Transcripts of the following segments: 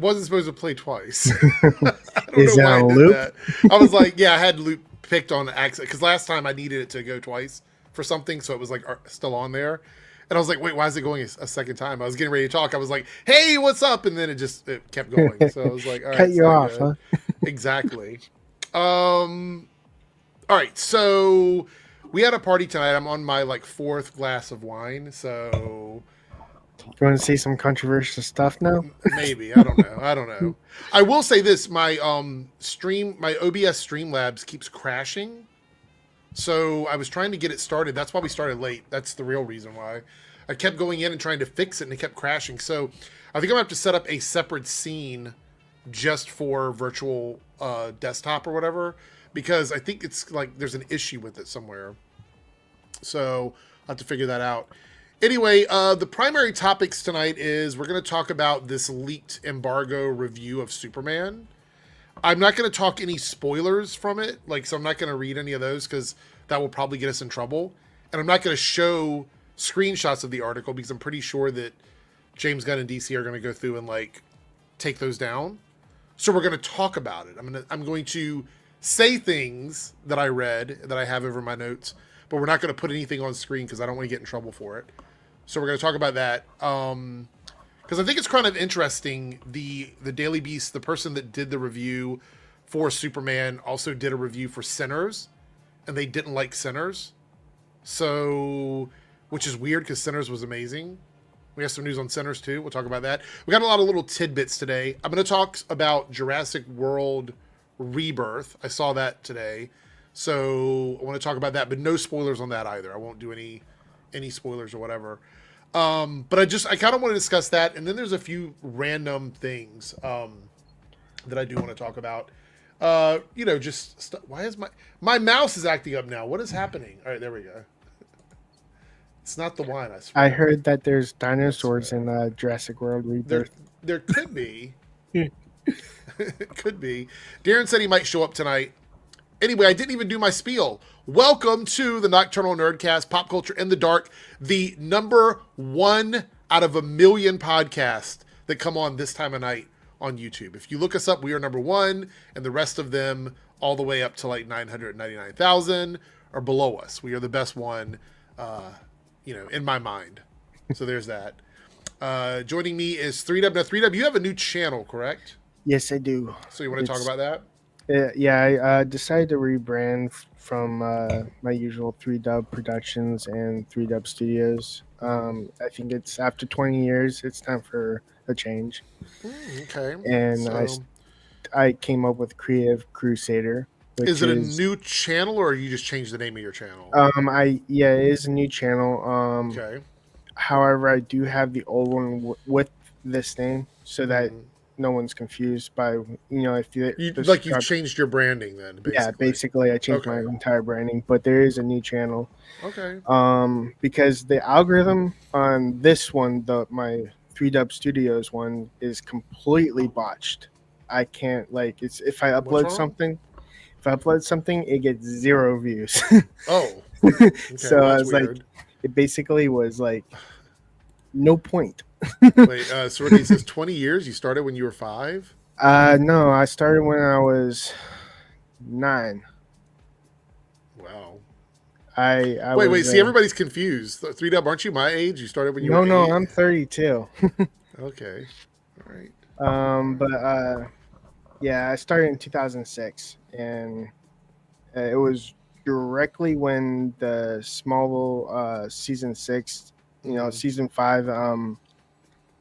wasn't supposed to play twice. I don't Is know it why I on did loop? that. I was like, yeah, I had loop picked on accident because last time I needed it to go twice for something, so it was like still on there. And I was like, wait, why is it going a second time? I was getting ready to talk. I was like, hey, what's up? And then it kept going. So I was like, all right, Cut it's you not off, good. huh? Exactly. All right, so we had a party tonight. I'm on my like fourth glass of wine, so You want to see some controversial stuff now? maybe I don't know. I will say this: my my OBS Streamlabs keeps crashing. So I was trying to get it started. That's why we started late. That's the real reason why. I kept going in and trying to fix it, and it kept crashing. So I think I'm gonna have to set up a separate scene just for virtual desktop or whatever, because I think it's like there's an issue with it somewhere. So I'll have to figure that out. Anyway, the primary topics tonight is we're going to talk about this leaked Embargo review of Superman. I'm not going to talk any spoilers from it, like, so I'm not going to read any of those because that will probably get us in trouble. And I'm not going to show screenshots of the article because I'm pretty sure that James Gunn and DC are going to go through and like take those down. So we're going to talk about it. I'm going to say things that I read that I have over my notes, but we're not going to put anything on screen because I don't want to get in trouble for it. So we're going to talk about that. Because I think it's kind of interesting. The Daily Beast, the person that did the review for Superman, also did a review for Sinners, and they didn't like Sinners. So, which is weird because Sinners was amazing. We have some news on Sinners too. We'll talk about that. We got a lot of little tidbits today. I'm going to talk about Jurassic World Rebirth. I saw that today. So I want to talk about that, but no spoilers on that either. I won't do any spoilers or whatever. But I kind of want to discuss that, and then there's a few random things that I do want to talk about. Why is my mouse is acting up now? What is happening? All right, there we go. It's not the wine, I swear. I heard that there's dinosaurs in Jurassic World Rebirth. There could be. It could be. Darren said he might show up tonight. Anyway, I didn't even do my spiel. Welcome to the Nocturnal Nerdcast, Pop Culture in the Dark, the number 1 out of a million podcasts that come on this time of night on YouTube. If you look us up, we are number 1, and the rest of them, all the way up to like 999,000, are below us. We are the best one, in my mind. So there's that. Joining me is 3W. Now, 3W, you have a new channel, correct? Yes, I do. So you want to talk about that? Yeah, I decided to rebrand from my usual 3Dub Productions and 3Dub Studios. I think it's after 20 years, it's time for a change. Okay. And I came up with Creative Crusader. Is it a new channel, or you just changed the name of your channel? It is a new channel. Okay. However, I do have the old one with this name so that no one's confused by, if you've changed your branding then, basically. Yeah, basically I changed my entire branding, but there is a new channel. Okay. Because the algorithm on this one, my 3Dub Studios one, is completely botched. I can't if I upload something, it gets 0 views. Oh. Okay, so I was weird. It basically was like no point. Wait, so it says 20 years? You started when you were 5? No, I started when I was 9. Wow. Wait, see, everybody's confused. 3Dub, aren't you my age? You started when you were 8? No, I'm 32. Okay. All right. Yeah, I started in 2006, and it was directly when the Smallville season 6, season 5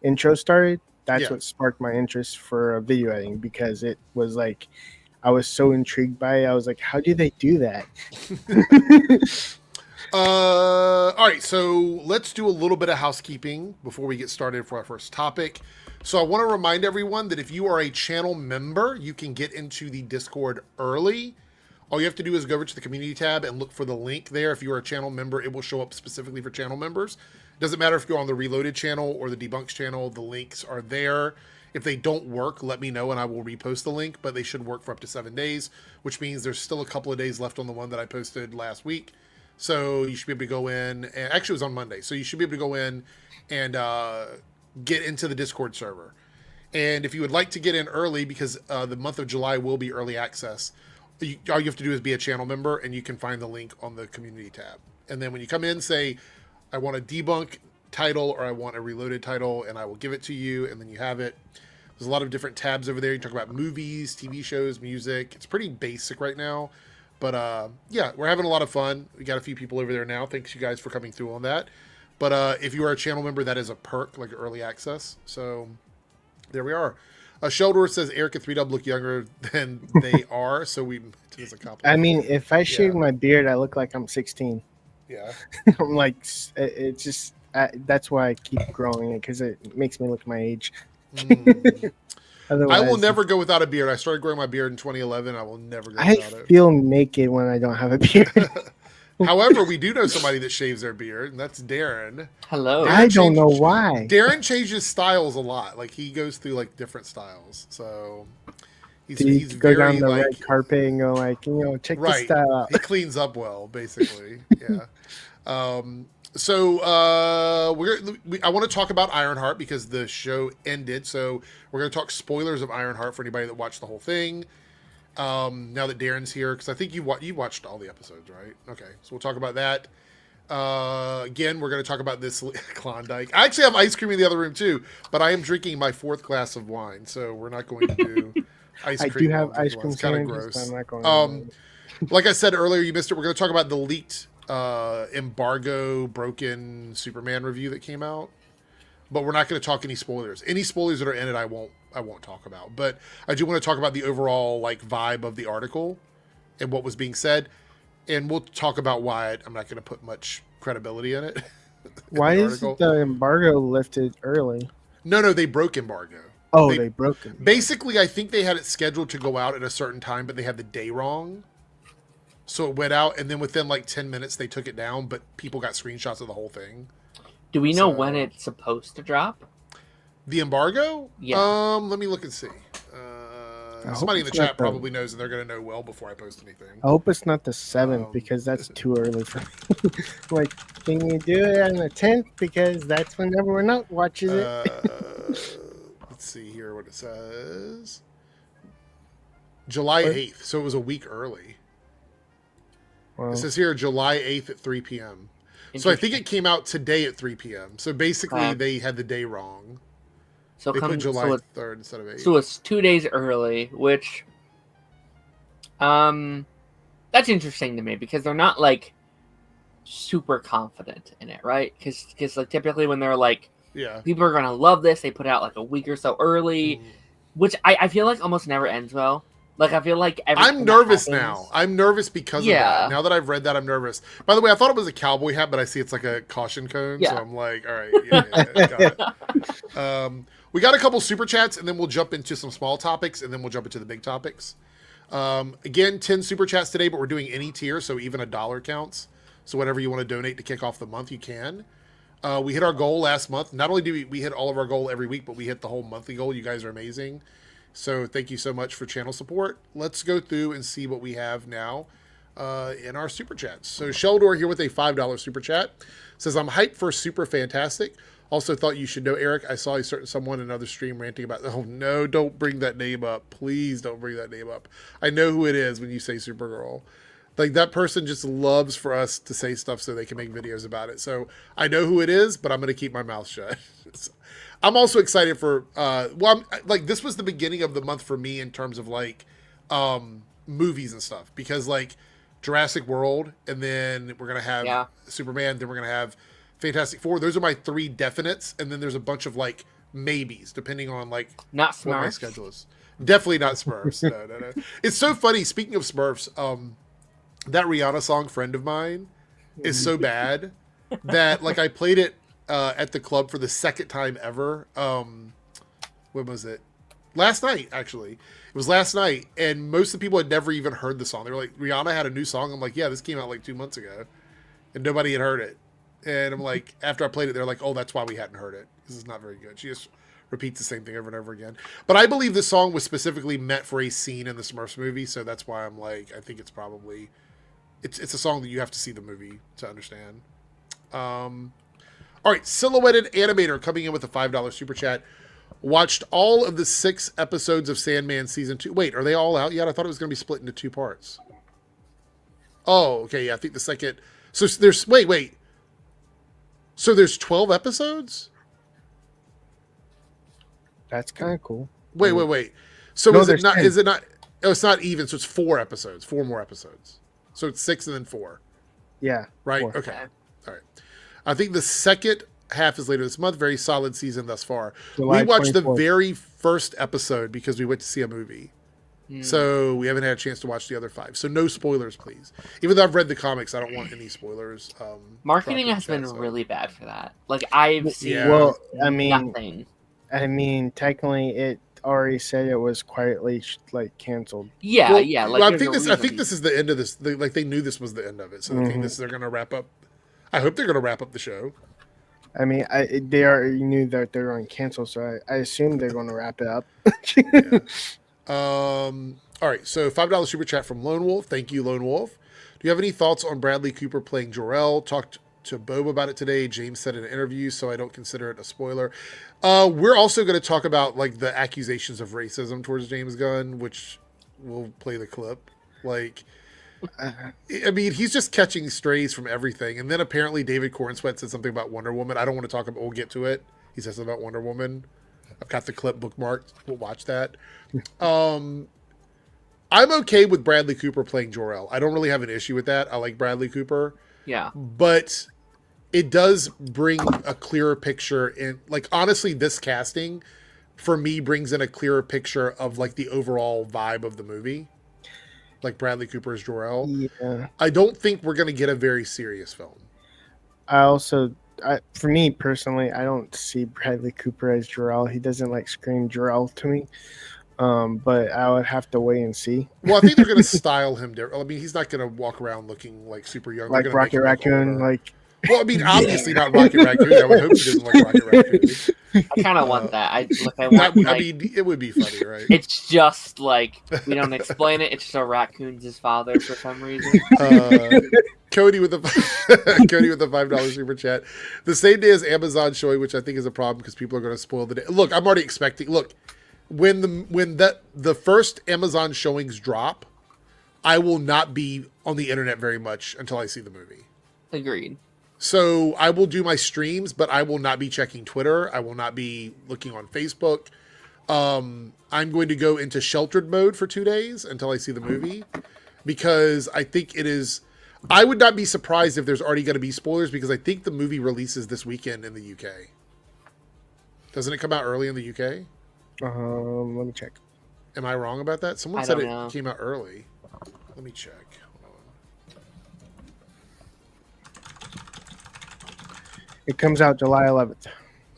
intro started. That's what sparked my interest for video editing, because it was like I was so intrigued by it. I was like, how do they do that? All right, so let's do a little bit of housekeeping before we get started for our first topic. So I want to remind everyone that if you are a channel member, you can get into the Discord early. All you have to do is go over to the community tab and look for the link there. If you're a channel member, it will show up specifically for channel members. Doesn't matter if you're on the Reloaded channel or the Debunks channel, the links are there. If they don't work, let me know and I will repost the link, but they should work for up to 7 days, which means there's still a couple of days left on the one that I posted last week. So you should be able to go in, and actually it was on Monday, so you should be able to go in and get into the Discord server. And if you would like to get in early, because the month of July will be early access, all you have to do is be a channel member, and you can find the link on the community tab. And then when you come in, say, I want a debunk title or I want a reloaded title, and I will give it to you, and then you have it. There's a lot of different tabs over there. You talk about movies, TV shows, music. It's pretty basic right now. But yeah, we're having a lot of fun. We got a few people over there now. Thanks you guys for coming through on that. But if you are a channel member, that is a perk, like early access. So there we are. Sheldor says Eric and 3Dub look younger than they are. So we it is a compliment. I mean, if I shave my beard, I look like I'm 16. Yeah. I'm like, it just, that's why I keep growing it, because it makes me look my age. I will never go without a beard. I started growing my beard in 2011. I will never go without it. I feel naked when I don't have a beard. However, we do know somebody that shaves their beard, and that's Darren. Hello. I don't know why. Darren changes styles a lot. Like, he goes through like different styles. So he's go very down the like red carpet and go like, check this right. style out. He cleans up well, basically. Yeah. So I want to talk about Ironheart because the show ended. So we're going to talk spoilers of Ironheart for anybody that watched the whole thing. Now that Darren's here, because I think you watched all the episodes, right? Okay, so we'll talk about that. Again, we're going to talk about this Klondike. I actually have ice cream in the other room too, but I am drinking my 4th glass of wine, so we're not going to do ice cream. I do have ice cream. It's kind of gross. gross. I'm not going like I said earlier, you missed it. We're going to talk about the leaked Embargo broken Superman review that came out, but we're not going to talk any spoilers. Any spoilers that are in it, I won't talk about. But I do want to talk about the overall like vibe of the article and what was being said, and we'll talk about why I'm not going to put much credibility in it. Why is the embargo lifted early? No, they broke embargo. Oh, they broke it. Basically, I think they had it scheduled to go out at a certain time, but they had the day wrong. So it went out, and then within like 10 minutes, they took it down, but people got screenshots of the whole thing. Do we know when it's supposed to drop? The embargo? Yeah. Let me look and see. Somebody in the chat probably knows, and they're going to know well before I post anything. I hope it's not the 7th, because that's too early for me. Like, can you do it on the 10th? Because that's when everyone else watches it. Let's see here what it says. July 8th, so it was a week early. Wow. It says here July 8th at 3 p.m. So I think it came out today at 3 p.m. So basically they had the day wrong. So they put July 3rd instead of 8th. So it's 2 days early, which that's interesting to me because they're not like super confident in it, right? Because like typically when they're like, people are gonna love this, they put it out like a week or so early, which I feel like almost never ends well. Like, I feel like I'm nervous now. I'm nervous because of that. Now that I've read that, I'm nervous. By the way, I thought it was a cowboy hat, but I see it's like a caution cone. Yeah. So I'm like, all right. Got it. We got a couple super chats, and then we'll jump into some small topics, and then we'll jump into the big topics. Again, 10 super chats today, but we're doing any tier, so even $1 counts. So whatever you want to donate to kick off the month, you can. We hit our goal last month. Not only do we hit all of our goal every week, but we hit the whole monthly goal. You guys are amazing. So thank you so much for channel support. Let's go through and see what we have now in our super chats. So Sheldor here with a $5 super chat says, I'm hyped for Super Fantastic. Also thought you should know, Eric, I saw someone in another stream ranting about, oh no, don't bring that name up. Please don't bring that name up. I know who it is when you say Supergirl. Like, that person just loves for us to say stuff so they can make videos about it. So I know who it is, but I'm going to keep my mouth shut. I'm also excited for, this was the beginning of the month for me in terms of like movies and stuff, because like Jurassic World, and then we're going to have Superman, then we're going to have Fantastic Four. Those are my 3 definites. And then there's a bunch of like maybes depending on like not Smurfs. What my schedule is. Definitely not Smurfs. No. It's so funny. Speaking of Smurfs, that Rihanna song, Friend of Mine, is so bad that like I played it at the club for the 2nd time ever. When was it? Last night, actually. It was last night, and most of the people had never even heard the song. They were like, Rihanna had a new song. I'm like, yeah, this came out like 2 months ago, and nobody had heard it. And I'm like, after I played it, they're like, oh, that's why we hadn't heard it. This is not very good. She just repeats the same thing over and over again. But I believe this song was specifically meant for a scene in the Smurfs movie, so that's why I'm like, I think it's probably... It's a song that you have to see the movie to understand. All right, Silhouetted Animator coming in with a $5 super chat. Watched all of the 6 episodes of Sandman season 2. Wait, are they all out yet? I thought it was going to be split into 2 parts. Oh, okay. Yeah, I think the second. So there's wait. So there's 12 episodes. That's kind of cool. Wait. So No, is it not? 10. Is it not? Oh, it's not even. So it's 4 episodes. 4 more episodes. So it's 6 and then 4. Yeah. Right. 4. Okay. All right. I think the second half is later this month. Very solid season thus far. July we watched 24th. the very first episode because we went to see a movie. So we haven't had a chance to watch the other 5. So no spoilers, please. Even though I've read the comics, I don't want any spoilers. Marketing has been really bad for that. Like I've seen Well, I nothing. mean, technically, it already said it was quietly like canceled. Yeah, Well, yeah. Like well, I there's think a this. I reason. think this is the end of this. They knew this was the end of it. So I think they're going to wrap up. I hope they're going to wrap up the show. I mean, they already knew that they were going to cancel, so I assume they're going to wrap it up. Yeah. All right. So $5 super chat from Lone Wolf. Thank you, Lone Wolf. Do you have any thoughts on Bradley Cooper playing Jor-El? Talked to Bob about it today. James said in an interview, so I don't consider it a spoiler. We're also going to talk about like the accusations of racism towards James Gunn, which we'll play the clip. Like, I mean, he's just catching strays from everything. And then apparently David Cornsweet said something about Wonder Woman. I don't want to talk about. We'll get to it. He says something about Wonder Woman. I've got the clip bookmarked. We'll watch that. I'm okay with Bradley Cooper playing Jor-El. I don't really have an issue with that. I like Bradley Cooper. Yeah. But it does bring a clearer picture in, like, honestly, this casting for me brings in a clearer picture of like the overall vibe of the movie. Like Bradley Cooper as Jor-El. Yeah. I don't think we're going to get a very serious film. For me personally, I don't see Bradley Cooper as Jor-El. He doesn't like scream Jor-El to me. But I would have to wait and see. Well, I think they're going to style him different. I mean, he's not going to walk around looking like super young. Like Rocket Raccoon, like. Well, I mean, obviously not Rocket Raccoon. I would hope he doesn't like Rocket Raccoon. I kind of want that. I mean, it would be funny, right? It's just like we don't explain it. It's just a raccoon's his father for some reason. Cody with the $5 super chat. The same day as Amazon showing, which I think is a problem because people are going to spoil the day. Look, I'm already expecting. Look, when the first Amazon showings drop, I will not be on the internet very much until I see the movie. Agreed. So I will do my streams, but I will not be checking Twitter. I will not be looking on Facebook. I'm going to go into sheltered mode for 2 days until I see the movie because I think it is. I would not be surprised if there's already going to be spoilers because I think the movie releases this weekend in the UK. Doesn't it come out early in the UK? Let me check. Am I wrong about that? Someone said it came out early. Let me check. It comes out July 11th.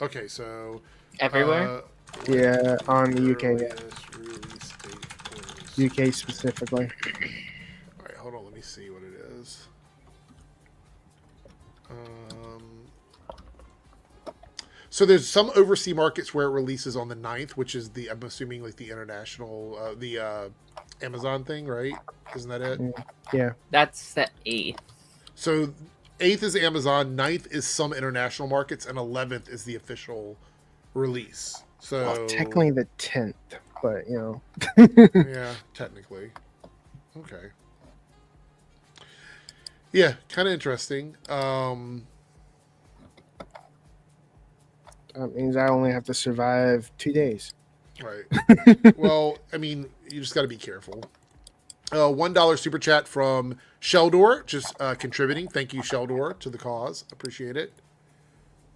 Okay, so everywhere. Yeah, on the UK. Yeah. UK specifically. All right, hold on. Let me see what it is. So there's some overseas markets where it releases on the 9th, which is I'm assuming like the international, the Amazon thing, right? Isn't that it? Yeah. That's the 8th. So 8th is Amazon, 9th is some international markets, and 11th is the official release. So well, technically the 10th, but you know. Yeah, technically. Okay. Yeah, kind of interesting. That means I only have to survive 2 days. Right. Well, I mean, you just got to be careful. $1 super chat from Sheldor, just contributing. Thank you, Sheldor, to the cause. Appreciate it.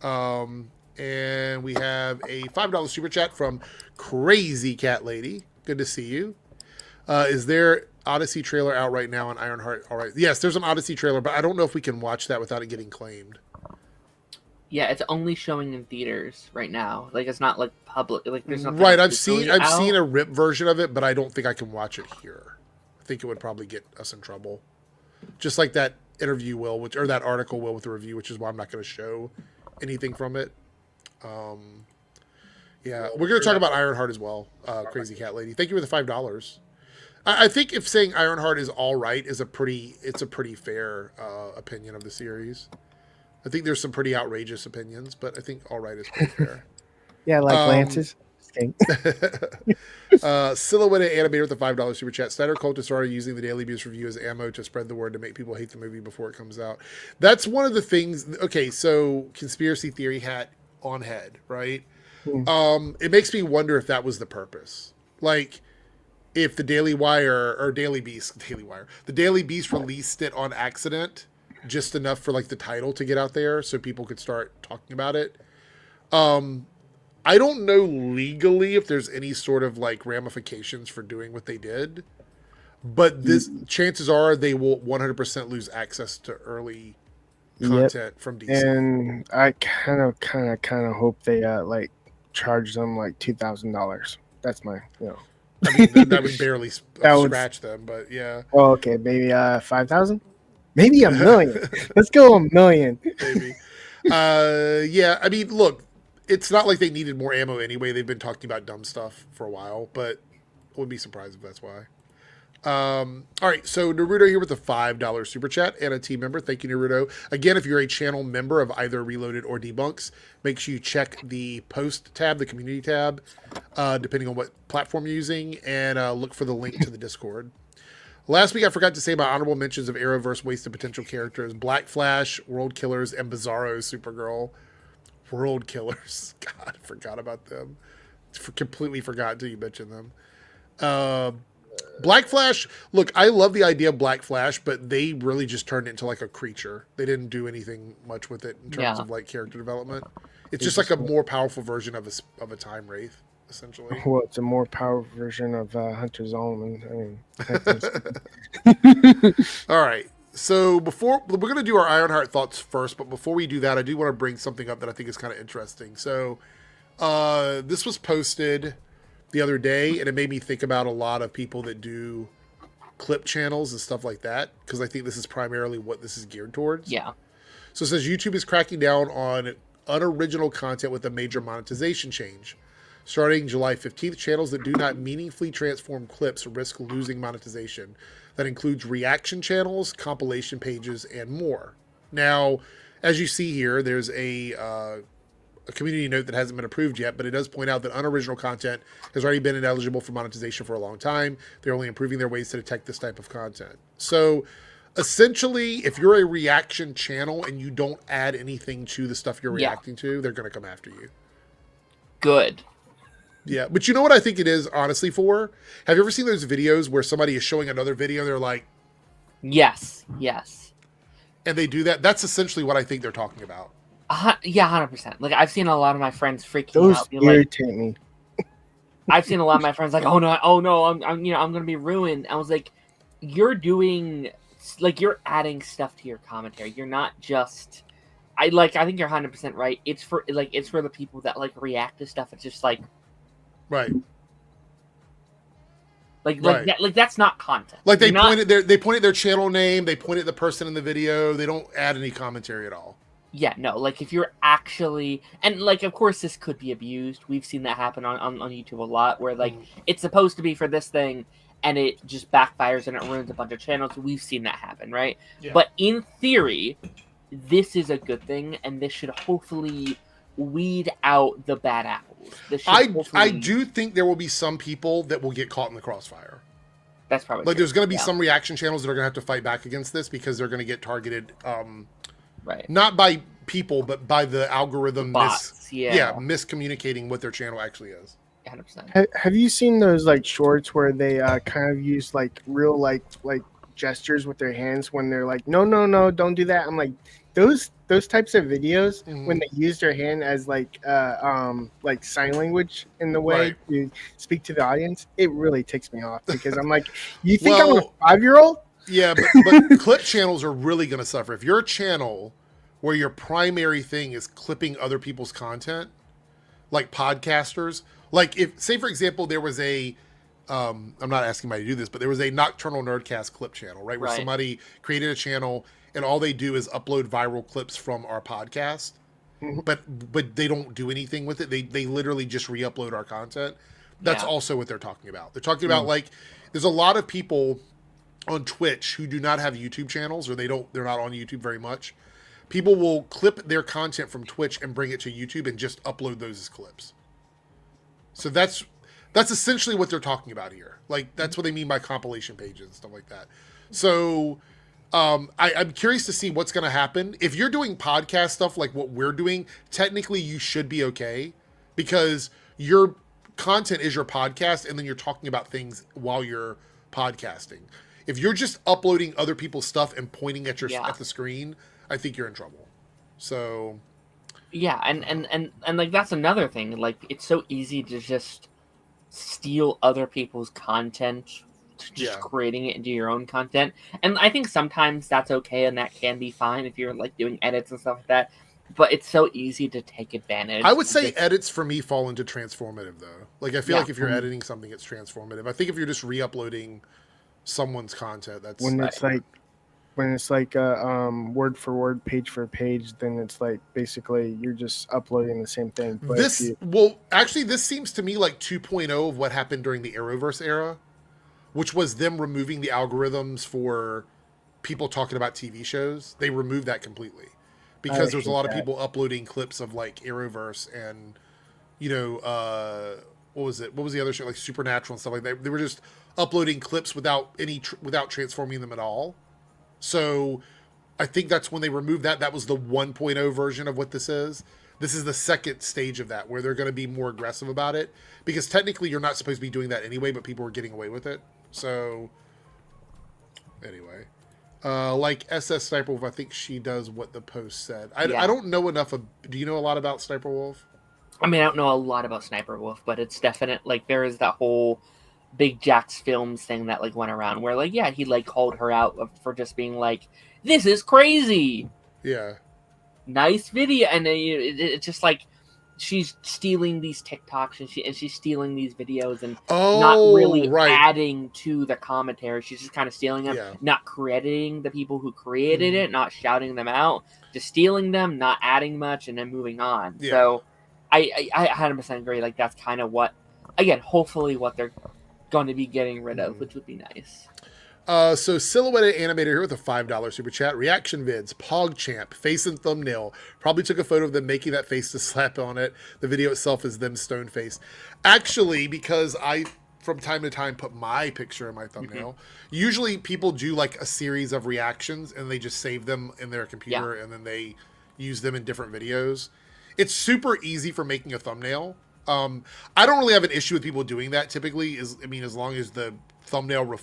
And we have a $5 super chat from Crazy Cat Lady. Good to see you. Is there Odyssey trailer out right now on Ironheart? All right. Yes, there's an Odyssey trailer, but I don't know if we can watch that without it getting claimed. Yeah, it's only showing in theaters right now. Like it's not like public. Like there's nothing. Right. I've seen a rip version of it, but I don't think I can watch it here. I think it would probably get us in trouble. Just like that interview will, or that article will with the review, which is why I'm not going to show anything from it. Yeah, we're going to talk about Ironheart as well. Crazy Cat Lady, thank you for the $5. I think if saying Ironheart is all right is it's a pretty fair opinion of the series. I think there's some pretty outrageous opinions, but I think all right is pretty fair. Yeah, like Lance's. asking. Silhouette Animator with the $5 super chat. Snyder Cult started using the Daily Beast review as ammo to spread the word to make people hate the movie before it comes out. That's one of the things. Okay, so conspiracy theory hat on head, right? It makes me wonder if that was the purpose. Like, if the Daily Wire or the Daily Beast released it on accident, just enough for like the title to get out there so people could start talking about it. I don't know legally if there's any sort of like ramifications for doing what they did, but this chances are they will 100% lose access to early content from DC. And I kind of hope they like charge them like $2,000. That's my, I mean, that would barely scratch them, but yeah. Oh, okay, maybe 5,000, maybe $1 million. Let's go $1 million. Maybe. Yeah. I mean, look. It's not like they needed more ammo anyway. They've been talking about dumb stuff for a while, but I wouldn't be surprised if that's why. All right, so Naruto here with a $5 super chat and a team member. Thank you, Naruto. Again, if you're a channel member of either Reloaded or Debunks, make sure you check the post tab, the community tab, depending on what platform you're using, and look for the link to the Discord. Last week, I forgot to say my honorable mentions of Arrowverse wasted potential characters: Black Flash, World Killers, and Bizarro Supergirl. World Killers. God, I forgot about them. Completely forgot until you mentioned them. Black Flash. Look, I love the idea of Black Flash, but they really just turned it into like a creature. They didn't do anything much with it in terms of like character development. It's just like a more powerful version of a time wraith, essentially. Well, it's a more powerful version of Hunter Zolomon. All right. So we're going to do our Ironheart thoughts first, but before we do that, I do want to bring something up that I think is kind of interesting. So this was posted the other day, and it made me think about a lot of people that do clip channels and stuff like that, because I think this is primarily what this is geared towards. Yeah. So it says YouTube is cracking down on unoriginal content with a major monetization change. Starting July 15th, channels that do not meaningfully transform clips risk losing monetization. That includes reaction channels, compilation pages, and more. Now, as you see here, there's a community note that hasn't been approved yet, but it does point out that unoriginal content has already been ineligible for monetization for a long time. They're only improving their ways to detect this type of content. So, essentially, if you're a reaction channel and you don't add anything to the stuff you're reacting to, they're going to come after you. Good. Yeah, but you know what I think it is honestly for? Have you ever seen those videos where somebody is showing another video and they're like... Yes. And they do that? That's essentially what I think they're talking about. Yeah, 100%. Like, I've seen a lot of my friends freaking out. Those irritate me. I've seen a lot of my friends like, oh no, I'm I'm going to be ruined. I was like, you're doing... Like, you're adding stuff to your commentary. You're not just... I think you're 100% right. It's for the people that, like, react to stuff. It's just like... Right. Like that's not content. Like they point at their channel name, they point at the person in the video, they don't add any commentary at all. Yeah, no, like if you're actually, and like of course this could be abused. We've seen that happen on YouTube a lot where like it's supposed to be for this thing and it just backfires and it ruins a bunch of channels. We've seen that happen, right? Yeah. But in theory, this is a good thing and this should hopefully weed out the bad apples. I do think there will be some people that will get caught in the crossfire. That's probably like true. There's going to be some reaction channels that are going to have to fight back against this because they're going to get targeted, right? Not by people, but by the algorithm miscommunicating what their channel actually is. 100%. Have you seen those like shorts where they kind of use like real like gestures with their hands when they're like, no, don't do that? I'm like, those types of videos when they use their hand as like sign language in the way to speak to the audience, it really ticks me off because I'm like, you think I'm a 5-year-old? Yeah, but clip channels are really going to suffer. If you're a channel where your primary thing is clipping other people's content, like podcasters, like if, say for example, there was a I'm not asking anybody to do this, but there was a Nocturnal Nerdcast clip channel, right? Where somebody created a channel and all they do is upload viral clips from our podcast, but they don't do anything with it. They literally just re-upload our content. That's also what they're talking about. They're talking about like, there's a lot of people on Twitch who do not have YouTube channels or they're not on YouTube very much. People will clip their content from Twitch and bring it to YouTube and just upload those as clips. So that's essentially what they're talking about here. Like, that's what they mean by compilation pages and stuff like that. So I'm curious to see what's going to happen. If you're doing podcast stuff like what we're doing, technically you should be okay, because your content is your podcast, and then you're talking about things while you're podcasting. If you're just uploading other people's stuff and pointing at at the screen, I think you're in trouble. So yeah, and like that's another thing. Like, it's so easy to just steal other people's content, just creating it into your own content. And I think sometimes that's okay, and that can be fine if you're like doing edits and stuff like that. But it's so easy to take advantage. I would say edits for me fall into transformative, though. Like, I feel like if you're editing something, it's transformative. I think if you're just re-uploading someone's content, that's when it's like word for word, page for page, then it's like basically you're just uploading the same thing. But this seems to me like 2.0 of what happened during the Arrowverse era, which was them removing the algorithms for people talking about TV shows. They removed that completely because there's a lot of people uploading clips of like Arrowverse and, you know, what was the other show, like Supernatural and stuff like that. They were just uploading clips without without transforming them at all. So I think that's when they removed that. That was the 1.0 version of what this is. This is the second stage of that, where they're going to be more aggressive about it, because technically you're not supposed to be doing that anyway, but people were getting away with it. So anyway, like SS Sniper Wolf, I think she does what the post said. I don't know enough of. Do you know a lot about Sniper Wolf? I mean, I don't know a lot about Sniper Wolf, but it's definite. Like, there is that whole Big Jack's Films thing that like went around where like, yeah, he like called her out for just being like, this is crazy. Yeah. Nice video. And then it's just like, she's stealing these TikToks and she's stealing these videos and not really adding to the commentary. She's just kind of stealing them, not crediting the people who created it, not shouting them out, just stealing them, not adding much, and then moving on. Yeah. So I 100% agree. Like, that's kind of what, again, hopefully what they're going to be getting rid of, which would be nice. So Silhouetted Animator here with a $5 super chat. Reaction vids, PogChamp, face and thumbnail. Probably took a photo of them making that face to slap on it. The video itself is them stone face. Actually, because I, from time to time, put my picture in my thumbnail. Usually people do like a series of reactions and they just save them in their computer and then they use them in different videos. It's super easy for making a thumbnail. I don't really have an issue with people doing that typically. As long as the thumbnail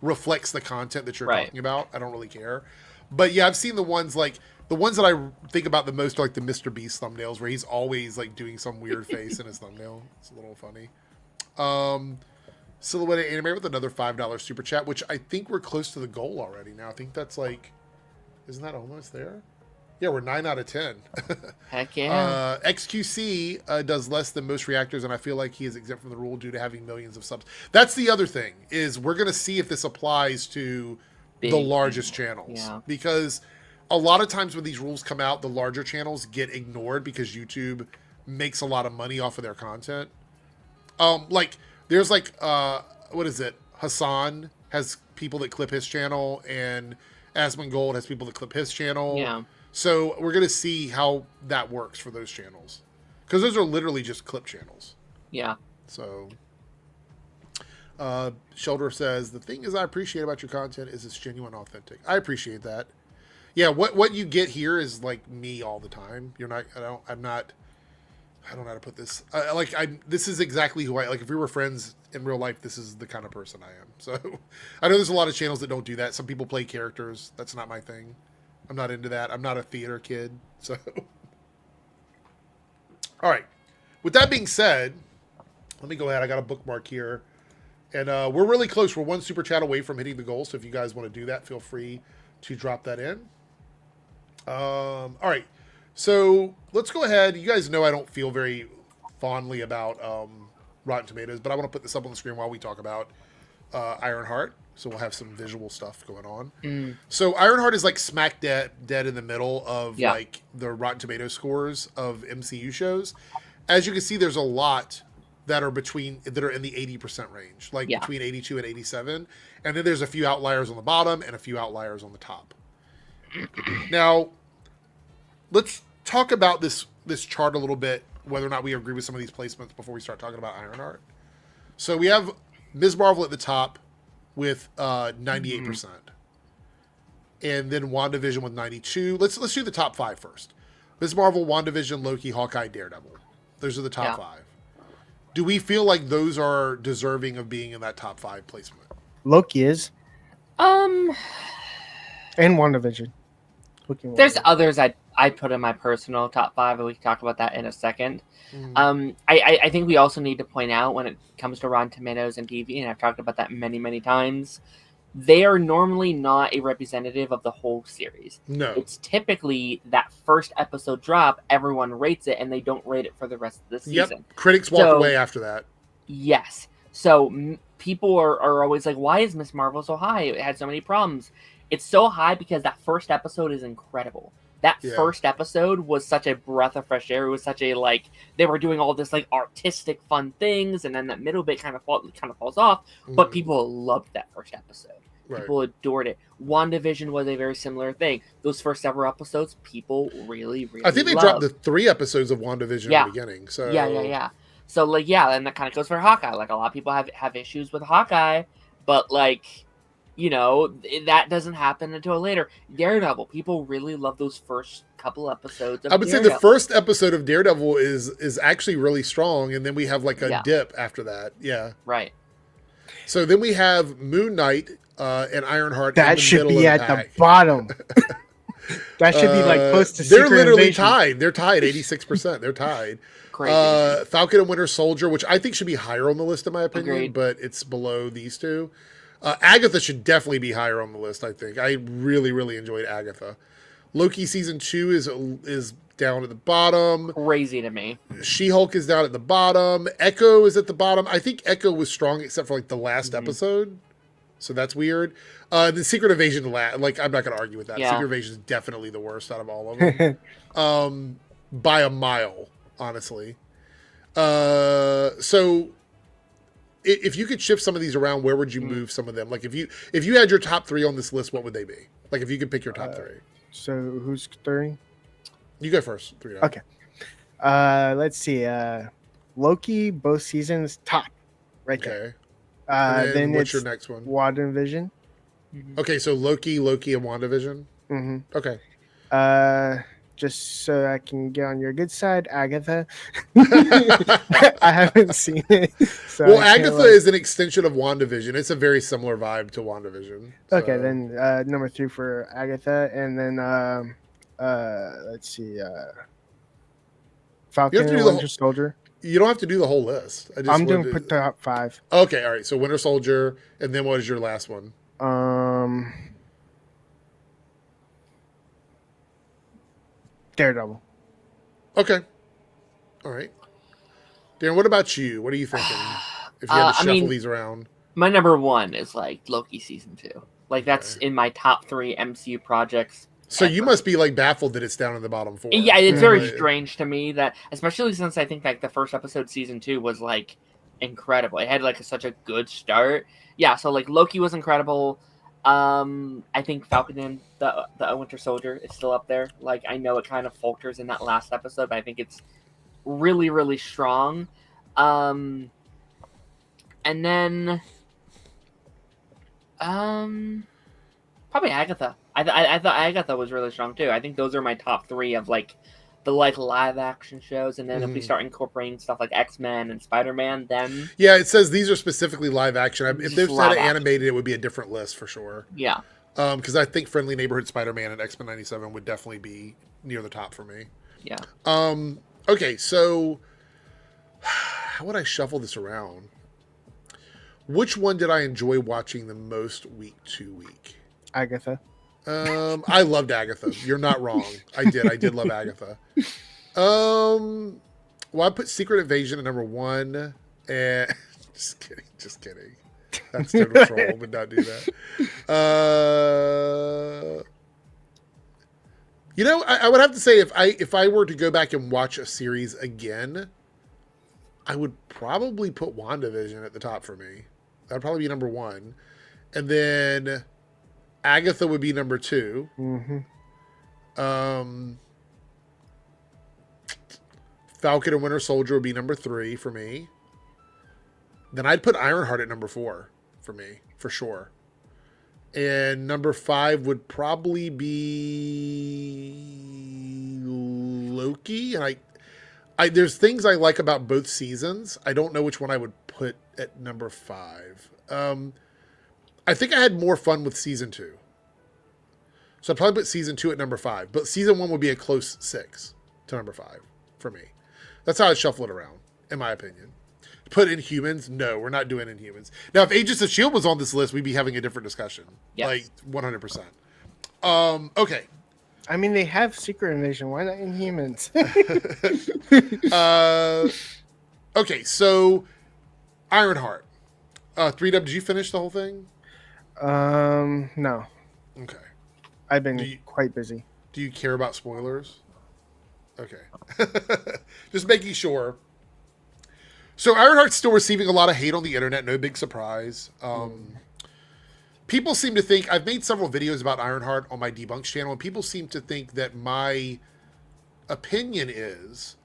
reflects the content that you're talking about, I don't really care. But yeah, I've seen the ones that I think about the most are like the Mr. Beast thumbnails, where he's always like doing some weird face in his thumbnail. It's a little funny. Silhouetted Animator with another $5 super chat, which I think we're close to the goal already now. I think that's like, isn't that almost there? Yeah, we're 9 out of 10. Heck yeah. XQC does less than most reactors, and I feel like he is exempt from the rule due to having millions of subs. That's the other thing, is we're going to see if this applies to the largest channels. Yeah. Because a lot of times when these rules come out, the larger channels get ignored because YouTube makes a lot of money off of their content. There's what is it? Hassan has people that clip his channel, and Asmongold has people that clip his channel. Yeah. So we're going to see how that works for those channels. Because those are literally just clip channels. Yeah. So, Shelter says, the thing is I appreciate about your content is it's genuine, authentic. I appreciate that. Yeah, what you get here is like me all the time. I don't know how to put this. This is exactly who I, like if we were friends in real life, this is the kind of person I am. So, I know there's a lot of channels that don't do that. Some people play characters. That's not my thing. I'm not into that. I'm not a theater kid. So, all right. With that being said, let me go ahead. I got a bookmark here. And we're really close. We're one super chat away from hitting the goal. So if you guys want to do that, feel free to drop that in. All right. So let's go ahead. You guys know I don't feel very fondly about Rotten Tomatoes, but I want to put this up on the screen while we talk about Ironheart. So we'll have some visual stuff going on. So Ironheart is like smack dead in the middle of like the Rotten Tomatoes scores of MCU shows. As you can see, there's a lot that are in the 80% range, like between 82 and 87. And then there's a few outliers on the bottom and a few outliers on the top. Now, let's talk about this chart a little bit whether or not we agree with some of these placements before we start talking about Ironheart. So we have Ms. Marvel at the top with 98%. And then WandaVision with 92. Let's do the top 5 first. Ms. Marvel, WandaVision, Loki, Hawkeye, Daredevil. Those are the top 5. Do we feel like those are deserving of being in that top 5 placement? Loki is. And WandaVision. There's others I put in my personal top 5, and we can talk about that in a second. I think we also need to point out when it comes to Rotten Tomatoes and TV, and I've talked about that many, many times, they are normally not a representative of the whole series. No. It's typically that first episode drop, everyone rates it, and they don't rate it for the rest of the season. Yep. Critics walk away after that. Yes. So people are always like, why is Ms. Marvel so high? It had so many problems. It's so high because that first episode is incredible. That first episode was such a breath of fresh air. It was such a, like, they were doing all this, like, artistic fun things, and then that middle bit kind of falls off, but people loved that first episode. Right. People adored it. WandaVision was a very similar thing. Those first several episodes, people really I think they dropped the 3 episodes of WandaVision in the beginning. So Yeah. So, like, and that kind of goes for Hawkeye. Like, a lot of people have issues with Hawkeye, but, like, you know, that doesn't happen until later. Daredevil, people really love those first couple episodes of I would say the first episode of Daredevil is actually really strong, and then we have, like, a dip after that. Yeah. Right. So then we have Moon Knight and Ironheart. That should be at the bottom. That should be, like, close to They're literally tied. They're tied, 86%. They're tied. Crazy. Falcon and Winter Soldier, which I think should be higher on the list in my opinion, Agreed. But it's below these two. Agatha should definitely be higher on the list, I think. I really, really enjoyed Agatha. Loki season 2 is down at the bottom. Crazy to me. She-Hulk is down at the bottom. Echo is at the bottom. I think Echo was strong except for, like, the last episode. So that's weird. The Secret Invasion, like, I'm not going to argue with that. Yeah. Secret Invasion is definitely the worst out of all of them. By a mile, honestly. So if you could shift some of these around, where would you move some of them? Like, if you had your top 3 on this list, what would they be? Like, if you could pick your top 3. So who's 3? You go first. 3 down. Okay. Let's see. Loki, both seasons, top. Right there. Okay. Then what's your next one? WandaVision. Okay, so Loki, and WandaVision. Okay. Just so I can get on your good side, Agatha. I haven't seen it. So well, Agatha is an extension of WandaVision. It's a very similar vibe to WandaVision. So. Okay, then number 3 for Agatha, and then let's see, Falcon and Winter Soldier. You don't have to do the whole list. I'm doing put top 5. Okay, all right. So Winter Soldier, and then what is your last one? Daredevil. Okay. All right. Darren, what about you? What are you thinking? If you had to shuffle these around. My number 1 is, like, Loki season 2. Like, that's in my top 3 MCU projects. So you must be, like, baffled that it's down in the bottom 4. Yeah, it's very strange to me that, especially since I think, like, the first episode season 2 was, like, incredible. It had, like, such a good start. Yeah, so, like, Loki was incredible. I think Falcon and the Winter Soldier is still up there. Like, I know it kind of falters in that last episode, but I think it's really, really strong. And then probably Agatha. I thought Agatha was really strong too. I think those are my top 3 of, like, the, like, live action shows, and then if we start incorporating stuff like X-Men and Spider-Man, then it says these are specifically live action. If they're not animated, it would be a different list for sure. Yeah. Because I think Friendly Neighborhood Spider-Man and X-Men 97 would definitely be near the top for me. Yeah. Okay, so how would I shuffle this around? Which one did I enjoy watching the most week to week? Agatha. I loved Agatha. You're not wrong. I did love Agatha. Well, I put Secret Invasion at number 1, and just kidding. That's total troll. Would not do that. You know, I would have to say if I were to go back and watch a series again, I would probably put WandaVision at the top for me. That would probably be number 1, and then Agatha would be number 2. Falcon and Winter Soldier would be number 3 for me. Then I'd put Ironheart at number 4 for me, for sure. And number 5 would probably be Loki. And I there's things I like about both seasons. I don't know which one I would put at number 5. I think I had more fun with season 2. So I'd probably put season 2 at number 5. But season 1 would be a close 6 to number 5 for me. That's how I'd shuffle it around, in my opinion. Put Inhumans? No, we're not doing Inhumans. Now, if Agents of S.H.I.E.L.D. was on this list, we'd be having a different discussion. Yeah. Like, 100%. Okay. I mean, they have Secret Invasion. Why not Inhumans? Okay, so Ironheart. 3W, did you finish the whole thing? No. Okay. I've been quite busy. Do you care about spoilers? Okay. Just making sure. So Ironheart's still receiving a lot of hate on the internet. No big surprise. People seem to think, I've made several videos about Ironheart on my Debunks channel, and people seem to think that my opinion is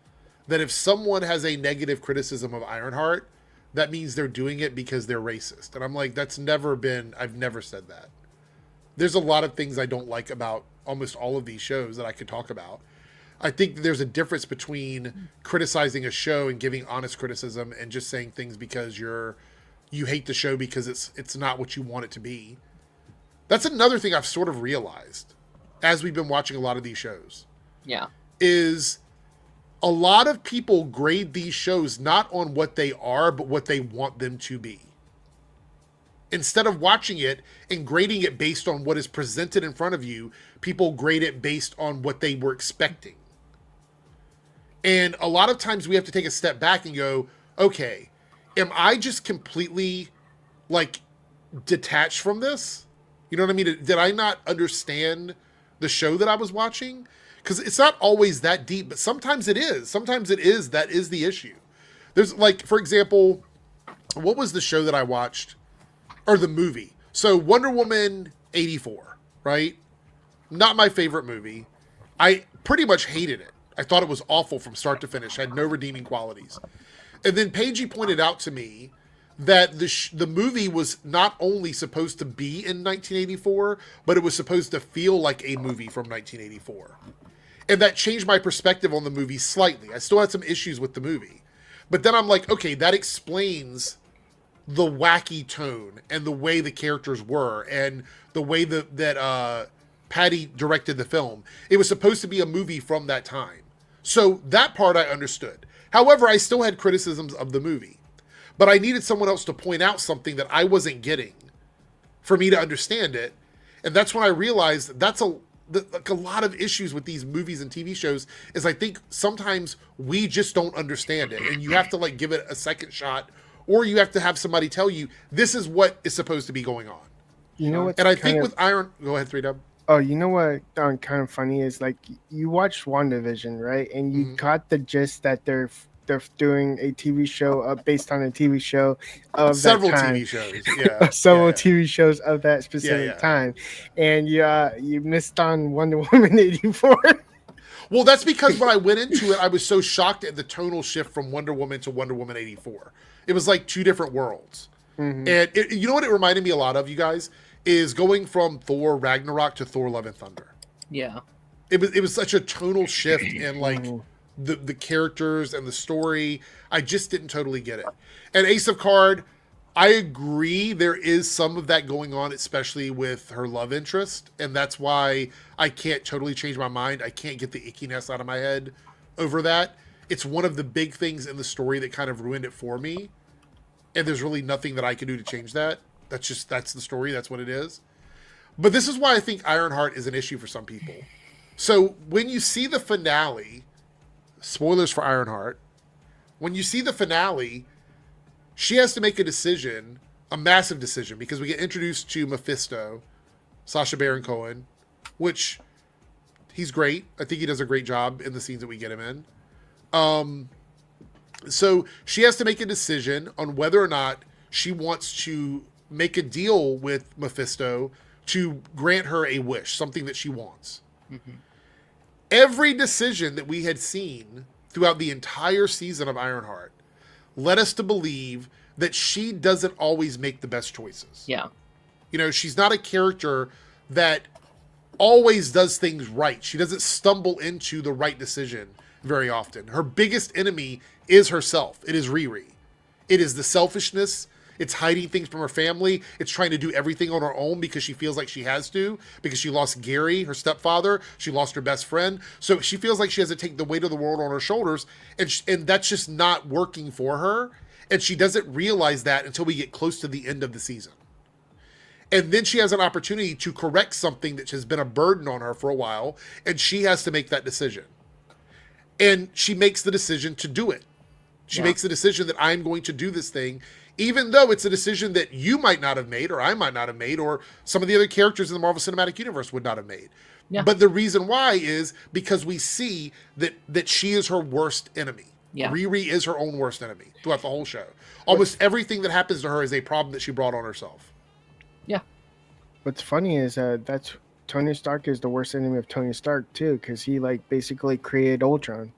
that if someone has a negative criticism of Ironheart, that means they're doing it because they're racist. And I'm like, I've never said that. There's a lot of things I don't like about almost all of these shows that I could talk about. I think that there's a difference between criticizing a show and giving honest criticism and just saying things because you hate the show because it's not what you want it to be. That's another thing I've sort of realized as we've been watching a lot of these shows. Yeah. Is a lot of people grade these shows not on what they are, but what they want them to be. Instead of watching it and grading it based on what is presented in front of you, people grade it based on what they were expecting. And a lot of times we have to take a step back and go, okay, am I just completely like detached from this? You know what I mean? Did I not understand the show that I was watching? Because it's not always that deep, but sometimes it is. Sometimes it is. That is the issue. There's like, for example, what was the show that I watched? Or the movie. So Wonder Woman 84, right? Not my favorite movie. I pretty much hated it. I thought it was awful from start to finish. Had no redeeming qualities. And then Paigey pointed out to me that the movie was not only supposed to be in 1984, but it was supposed to feel like a movie from 1984. And that changed my perspective on the movie slightly. I still had some issues with the movie. But then I'm like, okay, that explains the wacky tone and the way the characters were and the way that Patty directed the film. It was supposed to be a movie from that time. So that part I understood. However, I still had criticisms of the movie. But I needed someone else to point out something that I wasn't getting for me to understand it. And that's when I realized that's a lot of issues with these movies and TV shows is I think sometimes we just don't understand it. And you have to like give it a second shot, or you have to have somebody tell you this is what is supposed to be going on. You know what? And I think with go ahead, 3W. Oh, you know what? Kind of funny is like you watched WandaVision, right? And you got the gist that they're doing a TV show based on a TV show of several that time. TV shows, yeah, several TV shows of that specific time, and you missed on Wonder Woman 84. Well, that's because when I went into it, I was so shocked at the tonal shift from Wonder Woman to Wonder Woman 84. It was like two different worlds. And you know what it reminded me a lot of, you guys, is going from Thor Ragnarok to Thor Love and Thunder. Yeah. It was such a tonal shift in like the characters and the story. I just didn't totally get it. And Ace of Card, I agree there is some of that going on, especially with her love interest. And that's why I can't totally change my mind. I can't get the ickiness out of my head over that. It's one of the big things in the story that kind of ruined it for me. And there's really nothing that I can do to change that. That's the story. That's what it is. But this is why I think Ironheart is an issue for some people. So when you see the finale, spoilers for Ironheart, when you see the finale, she has to make a decision, a massive decision, because we get introduced to Mephisto, Sacha Baron Cohen, which he's great. I think he does a great job in the scenes that we get him in. So she has to make a decision on whether or not she wants to make a deal with Mephisto to grant her a wish, something that she wants. Every decision that we had seen throughout the entire season of Ironheart led us to believe that she doesn't always make the best choices. Yeah. You know, she's not a character that always does things right. She doesn't stumble into the right decision very often. Her biggest enemy is herself. It is Riri. It is the selfishness. It's hiding things from her family. It's trying to do everything on her own because she feels like she has to, because she lost Gary, her stepfather. She lost her best friend. So she feels like she has to take the weight of the world on her shoulders, and that's just not working for her. And she doesn't realize that until we get close to the end of the season. And then she has an opportunity to correct something that has been a burden on her for a while, and she has to make that decision. And she makes the decision to do it. She makes the decision that I'm going to do this thing, even though it's a decision that you might not have made, or I might not have made, or some of the other characters in the Marvel Cinematic Universe would not have made. Yeah. But the reason why is because we see that she is her worst enemy. Yeah. Riri is her own worst enemy throughout the whole show. Almost everything that happens to her is a problem that she brought on herself. Yeah. What's funny is that's Tony Stark is the worst enemy of Tony Stark too, because he like basically created Ultron.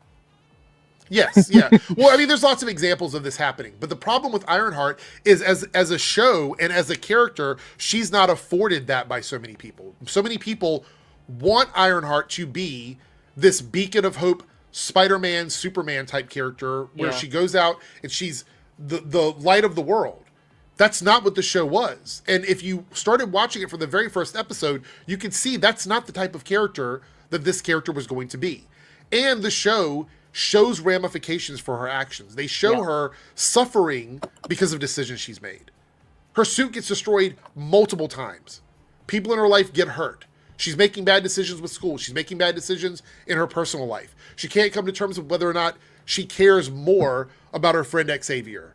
Yes, yeah. Well, I mean, there's lots of examples of this happening, but the problem with Ironheart is as a show and as a character, she's not afforded that by so many people. So many people want Ironheart to be this beacon of hope, Spider-Man, Superman type character where she goes out and she's the light of the world. That's not what the show was. And if you started watching it from the very first episode, you can see that's not the type of character that this character was going to be. And the show shows ramifications for her actions. They show her suffering because of decisions she's made. Her suit gets destroyed multiple times. People in her life get hurt. She's making bad decisions with school. She's making bad decisions in her personal life. She can't come to terms with whether or not she cares more about her friend Xavier.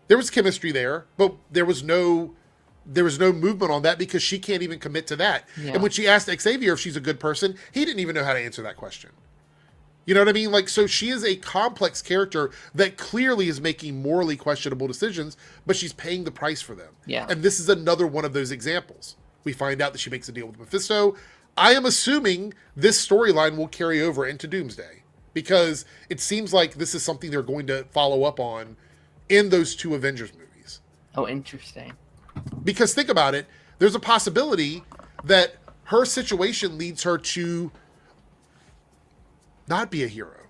There was chemistry there, but there was no movement on that because she can't even commit to that. Yeah. And when she asked Xavier if she's a good person, he didn't even know how to answer that question. You know what I mean? Like, so she is a complex character that clearly is making morally questionable decisions, but she's paying the price for them. Yeah. And this is another one of those examples. We find out that she makes a deal with Mephisto. I am assuming this storyline will carry over into Doomsday because it seems like this is something they're going to follow up on in those two Avengers movies. Oh, interesting. Because think about it, there's a possibility that her situation leads her to not be a hero.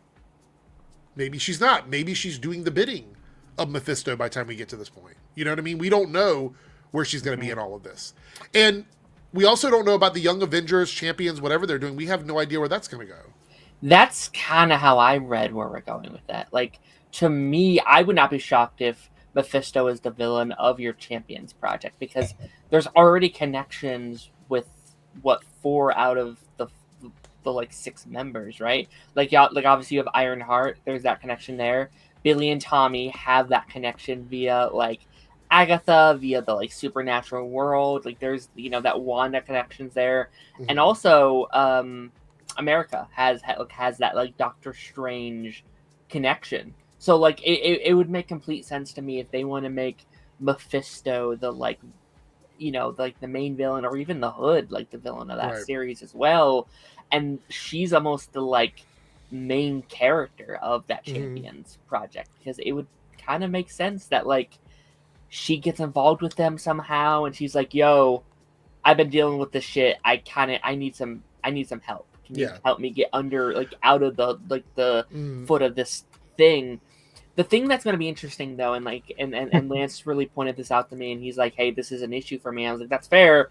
Maybe she's not. Maybe she's doing the bidding of Mephisto by the time we get to this point. You know what I mean? We don't know where she's going to be in all of this. And we also don't know about the Young Avengers, Champions, whatever they're doing. We have no idea where that's going to go. That's kind of how I read where we're going with that. Like, to me, I would not be shocked if Mephisto is the villain of your Champions project because there's already connections with, 4 out of the like 6 members, right? Like obviously you have Ironheart. There's that connection there. Billy and Tommy have that connection via like Agatha, via the like supernatural world. Like there's that Wanda connections there, and also America has that like Doctor Strange connection. So like it would make complete sense to me if they want to make Mephisto the like like the main villain, or even the Hood like the villain of that series as well. And she's almost the like main character of that Champions project because it would kind of make sense that like she gets involved with them somehow and she's like, yo, I've been dealing with this shit. I need some help. Can you help me get under like out of the like the foot of this thing? The thing that's going to be interesting though, and like and Lance really pointed this out to me, and he's like, hey, this is an issue for me. I was like, that's fair.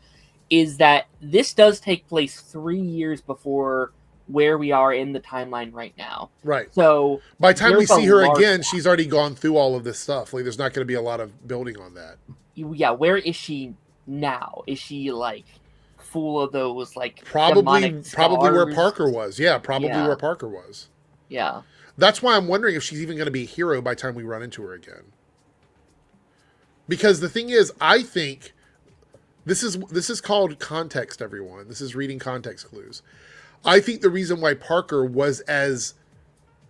Is that this does take place 3 years before where we are in the timeline right now. Right. So by the time we see her again, she's already gone through all of this stuff. Like there's not going to be a lot of building on that. Yeah. Where is she now? Is she like full of those like probably where Parker was? Yeah. Probably where Parker was. Yeah. That's why I'm wondering if she's even going to be a hero by the time we run into her again. Because the thing is, I think this is called context, everyone. This is reading context clues. I think the reason why Parker was as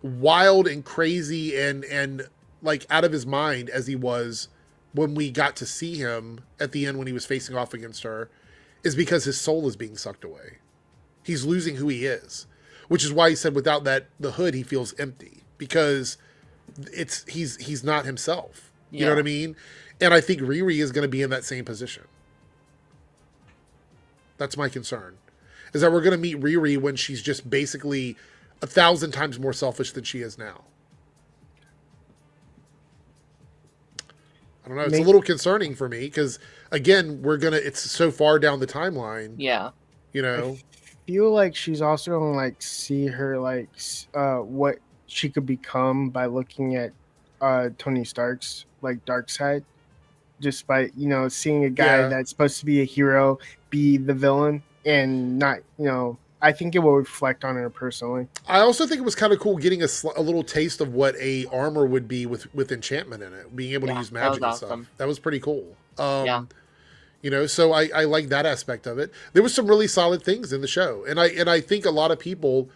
wild and crazy and like out of his mind as he was when we got to see him at the end when he was facing off against her is because his soul is being sucked away. He's losing who he is, which is why he said without the Hood, he feels empty. because he's not himself. You know what I mean? And I think Riri is going to be in that same position. That's my concern, is that we're going to meet Riri when she's just basically 1,000 times more selfish than she is now. I don't know. It's a little concerning for me because, again, it's so far down the timeline. Yeah. You know? I feel like she's also going to, like, see her, like, what she could become by looking at Tony Stark's, like, dark side. Just by, you know, seeing a guy that's supposed to be a hero be the villain and not, you know, I think it will reflect on her personally. I also think it was kind of cool getting a little taste of what a armor would be with enchantment in it, being able to use magic and stuff. That was pretty cool. You know, so I like that aspect of it. There was some really solid things in the show, and I think a lot of people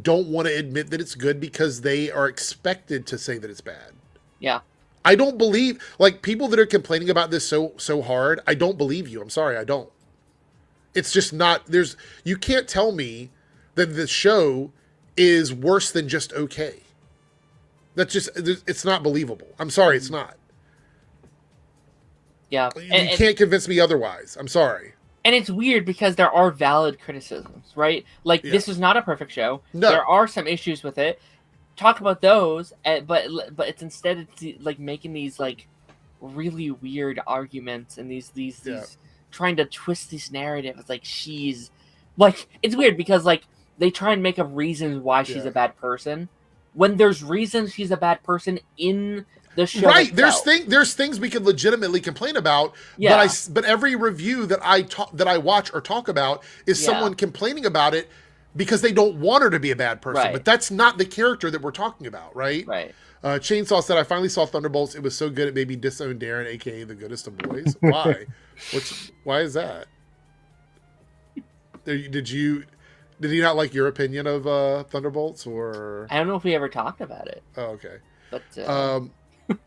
don't want to admit that it's good because they are expected to say that it's bad. Yeah. I don't believe, like, people that are complaining about this so hard, I don't believe you. I'm sorry, I don't. It's just not, you can't tell me that the show is worse than just okay. That's just, it's not believable. I'm sorry, it's not. Yeah. You can't convince me otherwise. I'm sorry. And it's weird because there are valid criticisms, right? Like, this is not a perfect show. No. There are some issues with it. Talk about those, but it's instead it's like making these like really weird arguments and these trying to twist this narrative. It's like she's like, it's weird because like they try and make up reasons why she's a bad person when there's reasons she's a bad person in the show. Right. Itself. There's things we could legitimately complain about. Yeah. But every review that I watch or talk about is someone complaining about it because they don't want her to be a bad person. Right. But that's not the character that we're talking about, right? Right. Chainsaw said, I finally saw Thunderbolts. It was so good it made me disown Darren, a.k.a. the goodest of boys. Why? Why is that? Did he not like your opinion of Thunderbolts? Or I don't know if we ever talked about it. Oh, okay. But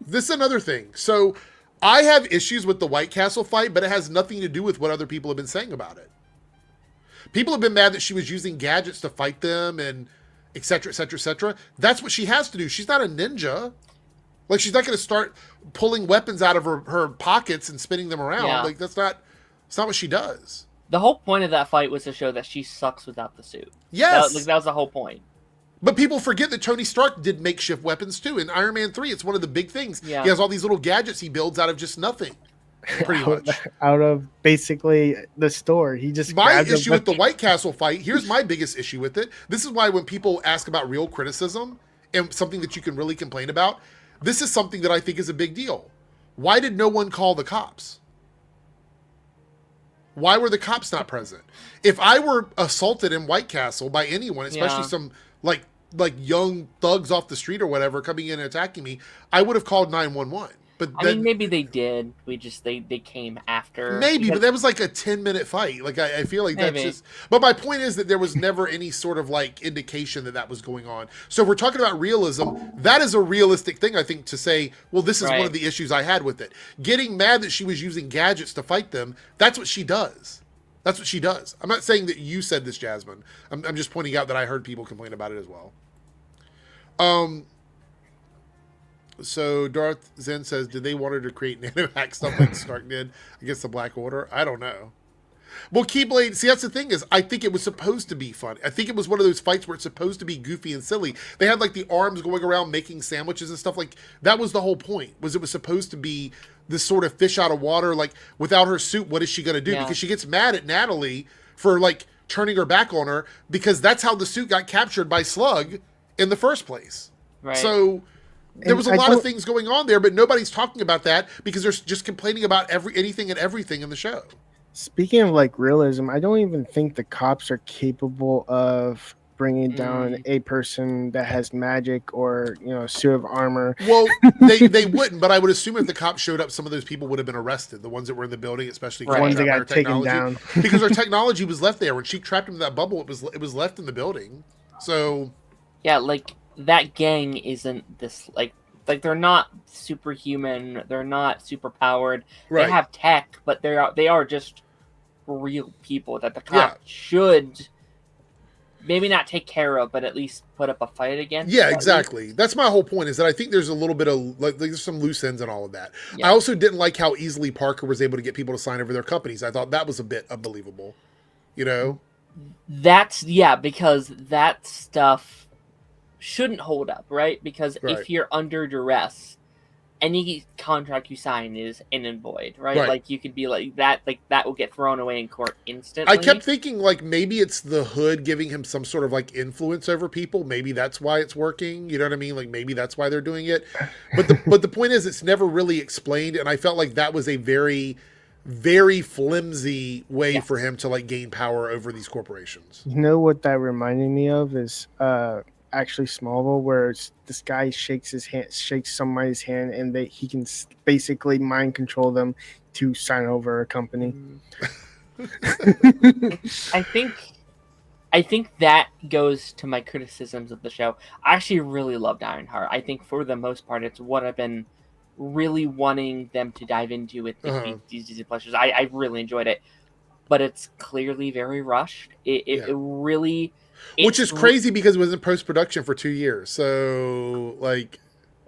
this is another thing. So I have issues with the White Castle fight, but it has nothing to do with what other people have been saying about it. People have been mad that she was using gadgets to fight them and et cetera, et cetera, et cetera. That's what she has to do. She's not a ninja. Like, she's not going to start pulling weapons out of her pockets and spinning them around. Yeah. Like, it's not what she does. The whole point of that fight was to show that she sucks without the suit. Yes. That was the whole point. But people forget that Tony Stark did makeshift weapons too. In Iron Man 3, it's one of the big things. Yeah. He has all these little gadgets he builds out of just nothing. Pretty much. Out of basically the store. He just my issue with the White Castle fight, here's my biggest issue with it. This is why when people ask about real criticism and something that you can really complain about, this is something that I think is a big deal. Why did no one call the cops? Why were the cops not present? If I were assaulted in White Castle by anyone, especially some like young thugs off the street or whatever coming in and attacking me, I would have called 911. But I mean, maybe they did. They came after. Maybe, but that was like a 10-minute fight. Like, I feel like that's just... But my point is that there was never any sort of, like, indication that was going on. So if we're talking about realism, that is a realistic thing, I think, to say, well, this is one of the issues I had with it. Getting mad that she was using gadgets to fight them, that's what she does. That's what she does. I'm not saying that you said this, Jasmine. I'm just pointing out that I heard people complain about it as well. So Darth Zen says, did they want her to create nanohack stuff like Stark did against the Black Order? I don't know. Well, Keyblade, see, that's the thing is, I think it was supposed to be fun. I think it was one of those fights where it's supposed to be goofy and silly. They had like the arms going around making sandwiches and stuff. Like, that was the whole point, was it was supposed to be this sort of fish out of water. Like, without her suit, what is she going to do? Yeah. Because she gets mad at Natalie for like turning her back on her, because that's how the suit got captured by Slug in the first place. Right. So there was a lot of things going on there, but nobody's talking about that because they're just complaining about anything and everything in the show. Speaking of like realism, I don't even think the cops are capable of bringing down a person that has magic or, you know, a suit of armor. Well, they wouldn't, but I would assume if the cops showed up, some of those people would have been arrested. The ones that were in the building, especially the ones that got taken down, because their technology was left there. When she trapped him in that bubble, it was left in the building. So yeah, like that gang isn't this like they're not superhuman. They're not super powered. Right. They have tech, but they are just real people that the cops should maybe not take care of, but at least put up a fight against. Yeah, exactly. That's my whole point, is that I think there's a little bit of like there's some loose ends and all of that. Yeah. I also didn't like how easily Parker was able to get people to sign over their companies. I thought that was a bit unbelievable. You know? Because that stuff shouldn't hold up, right? Because if you're under duress, any contract you sign is in and void, right? Like you could be like that will get thrown away in court instantly. I kept thinking like maybe it's the Hood giving him some sort of like influence over people. Maybe that's why it's working. You know what I mean? Like maybe that's why they're doing it. But the point is, it's never really explained, and I felt like that was a very, very flimsy way for him to like gain power over these corporations. You know what that reminded me of is actually Smallville, where this guy shakes somebody's hand, and he can basically mind control them to sign over a company. I think that goes to my criticisms of the show. I actually really loved Ironheart. I think for the most part, it's what I've been really wanting them to dive into with these Disney Plus shows. I really enjoyed it, but it's clearly very rushed. It really. Which is crazy because it was in post-production for 2 years. So, like...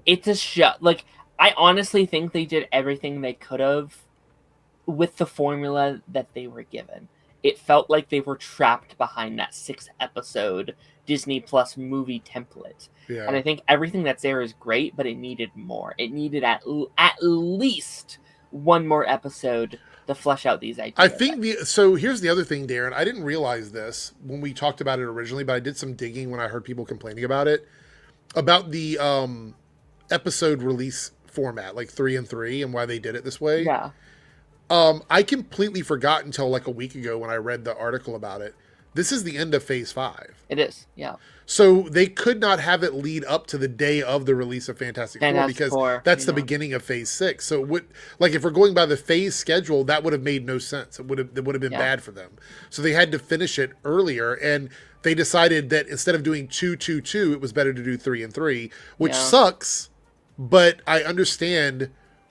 It's a show. Like, I honestly think they did everything they could have with the formula that they were given. It felt like they were trapped behind that 6-episode Disney Plus movie template. Yeah. And I think everything that's there is great, but it needed more. It needed at least one more episode to flesh out these ideas. I think so here's the other thing, Darren. I didn't realize this when we talked about it originally, but I did some digging when I heard people complaining about it, about the episode release format, like 3 and 3, and why they did it this way. Yeah. I completely forgot until like a week ago when I read the article about it. This is the end of Phase 5. It is, yeah. So they could not have it lead up to the day of the release of Fantastic Four, because that's the beginning of Phase 6. So if we're going by the phase schedule, that would have made no sense. It would have been bad for them. So they had to finish it earlier, and they decided that instead of doing 2, 2, 2, it was better to do 3 and 3, which sucks, but I understand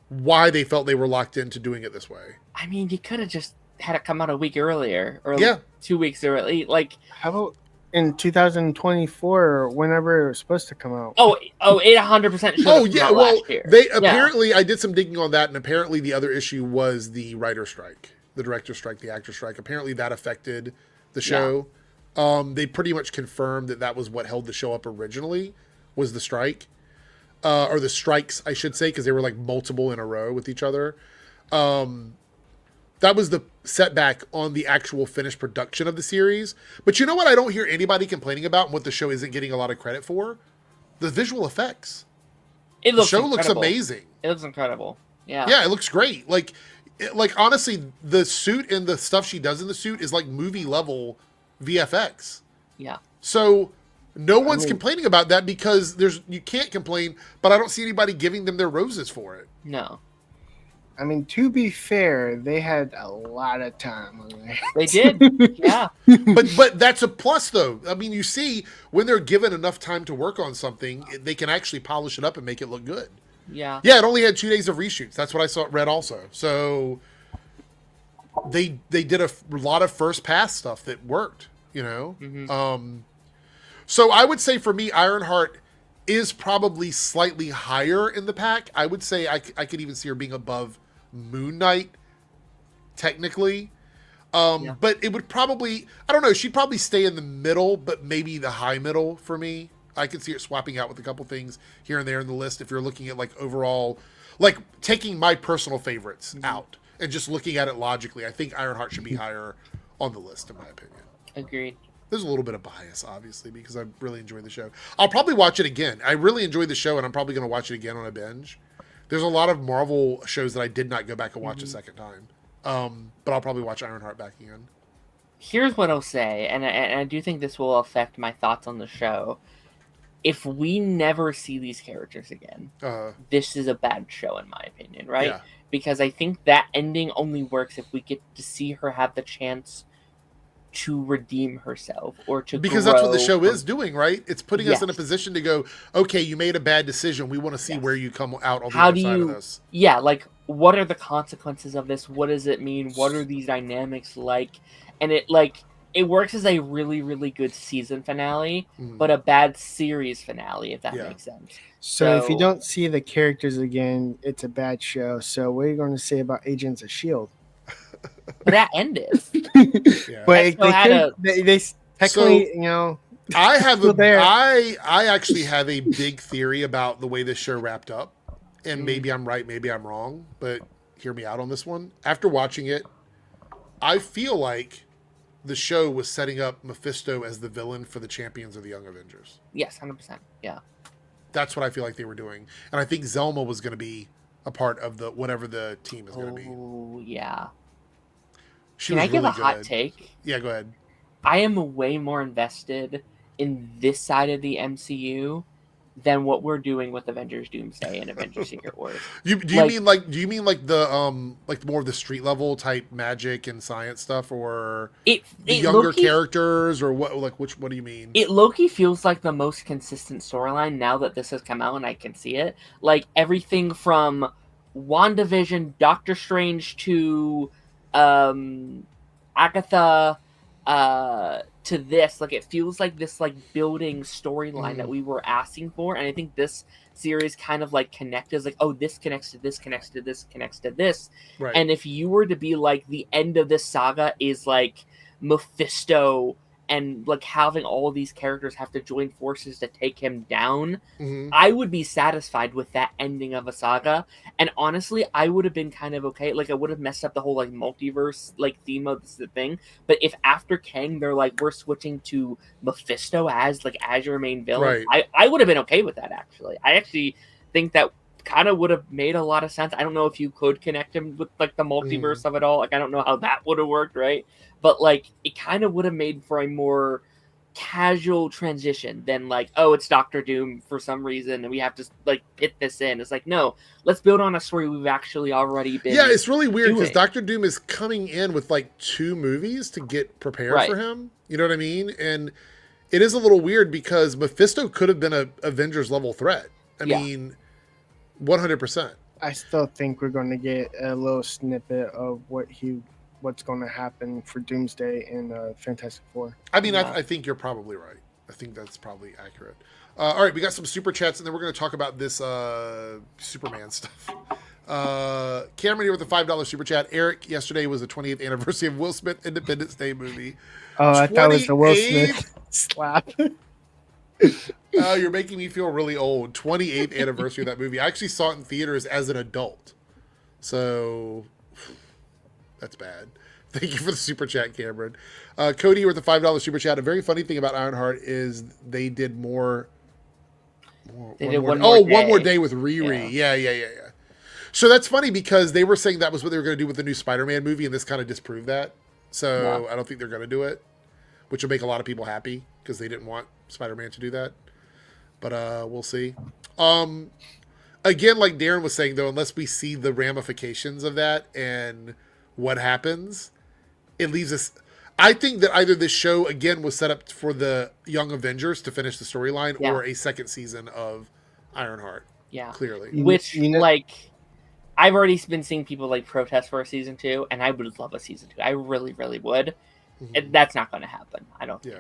why they felt they were locked into doing it this way. I mean, you could have just had it come out a week earlier, or 2 weeks early. Like, how about in 2024 or whenever it was supposed to come out? It 100% should have come out last year. They apparently, I did some digging on that, and apparently the other issue was the writer strike, the director strike, the actor strike. Apparently that affected the show. They pretty much confirmed that was what held the show up originally, was the strike. Or the strikes, I should say, because they were like multiple in a row with each other. That was the setback on the actual finished production of the series. But you know what I don't hear anybody complaining about, and what the show isn't getting a lot of credit for? The visual effects. The show looks amazing. It looks incredible. Yeah. Yeah, it looks great. Like honestly, the suit and the stuff she does in the suit is like movie level VFX. Yeah. So no one's complaining about that, because you can't complain, but I don't see anybody giving them their roses for it. No. I mean, to be fair, they had a lot of time on there. They did, yeah. But that's a plus, though. I mean, you see, when they're given enough time to work on something, they can actually polish it up and make it look good. Yeah. Yeah, it only had 2 days of reshoots. That's what I read also. So they did a lot of first pass stuff that worked, you know? Mm-hmm. So I would say for me, Ironheart is probably slightly higher in the pack. I would say I could even see her being above Moon Knight, technically. But it would probably, I don't know, she'd probably stay in the middle, but maybe the high middle for me. I could see it swapping out with a couple things here and there in the list if you're looking at like overall, like taking my personal favorites out and just looking at it logically. I think Ironheart should be higher on the list, in my opinion. Agreed. There's a little bit of bias, obviously, because I really enjoy the show. I'll probably watch it again. I really enjoyed the show, and I'm probably going to watch it again on a binge. There's a lot of Marvel shows that I did not go back and watch a second time. But I'll probably watch Ironheart back again. Here's what I'll say, and I do think this will affect my thoughts on the show. If we never see these characters again, this is a bad show, in my opinion, right? Yeah. Because I think that ending only works if we get to see her have the chance to redeem herself or to because that's what the show is doing, right? It's putting us in a position to go, okay, you made a bad decision. We want to see where you come out on the other side of this. Yeah, like, what are the consequences of this? What does it mean? What are these dynamics like? And it, like, it works as a really, really good season finale, but a bad series finale, if that makes sense. So if you don't see the characters again, it's a bad show. So what are you going to say about Agents of S.H.I.E.L.D.? But that ended. But they technically, I have I actually have a big theory about the way this show wrapped up, and maybe I'm right, maybe I'm wrong, but hear me out on this one. After watching it, I feel like the show was setting up Mephisto as the villain for the Champions of the Young Avengers. Yes, 100%. Yeah. That's what I feel like they were doing. And I think Zelma was going to be a part of the whatever the team is going to be. Oh, yeah. Can I give a hot take? Yeah, go ahead. I am way more invested in this side of the MCU than what we're doing with Avengers Doomsday and Avengers Secret Wars. Do you mean like the like more of the street level type magic and science stuff, or the younger characters, or what? Like what do you mean? It low-key feels like the most consistent storyline now that this has come out and I can see it. Like everything from WandaVision, Doctor Strange to Agatha to this, like it feels like this like building storyline that we were asking for, and I think this series kind of like connected, like, oh, this connects to this, connects to this, connects to this. Right. And if you were to be like the end of this saga is like Mephisto and like having all these characters have to join forces to take him down, I would be satisfied with that ending of a saga. And honestly, I would have been kind of okay. Like, I would have messed up the whole like multiverse like theme of this thing. But if after Kang they're like, we're switching to Mephisto as your main villain, I would have been okay with that. Actually, I actually think that kind of would have made a lot of sense. I don't know if you could connect him with like the multiverse of it all. Like, I don't know how that would have worked, right? But like, it kind of would have made for a more casual transition than like, oh, it's Doctor Doom for some reason and we have to like fit this in. It's like, no, let's build on a story we've actually already been. Yeah, it's really weird because Doctor Doom is coming in with like 2 movies to get prepared for him. You know what I mean? And it is a little weird because Mephisto could have been a Avengers level threat. I mean, 100%. I still think we're going to get a little snippet of what's going to happen for Doomsday and Fantastic Four. I mean, I think you're probably right. I think that's probably accurate. All right, we got some super chats, and then we're going to talk about this Superman stuff. Cameron here with a $5 super chat. Eric, yesterday was the 28th anniversary of Will Smith Independence Day movie. Oh, I thought it was the Will Smith slap. Oh, you're making me feel really old. 28th anniversary of that movie. I actually saw it in theaters as an adult. So that's bad. Thank you for the super chat, Cameron. Cody with the $5 super chat. A very funny thing about Ironheart is they did one more day with Riri. Yeah. So that's funny because they were saying that was what they were going to do with the new Spider-Man movie, and this kind of disproved that. So I don't think they're going to do it, which will make a lot of people happy because they didn't want Spider-Man to do that. But we'll see. Again, like Darren was saying, though, unless we see the ramifications of that and what happens, it leaves us. I think that either this show again was set up for the Young Avengers to finish the storyline, or a second season of Ironheart. Yeah, clearly. Which like, I've already been seeing people like protest for a season 2, and I would love a season 2. I really, really would. And that's not going to happen. I don't think.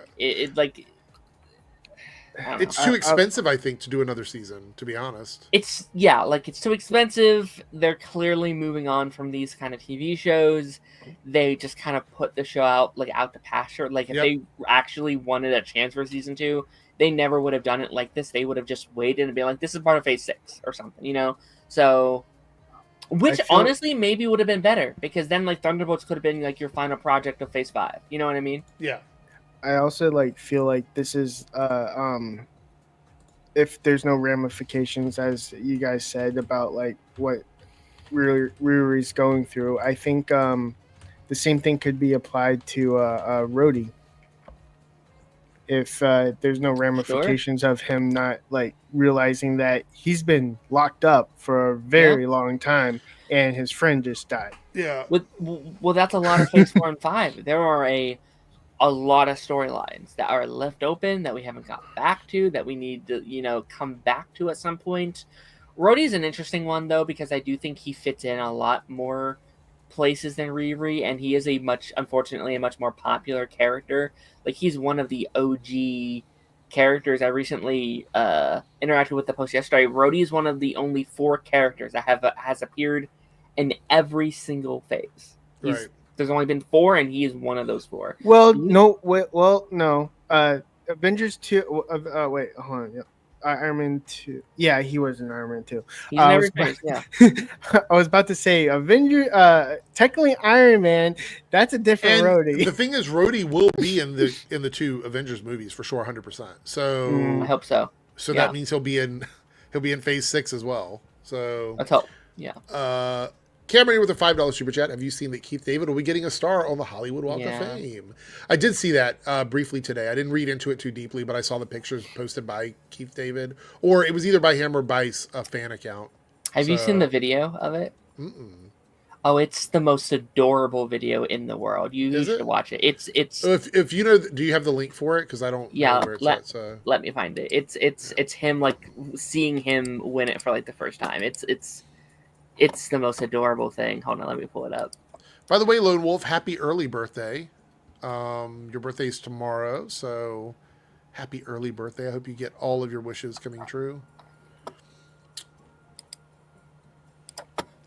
It's too expensive, I think, to do another season, to be honest. It's too expensive. They're clearly moving on from these kind of TV shows. They just kind of put the show out to pasture. Like, if they actually wanted a chance for season 2, they never would have done it like this. They would have just waited and been like, this is part of phase 6 or something, you know? So, which honestly maybe would have been better, because then like Thunderbolts could have been like your final project of phase 5. You know what I mean? Yeah. I also feel like this is if there's no ramifications, as you guys said, about like what Riri's going through, I think the same thing could be applied to Rhodey. If there's no ramifications of him not like realizing that he's been locked up for a very long time and his friend just died. Yeah. Well, that's a lot of phase 4 and 5. There are a lot of storylines that are left open that we haven't got back to, that we need to, come back to at some point. Rhodey's an interesting one, though, because I do think he fits in a lot more places than Riri, and he is unfortunately a much more popular character. Like, he's one of the OG characters. I recently interacted with the post yesterday. Rhodey is one of the only 4 characters that has appeared in every single phase. Right. There's only been 4, and he is one of those 4. Well, no. Avengers 2. Wait, hold on. Yeah. Iron Man 2. Yeah, he was in Iron Man 2. He's in every phase, yeah. I was about to say technically Iron Man, that's a different Rhodey. The thing is, Rhodey will be in the 2 Avengers movies for sure, 100%. So I hope so. So that means he'll be in phase 6 as well. So let's hope. Yeah. Cameron with a $5 super chat. Have you seen that Keith David will be getting a star on the Hollywood Walk of Fame? I did see that briefly today. I didn't read into it too deeply, but I saw the pictures posted by Keith David, or it was either by him or by a fan account. Have you seen the video of it? Mm-mm. Oh, it's the most adorable video in the world. You should watch it. It's. If you know, do you have the link for it? Because I don't. Yeah, know where it's at, so. Let me find it. It's him, like, seeing him win it for like the first time. It's the most adorable thing. Hold on, let me pull it up. By the way, Lone Wolf, happy early birthday. Your birthday's tomorrow, so happy early birthday. I hope you get all of your wishes coming true.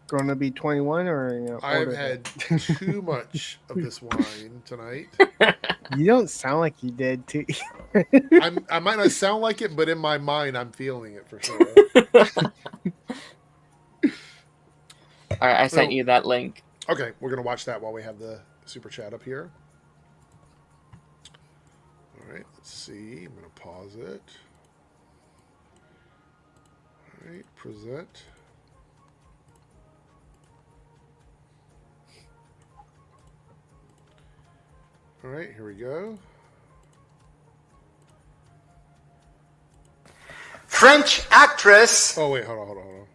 Going to be 21 or I've had too much of this wine tonight. You don't sound like you did too. I might not sound like it, but in my mind, I'm feeling it for sure. All right, I sent you that link. Okay, we're going to watch that while we have the super chat up here. All right, let's see. I'm going to pause it. All right, present. All right, here we go. French actress. Oh, wait, hold on.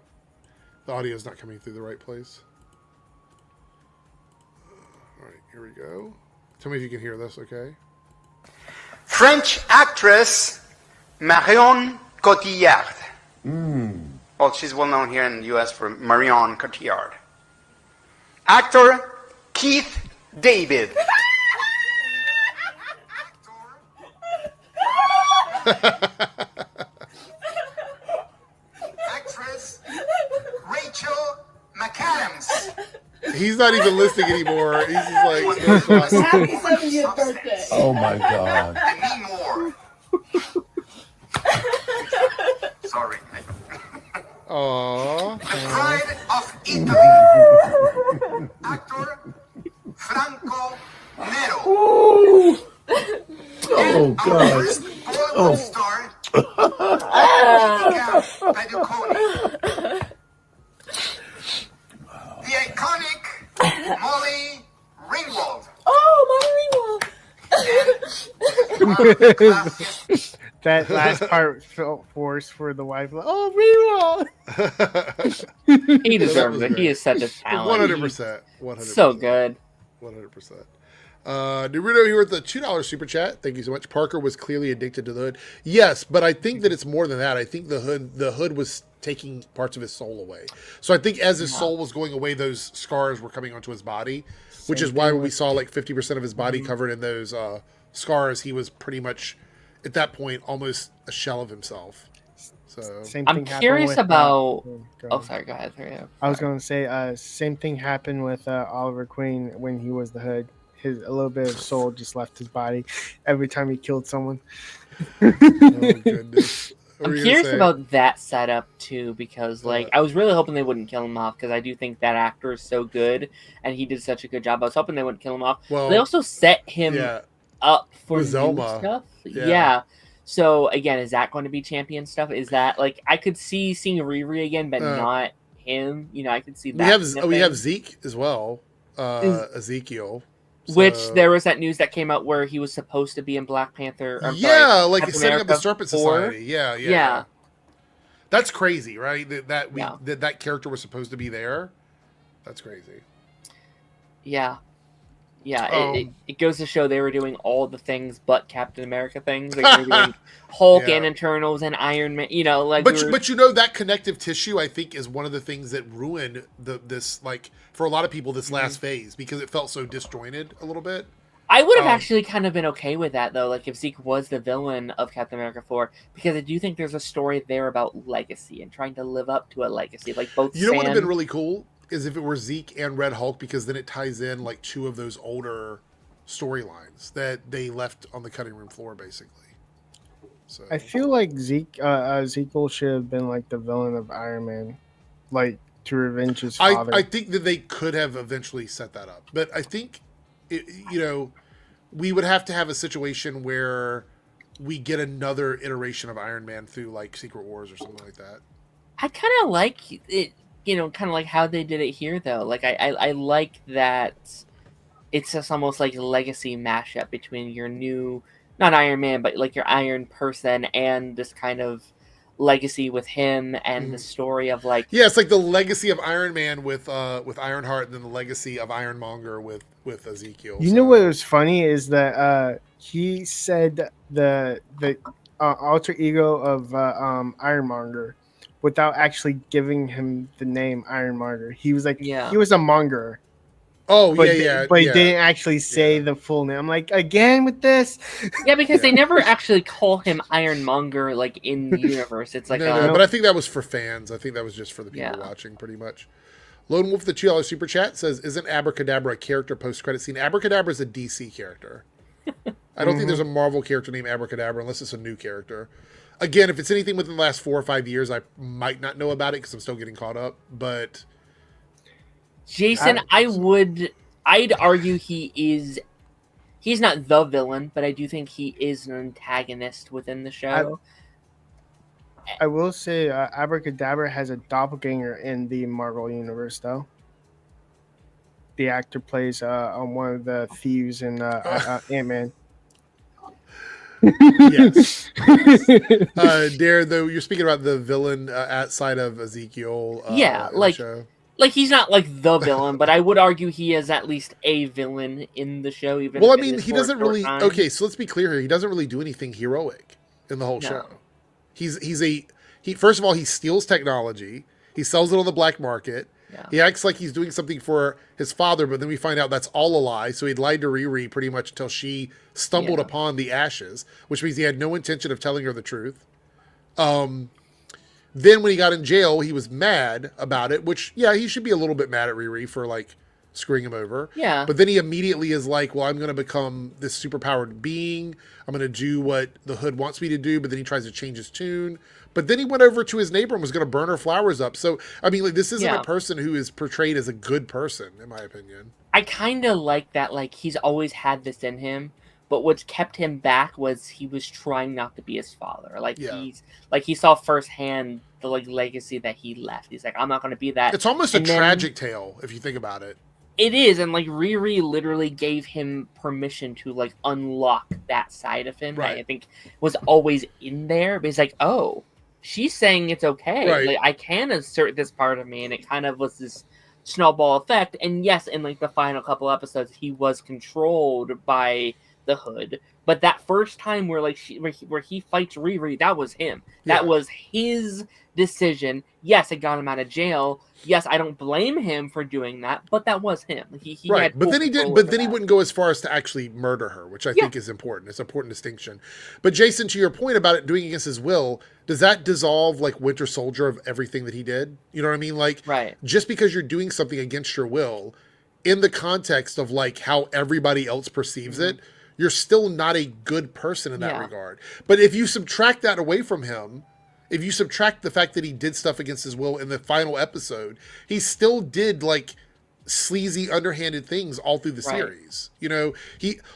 The audio's not coming through the right place. All right, here we go. Tell me if you can hear this, okay? French actress Marion Cotillard. Well, she's well known here in the U.S. for Marion Cotillard. Actor Keith David. Actress Rachel McAdams. He's not even listening anymore. He's just like, happy 70th birthday. Oh my God. And me more. Sorry. aww. The Pride of Italy. Actor Franco Nero. Oh God. Bollywood star Padukone. The iconic Molly Ringwald. Oh, That last part felt forced for the wife. Oh, Reroll! He deserves it. He is such a talent. 100%. 100%. So good. 100%. Naruto here with the $2 super chat. Thank you so much. Parker was clearly addicted to the hood. Yes, but I think that it's more than that. I think the hood was taking parts of his soul away. So I think as his soul was going away, those scars were coming onto his body, which is why when we saw like 50% of his body covered in those scars, he was pretty much at that point almost a shell of himself. So I'm curious about. Oh, sorry. Go ahead. I was going to say, same thing happened with Oliver Queen when he was the hood. A little bit of soul just left his body every time he killed someone. Oh goodness. I'm curious about that setup too, because like I was really hoping they wouldn't kill him off, because I do think that actor is so good and he did such a good job. I was hoping they wouldn't kill him off. Well, they also set him up for new Zelma. stuff. Yeah. So again, is that going to be champion stuff? Is that like I could see seeing Riri again, but not him? You know, I could see that. We have Zeke as well. Ezekiel. Which there was that news that came out where he was supposed to be in Black Panther. Like setting up the Serpent Society. Yeah. That's crazy, right? That character was supposed to be there. That's crazy. Yeah. Yeah, it goes to show they were doing all the things but Captain America things. Like they were doing Hulk and Eternals and Iron Man. You know, like but you know that connective tissue, I think, is one of the things that ruined this like for a lot of people this last phase because it felt so disjointed a little bit. I would have actually kind of been okay with that though, like if Zeke was the villain of Captain America 4, because I do think there's a story there about legacy and trying to live up to a legacy. Like both. You know what would have been really cool is if it were Zeke and Red Hulk, because then it ties in like two of those older storylines that they left on the cutting room floor, basically. So I feel like Ezekiel should have been like the villain of Iron Man, like to revenge his father. I think that they could have eventually set that up, but I think, we would have to have a situation where we get another iteration of Iron Man through like Secret Wars or something like that. I kind of like it. Kind of like how they did it here, though. Like, I like that it's just almost like a legacy mashup between your new, not Iron Man, but like your Iron Person and this kind of legacy with him and the story of like... Yeah, it's like the legacy of Iron Man with Ironheart and then the legacy of Ironmonger with Ezekiel. You know what was funny is that he said the alter ego of Ironmonger without actually giving him the name Ironmonger. He was like, he was a monger. Oh, but he didn't actually say the full name. I'm like, again with this? Yeah, because they never actually call him Ironmonger, like, in the universe. It's like... No, but I think that was for fans. I think that was just for the people watching, pretty much. Lone Wolf, the $2 super chat, says, isn't Abracadabra a character post-credit scene? Abracadabra is a DC character. I don't think there's a Marvel character named Abracadabra unless it's a new character. Again, if it's anything within the last 4 or 5 years, I might not know about it because I'm still getting caught up, but... Jason, I'd argue he's not the villain, but I do think he is an antagonist within the show. I will say Abracadabra has a doppelganger in the Marvel universe, though. The actor plays on one of the thieves in Ant-Man. Yes. Dare, though, you're speaking about the villain outside of Ezekiel. Like, he's not, like, the villain, but I would argue he is at least a villain in the show. Even well, I mean, he doesn't really... Time. Okay, so let's be clear here. He doesn't really do anything heroic in the whole show. First of all, he steals technology. He sells it on the black market. Yeah. He acts like he's doing something for his father, but then we find out that's all a lie. So he lied to Riri pretty much until she stumbled upon the ashes, which means he had no intention of telling her the truth. Then when he got in jail, he was mad about it, which, he should be a little bit mad at Riri for, like, screwing him over. Yeah. But then he immediately is like, well, I'm going to become this superpowered being. I'm going to do what the Hood wants me to do, but then he tries to change his tune. But then he went over to his neighbor and was going to burn her flowers up. So, I mean, like, this isn't a person who is portrayed as a good person, in my opinion. I kind of like that, like, he's always had this in him. But what's kept him back was he was trying not to be his father. Like he saw firsthand the legacy that he left. He's like, I'm not going to be that. It's almost a tragic tale if you think about it. It is, and like Riri literally gave him permission to like unlock that side of him that I think was always in there. But he's like, oh, she's saying it's okay. Right. Like, I can assert this part of me, and it kind of was this snowball effect. And yes, in like the final couple episodes, he was controlled by the Hood, but that first time where he fights Riri, that was him. That was his decision. Yes, it got him out of jail. Yes, I don't blame him for doing that, but that was him. He right, had but then he did. But then he wouldn't go as far as to actually murder her, which I think is important. It's an important distinction. But Jason, to your point about it doing against his will, does that dissolve like Winter Soldier of everything that he did? You know what I mean? Like, just because you're doing something against your will, in the context of like how everybody else perceives it, you're still not a good person in that regard. But if you subtract that away from him, if you subtract the fact that he did stuff against his will in the final episode, he still did like sleazy, underhanded things all through the series. You know,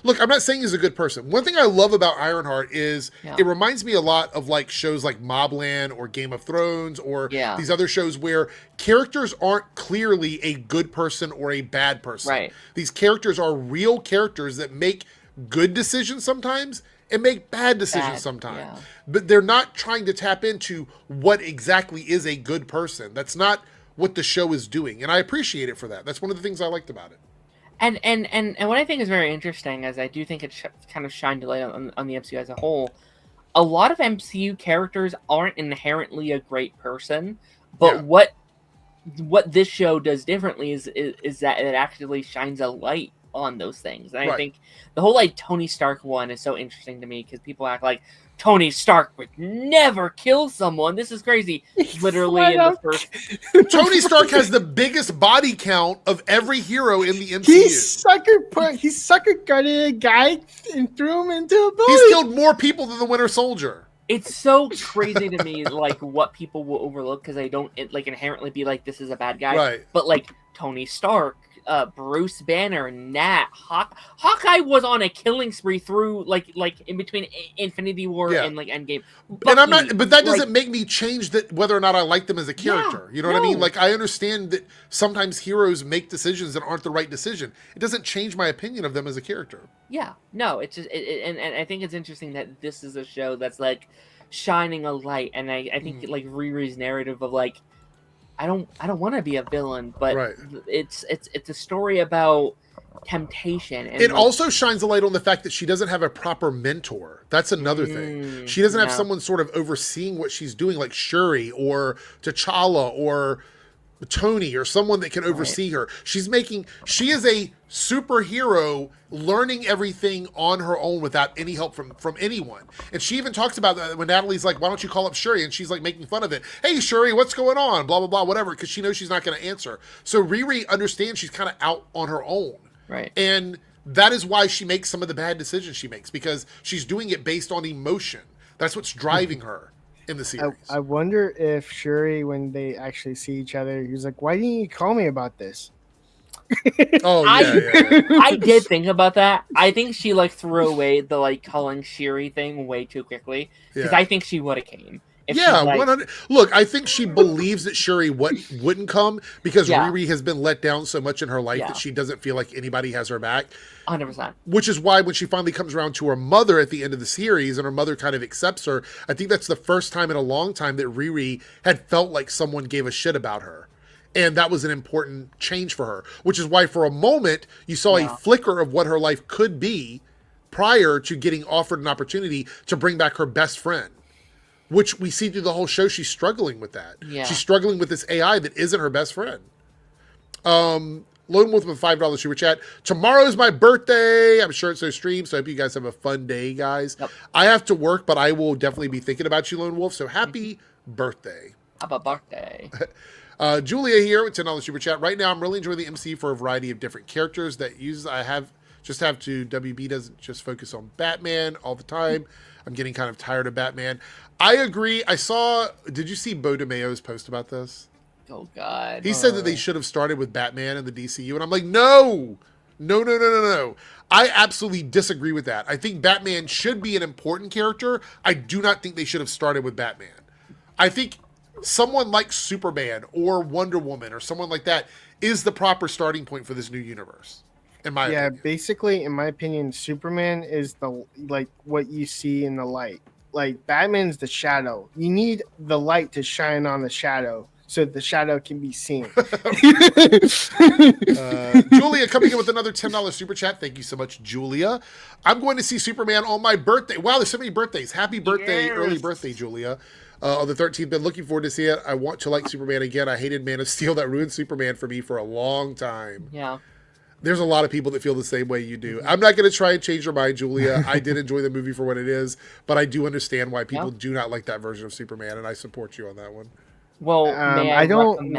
I'm not saying he's a good person. One thing I love about Ironheart is it reminds me a lot of like shows like Mobland or Game of Thrones or these other shows where characters aren't clearly a good person or a bad person. Right. These characters are real characters that make good decisions sometimes and make bad decisions sometimes. But they're not trying to tap into what exactly is a good person. That's not what the show is doing. And I appreciate it for that. That's one of the things I liked about it. And what I think is very interesting is I do think it kind of shined a light on the MCU as a whole. A lot of MCU characters aren't inherently a great person, but what this show does differently is that it actually shines a light on those things. And I think the whole like Tony Stark one is so interesting to me because people act like Tony Stark would never kill someone. This is crazy. Literally in the first Tony Stark has the biggest body count of every hero in the MCU. He sucker gutted a guy and threw him into a bullet. He's killed more people than the Winter Soldier. It's so crazy to me, like what people will overlook because they don't like inherently be like this is a bad guy. Right. But like Tony Stark, Bruce Banner, Nat, Hawkeye was on a killing spree through like in between Infinity War and like Endgame. And I'm not, but that doesn't make me change that whether or not I like them as a character. You know what I mean? Like I understand that sometimes heroes make decisions that aren't the right decision. It doesn't change my opinion of them as a character. Yeah, no, it's just and I think it's interesting that this is a show that's like shining a light, and I think like Riri's narrative of like I don't want to be a villain, but it's a story about temptation. And it also shines a light on the fact that she doesn't have a proper mentor. That's another thing. She doesn't have someone sort of overseeing what she's doing, like Shuri or T'Challa or Tony or someone that can oversee her. She is a superhero learning everything on her own without any help from anyone. And she even talks about that when Natalie's like, why don't you call up Shuri? And she's like making fun of it. Hey, Shuri, what's going on? Blah, blah, blah, whatever. Because she knows she's not going to answer. So Riri understands she's kind of out on her own. Right. And that is why she makes some of the bad decisions she makes, because she's doing it based on emotion. That's what's driving her in the series. I wonder if Shuri, when they actually see each other, he's like, why didn't you call me about this? I did think about that. I think she like threw away the like calling Shuri thing way too quickly because I think she would have came. Look, I think she believes that Shuri wouldn't come because Riri has been let down so much in her life that she doesn't feel like anybody has her back. 100%. Which is why when she finally comes around to her mother at the end of the series and her mother kind of accepts her, I think that's the first time in a long time that Riri had felt like someone gave a shit about her. And that was an important change for her, which is why for a moment you saw a flicker of what her life could be prior to getting offered an opportunity to bring back her best friend, which we see through the whole show. She's struggling with that. Yeah. She's struggling with this AI that isn't her best friend. Lone Wolf with a $5 super chat. Tomorrow's my birthday. I'm sure it's no stream, so I hope you guys have a fun day, guys. Yep. I have to work, but I will definitely be thinking about you, Lone Wolf, so happy birthday. Happy birthday. Julia here with $10 super chat. Right now, I'm really enjoying the MC for a variety of different characters that uses. WB doesn't just focus on Batman all the time. I'm getting kind of tired of Batman. I agree. Did you see Bo DeMayo's post about this? Oh, God. He said that they should have started with Batman in the DCU, and I'm like, no. I absolutely disagree with that. I think Batman should be an important character. I do not think they should have started with Batman. I think someone like Superman or Wonder Woman or someone like that is the proper starting point for this new universe. In my opinion. Basically, in my opinion, Superman is what you see in the light. Like Batman's the shadow. You need the light to shine on the shadow so the shadow can be seen. Julia coming in with another $10 super chat. Thank you so much, Julia. I'm going to see Superman on my birthday. Wow, there's so many birthdays. Happy birthday, early birthday, Julia. On the 13th, been looking forward to see it. I want to like Superman again. I hated Man of Steel. That ruined Superman for me for a long time. Yeah. There's a lot of people that feel the same way you do. I'm not going to try and change your mind, Julia. I did enjoy the movie for what it is, but I do understand why people do not like that version of Superman, and I support you on that one. Well, I don't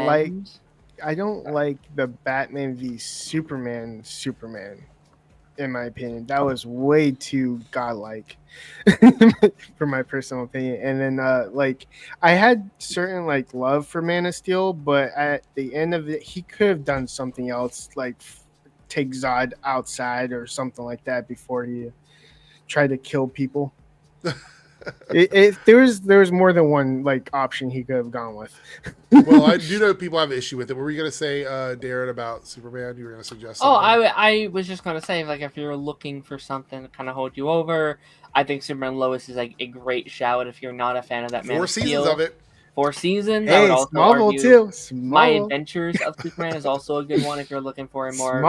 like the Batman v Superman, in my opinion. That was way too godlike for my personal opinion. And then I had certain love for Man of Steel, but at the end of it, he could have done something else, like take Zod outside or something like that before he tried to kill people. There was more than one option he could have gone with. Well, I do know people have an issue with it. What were you going to say, Darren, about Superman? You were going to suggest something? I was just going to say, if you're looking for something to kind of hold you over, I think Superman Lois is a great shout if you're not a fan of that Man 4 of Steel. seasons of it. 4 seasons. Hey, I would also Smallville argue too. My Adventures of Superman is also a good one if you're looking for a more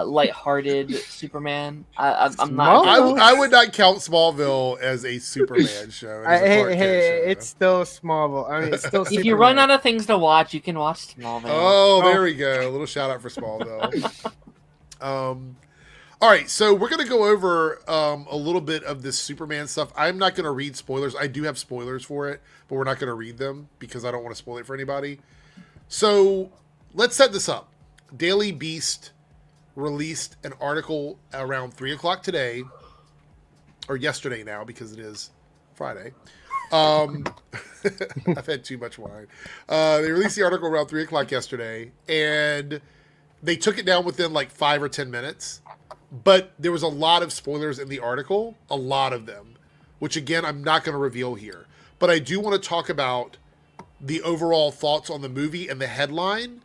lighthearted Superman. I'm not. I would not count Smallville as a Superman show. It is a Clark Kent show. It's still Smallville. I mean, it's still. If Superman. you run out of things to watch, you can watch Smallville. Oh, there we go. A little shout out for Smallville. All right, so we're gonna go over a little bit of this Superman stuff. I'm not gonna read spoilers. I do have spoilers for it, but we're not gonna read them because I don't want to spoil it for anybody. So let's set this up. Daily Beast released an article around 3 o'clock today, or yesterday now because it is Friday. I've had too much wine. They released the article around 3 o'clock yesterday, and they took it down within like 5 or 10 minutes. But there was a lot of spoilers in the article, a lot of them, which again, I'm not going to reveal here. But I do want to talk about the overall thoughts on the movie and the headline.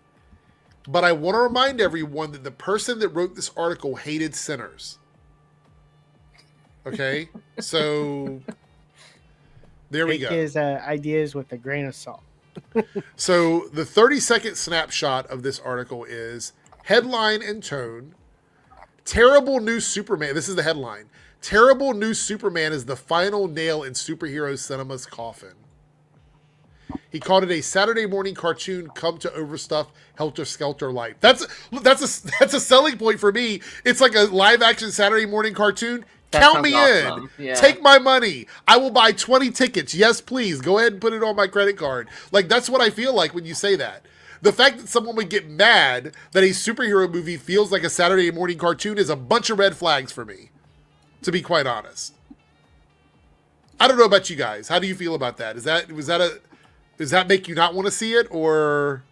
But I want to remind everyone that the person that wrote this article hated sinners. Okay? So there we go. Take his ideas with a grain of salt. So the 30-second snapshot of this article is headline and tone. Terrible new Superman. This is the headline. Terrible new Superman is the final nail in superhero cinema's coffin. He called it a Saturday morning cartoon come to overstuff helter-skelter life. That's a selling point for me. It's like a live-action Saturday morning cartoon. Count me in. Yeah. Take my money. I will buy 20 tickets. Yes, please. Go ahead and put it on my credit card. Like, that's what I feel like when you say that. The fact that someone would get mad that a superhero movie feels like a Saturday morning cartoon is a bunch of red flags for me, to be quite honest. I don't know about you guys. How do you feel about that? Does that make you not want to see it, or?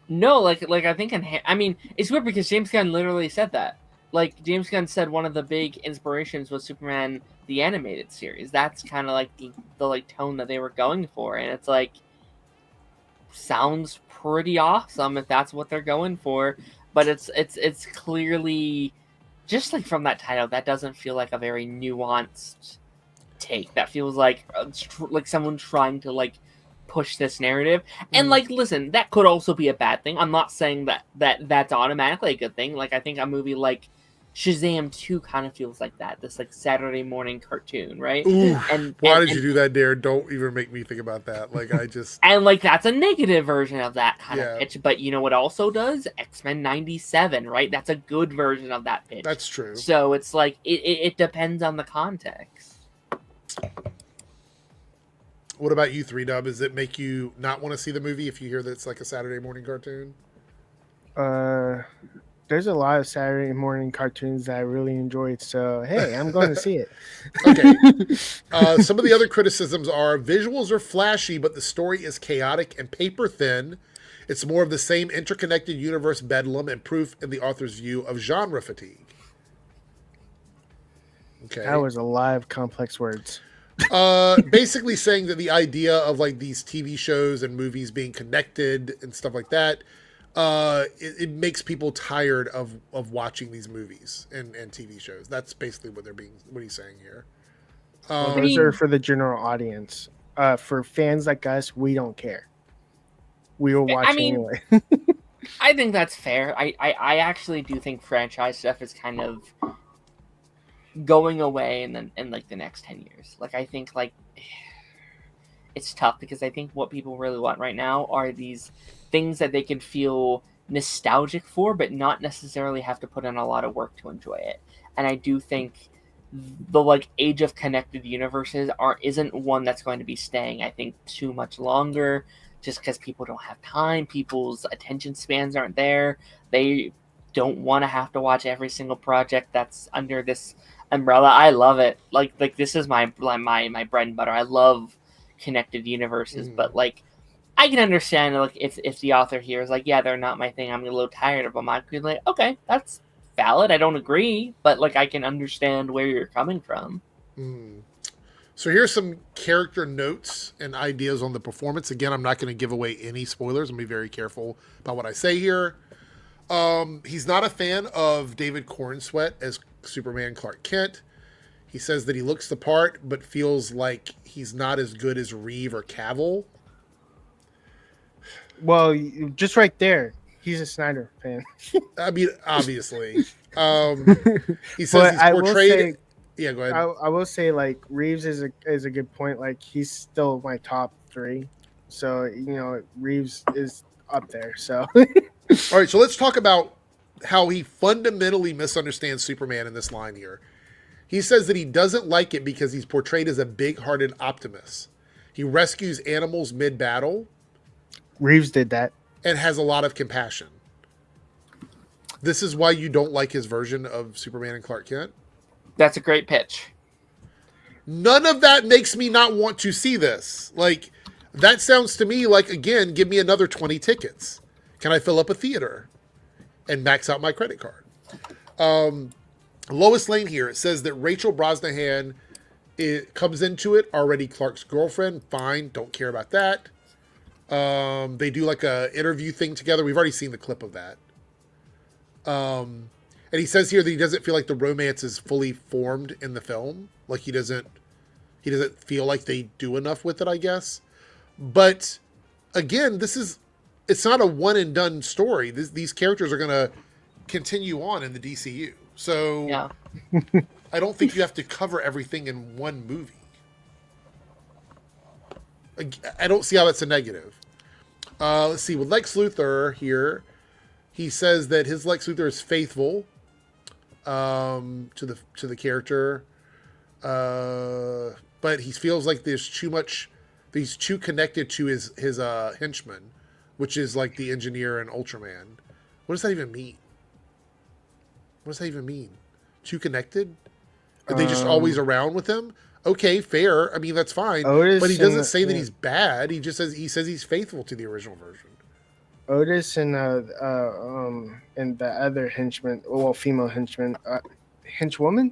No, like I think I mean, it's weird because James Gunn literally said that. Like, James Gunn said one of the big inspirations was Superman the animated series. That's kind of like the like tone that they were going for, and it's like sounds pretty awesome if that's what they're going for, but it's clearly just like from that title that doesn't feel like a very nuanced take. That feels like someone trying to like push this narrative. And like, listen, that could also be a bad thing. I'm not saying that's automatically a good thing. Like, I think a movie like Shazam 2 kind of feels like that. This like Saturday morning cartoon, right? Ooh, why did you do that, Dare? Don't even make me think about that. Like, I just and like that's a negative version of that kind of pitch. But you know what also does? X-Men 97, right? That's a good version of that pitch. That's true. So it's like it depends on the context. What about you, 3Dub? Does it make you not want to see the movie if you hear that it's like a Saturday morning cartoon? There's a lot of Saturday morning cartoons that I really enjoyed, so hey, I'm going to see it. Okay. Some of the other criticisms are visuals are flashy, but the story is chaotic and paper thin. It's more of the same interconnected universe bedlam and proof in the author's view of genre fatigue. Okay. That was a lot of complex words. Basically saying that the idea of like these TV shows and movies being connected and stuff like that, it makes people tired of watching these movies and TV shows. That's basically what he's saying here. Those are for the general audience. For fans like us, we don't care. We will watch anyway. I think that's fair. I actually do think franchise stuff is kind of going away in like the next 10 years. Like, I think like it's tough because I think what people really want right now are these things that they can feel nostalgic for, but not necessarily have to put in a lot of work to enjoy it. And I do think the like age of connected universes isn't one that's going to be staying, I think, too much longer, just because people don't have time. People's attention spans aren't there. They don't want to have to watch every single project that's under this umbrella. I love it. Like this is my bread and butter. I love connected universes, but like I can understand like if the author here is like, yeah, they're not my thing, I'm a little tired of them, I could be like, okay, that's valid. I don't agree, but like I can understand where you're coming from. So here's some character notes and ideas on the performance. Again, I'm not going to give away any spoilers. I'm going to be very careful about what I say here. He's not a fan of David Cornsweet as Superman Clark Kent. He says that he looks the part, but feels like he's not as good as Reeve or Cavill. Well, just right there, He's a Snyder fan. I mean, obviously. He says he's I will portrayed. say, Yeah, go ahead. I will say, like Reeves is a good point. Like he's still my top 3, so Reeves is up there. So All right, so let's talk about how he fundamentally misunderstands Superman in this line here. He says that he doesn't like it because he's portrayed as a big-hearted optimist. He rescues animals mid-battle. Reeves did that and has a lot of compassion. This is why you don't like his version of Superman and Clark Kent? That's a great pitch. None of that makes me not want to see this. Like, that sounds to me like, again, give me another 20 tickets. Can I fill up a theater and max out my credit card? Lois Lane here, it says that Rachel Brosnahan comes into it, already Clark's girlfriend. Fine, don't care about that. They do like a interview thing together. We've already seen the clip of that. And he says here that he doesn't feel like the romance is fully formed in the film. Like he doesn't feel like they do enough with it, I guess. But again, it's not a one and done story. These characters are going to continue on in the DCU. So Yeah. I don't think you have to cover everything in one movie. I don't see how that's a negative. Let's see. With Lex Luthor here, he says that his Lex Luthor is faithful to the character, but he feels like there's too much. He's too connected to his henchman, which is like the Engineer and Ultraman. What does that even mean? What does that even mean? Too connected? Are they just always around with him? Okay, fair. I mean, that's fine. Otis but he doesn't say that he's bad. He just says he's faithful to the original version. Otis and the other henchman, well, female henchman, henchwoman.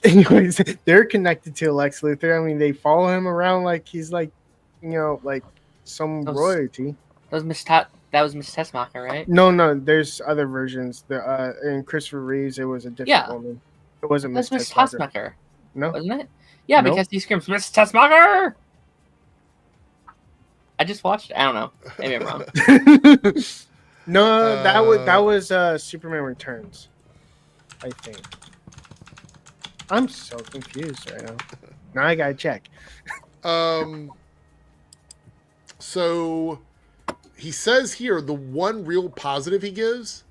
Anyways, they're connected to Lex Luthor. I mean, they follow him around like he's like, like some royalty. That was Miss Tessmacher, right? No, there's other versions. In Christopher Reeves, it was a different woman. It wasn't Miss Tessmacher. No, wasn't it? Yeah, Nope. because he screams, Miss Tessmacher! I just watched it. I don't know. Maybe I'm wrong. No, that was Superman Returns, I think. I'm so confused right now. Now I gotta check. So he says here the one real positive he gives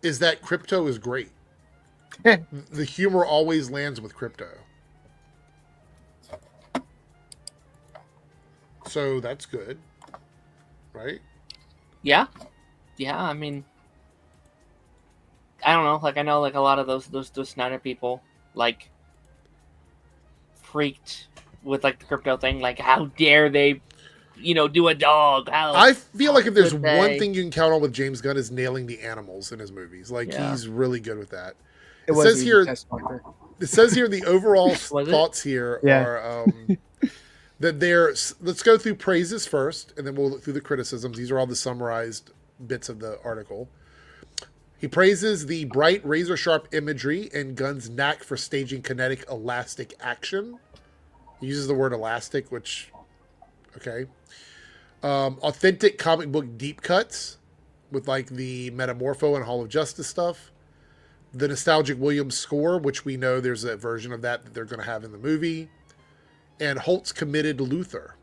is that Crypto is great. The humor always lands with Crypto. So that's good, right? Yeah. I mean, I don't know. Like I know, like a lot of those Snyder people, like freaked with like the Crypto thing. Like, how dare they, do a dog? I feel like if there's one thing you can count on with James Gunn is nailing the animals in his movies. Like he's really good with that. It says here the overall thoughts here are that let's go through praises first, and then we'll look through the criticisms. These are all the summarized bits of the article. He praises the bright, razor-sharp imagery and Gunn's knack for staging kinetic, elastic action. He uses the word elastic, which, okay. Authentic comic book deep cuts with like the Metamorpho and Hall of Justice stuff. The nostalgic Williams score, which we know there's a version of that they're going to have in the movie. And Holt's committed to Luthor.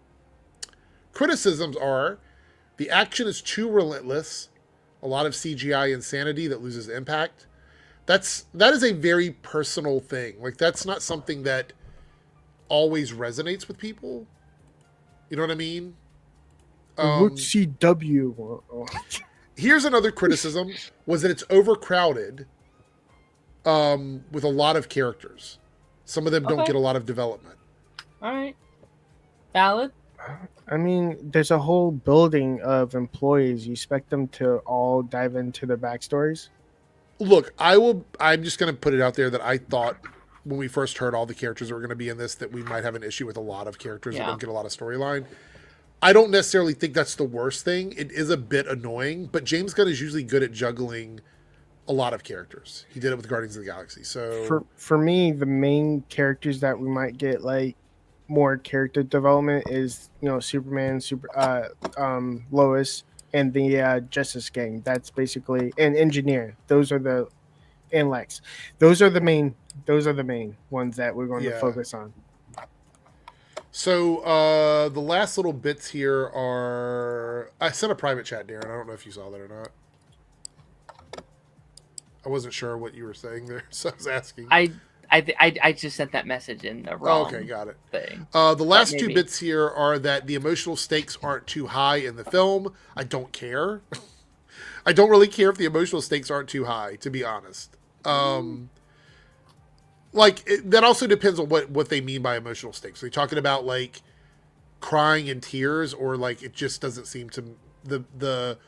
Criticisms are, the action is too relentless, a lot of CGI insanity that loses impact. That is a very personal thing. Like, that's not something that always resonates with people. You know what I mean? CW. Here's another criticism, was that it's overcrowded with a lot of characters. Some of them don't get a lot of development. All right. Valid. I mean, there's a whole building of employees. You expect them to all dive into their backstories? Look, I'm just going to put it out there that I thought when we first heard all the characters that were going to be in this that we might have an issue with a lot of characters that don't get a lot of storyline. I don't necessarily think that's the worst thing. It is a bit annoying, but James Gunn is usually good at juggling a lot of characters. He did it with Guardians of the Galaxy. So for me, the main characters that we might get like more character development is Superman, Lois, and the Justice Gang. That's basically an engineer. Those are the and Lex. Those are the main ones that we're going to focus on. So the last little bits here are I sent a private chat, Darren. I don't know if you saw that or not. I wasn't sure what you were saying there, so I was asking. I just sent that message in the wrong okay, got it. thing. The last two bits here are that the emotional stakes aren't too high in the film. I don't care. I don't really care if the emotional stakes aren't too high, to be honest. That also depends on what they mean by emotional stakes. Are you talking about like crying and tears, or like it just doesn't seem to the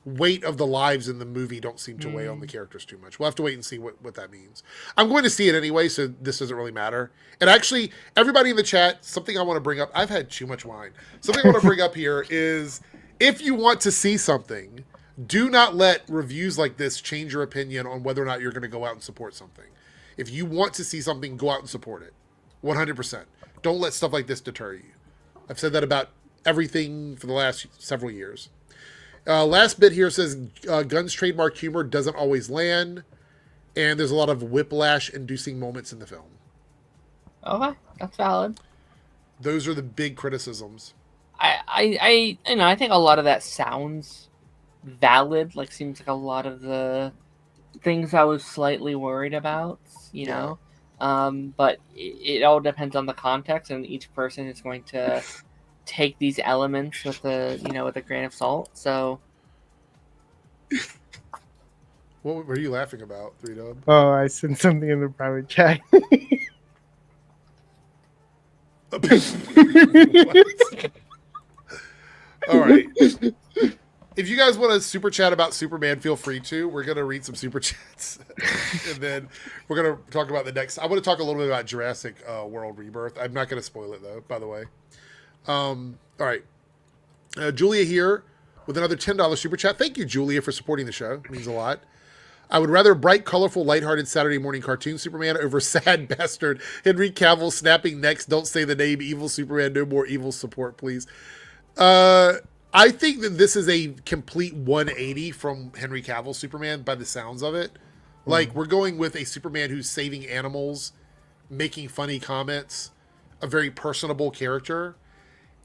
weight of the lives in the movie don't seem to weigh on the characters too much. We'll have to wait and see what that means. I'm going to see it anyway, so this doesn't really matter. And actually, everybody in the chat, something I want to bring up, I've had too much wine. Something I want to bring up here is if you want to see something, do not let reviews like this change your opinion on whether or not you're going to go out and support something. If you want to see something, go out and support it. 100%. Don't let stuff like this deter you. I've said that about everything for the last several years. Last bit here says Gunn's trademark humor doesn't always land, and there's a lot of whiplash-inducing moments in the film. Okay, that's valid. Those are the big criticisms. I think a lot of that sounds valid. Like, seems like a lot of the things I was slightly worried about, you know. But it all depends on the context, and each person is going to take these elements with a grain of salt. So, what were you laughing about, 3Dub? Oh, I sent something in the private chat. All right. If you guys want to super chat about Superman, feel free to. We're going to read some super chats. And then we're going to talk about the next. I want to talk a little bit about Jurassic World Rebirth. I'm not going to spoil it, though, by the way. All right. Julia here with another $10 super chat. Thank you, Julia, for supporting the show. It means a lot. I would rather bright, colorful, lighthearted Saturday morning cartoon Superman over sad bastard Henry Cavill snapping necks. Don't say the name evil Superman. No more evil support, please. I think that this is a complete 180 from Henry Cavill's Superman by the sounds of it. Like, we're going with a Superman who's saving animals, making funny comments, a very personable character.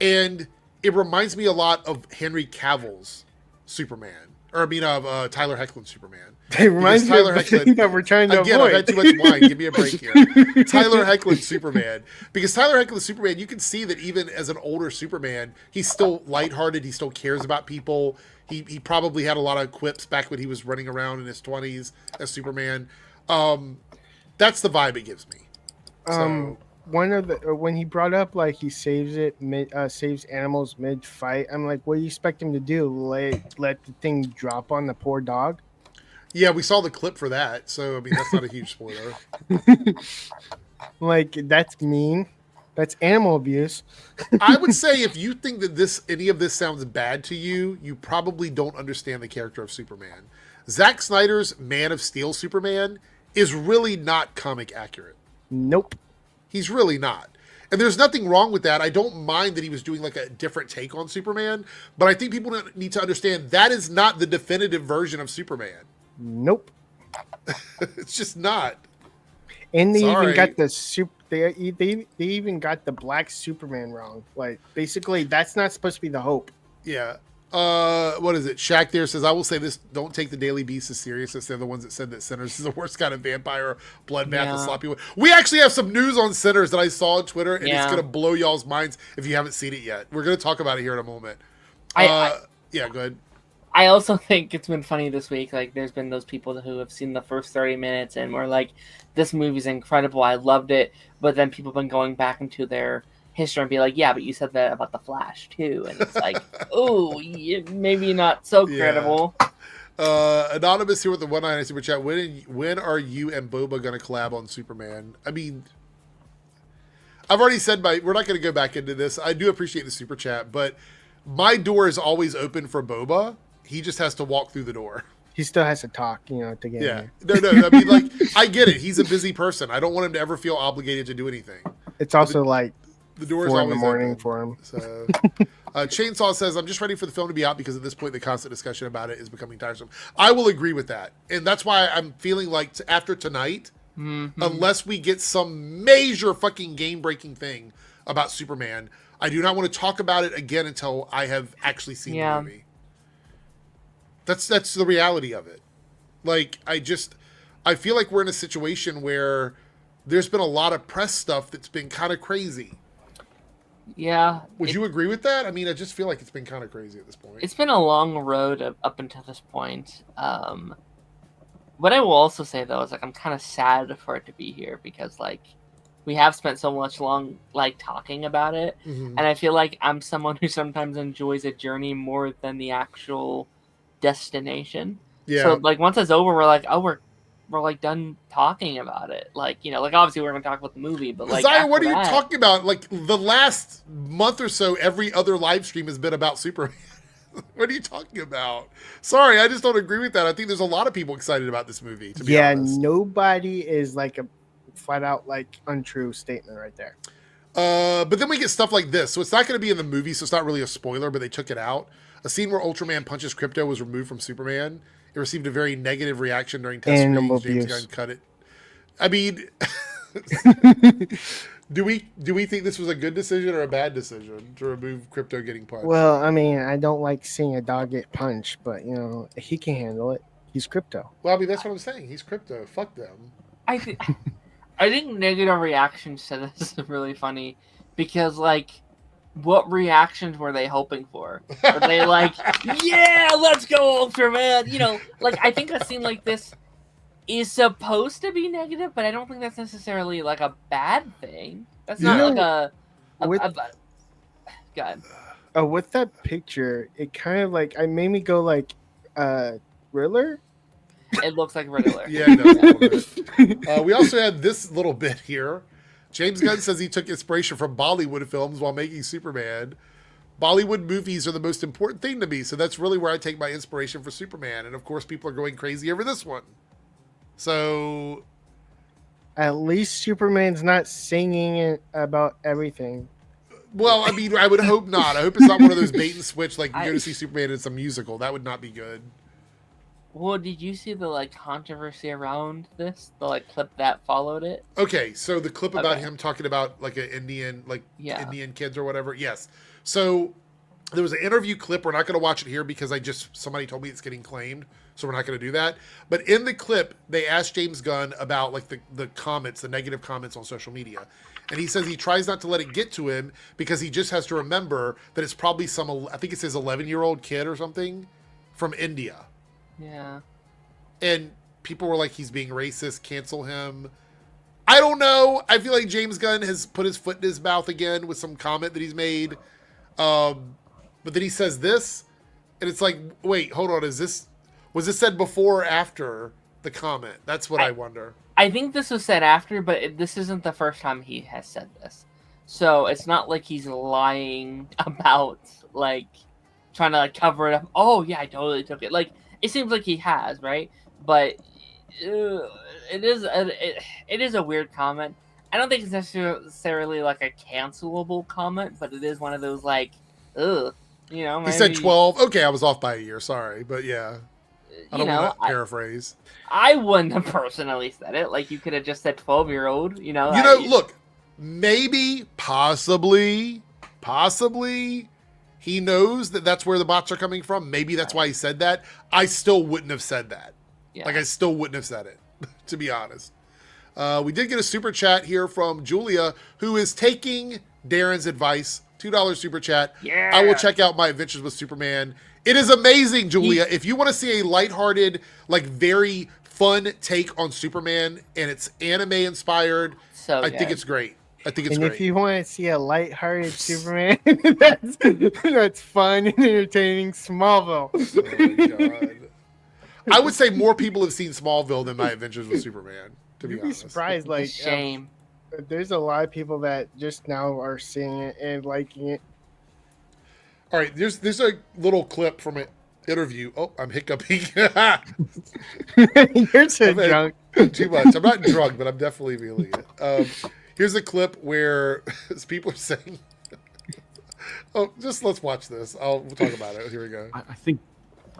And it reminds me a lot of Henry Cavill's Superman. Or, of Tyler Hoechlin's Superman. It reminds me of that we're trying to again, avoid. I've had too much wine. Give me a break here. Tyler Hoechlin's Superman. Because Tyler Hoechlin's Superman, you can see that even as an older Superman, he's still lighthearted. He still cares about people. He probably had a lot of quips back when he was running around in his 20s as Superman. That's the vibe it gives me. So, one of the when he brought up like he saves animals mid fight, I'm like, what do you expect him to do? Let the thing drop on the poor dog? Yeah, we saw the clip for that, so that's not a huge spoiler. Like, that's mean. That's animal abuse. I would say if you think that any of this sounds bad to you, you probably don't understand the character of Superman. Zack Snyder's Man of Steel Superman is really not comic accurate. Nope. He's really not. And there's nothing wrong with that. I don't mind that he was doing like a different take on Superman, but I think people need to understand that is not the definitive version of Superman. Nope. It's just not. And they even got they even got the black Superman wrong. Like, basically, that's not supposed to be the Hope. Yeah. What is it? Shaq there says, I will say this, don't take the Daily Beast as serious as they're the ones that said that Sinners is the worst kind of vampire bloodbath and sloppy one. We actually have some news on Sinners that I saw on Twitter, and it's going to blow y'all's minds if you haven't seen it yet. We're going to talk about it here in a moment. Yeah, go ahead. I also think it's been funny this week. Like, there's been those people who have seen the first 30 minutes and were like, this movie's incredible. I loved it. But then people have been going back into their history and be like, yeah, but you said that about The Flash too. And it's like, oh, maybe not so credible. Anonymous here with the 199 super chat. When are you and Boba going to collab on Superman? I mean, I've already said we're not going to go back into this. I do appreciate the super chat, but my door is always open for Boba. He just has to walk through the door. He still has to talk, to get in there. No. I mean, I get it. He's a busy person. I don't want him to ever feel obligated to do anything. It's also the door is 4 always in the morning open. for him. So, Chainsaw says, I'm just ready for the film to be out because at this point the constant discussion about it is becoming tiresome. I will agree with that. And that's why I'm feeling like after tonight, unless we get some major fucking game-breaking thing about Superman, I do not want to talk about it again until I have actually seen the movie. That's the reality of it. Like, I feel like we're in a situation where there's been a lot of press stuff that's been kind of crazy. Yeah. Would you agree with that? I mean, I just feel like it's been kind of crazy at this point. It's been a long road up until this point. What I will also say, though, is, like, I'm kind of sad for it to be here because, like, we have spent so much long, like, talking about it. And I feel like I'm someone who sometimes enjoys a journey more than the actual destination. Yeah. So, like, once it's over, we're like, oh, we're like done talking about it. Like, you know, like obviously we're gonna talk about the movie, but like, Zion, what are you talking about? Like the last month or so, every other live stream has been about Superman. What are you talking about? Sorry, I just don't agree with that. I think there's a lot of people excited about this movie. To be honest, nobody is like a flat out like untrue statement right there. But then we get stuff like this, so it's not going to be in the movie, so it's not really a spoiler. But they took it out. A scene where Ultraman punches Krypto was removed from Superman. It received a very negative reaction during test screenings. James Gunn cut it. I mean, do we think this was a good decision or a bad decision to remove Krypto getting punched? Well, I mean, I don't like seeing a dog get punched, but you know, he can handle it. He's Krypto. Well, I mean, that's what I'm saying. He's Krypto. Fuck them. I think negative reactions to this is really funny because, like, what reactions were they hoping for? Were they like, yeah, let's go, Ultraman? You know, like, I think a scene like this is supposed to be negative, but I don't think that's necessarily, like, a bad thing. That's not like God. With that picture, it kind of, like, it made me go, like, Riddler? It looks like Riddler. Yeah, it does a little bit. We also had this little bit here. James Gunn says he took inspiration from Bollywood films while making Superman. Bollywood movies are the most important thing to me, so that's really where I take my inspiration for Superman. And of course, people are going crazy over this one. So, at least Superman's not singing it about everything. Well, I mean, I would hope not. I hope it's not one of those bait and switch, like you go to see Superman and it's a musical. That would not be good. Well, did you see the, like, controversy around this? The, like, clip that followed it? Okay, so the clip about him talking about, like, an Indian, like, Indian kids or whatever. Yes. So there was an interview clip. We're not going to watch it here because somebody told me it's getting claimed, so we're not going to do that. But in the clip, they asked James Gunn about, like, the comments, the negative comments on social media. And he says he tries not to let it get to him because he just has to remember that it's probably I think it's his 11-year-old kid or something from India. Yeah. And people were like, he's being racist, cancel him. I don't know. I feel like James Gunn has put his foot in his mouth again with some comment that he's made. But then he says this, and it's like, wait, hold on. Was this said before or after the comment? That's what I wonder. I think this was said after, but this isn't the first time he has said this. So it's not like he's lying about, like, trying to, like, cover it up. Oh, yeah, I totally took it. Like, it seems like he has, right? But it is a weird comment. I don't think it's necessarily like a cancelable comment, but it is one of those, like, ugh, you know. Maybe, he said 12. Okay, I was off by a year. Sorry, but yeah, I don't want to paraphrase. I wouldn't have personally said it. Like, you could have just said 12-year-old. You know. Look, maybe, possibly. He knows that that's where the bots are coming from. Maybe that's why he said that. I still wouldn't have said that. Yeah. Like, I still wouldn't have said it, to be honest. We did get a super chat here from Julia, who is taking Darren's advice. $2 super chat. Yeah. I will check out My Adventures with Superman. It is amazing, Julia. If you want to see a lighthearted, like, very fun take on Superman, and it's anime inspired, I think it's great. I think it's great. And if you want to see a lighthearted Superman that's fun and entertaining, Smallville. Oh my God. I would say more people have seen Smallville than My Adventures with Superman, to be honest. You'd be surprised. Like, shame. There's a lot of people that just now are seeing it and liking it. All right, there's a little clip from an interview. Oh, I'm hiccuping. You're so drunk. Too much. I'm not drunk, but I'm definitely feeling it. Here's a clip where people are saying, Oh, just let's watch this. We'll talk about it. Here we go. I think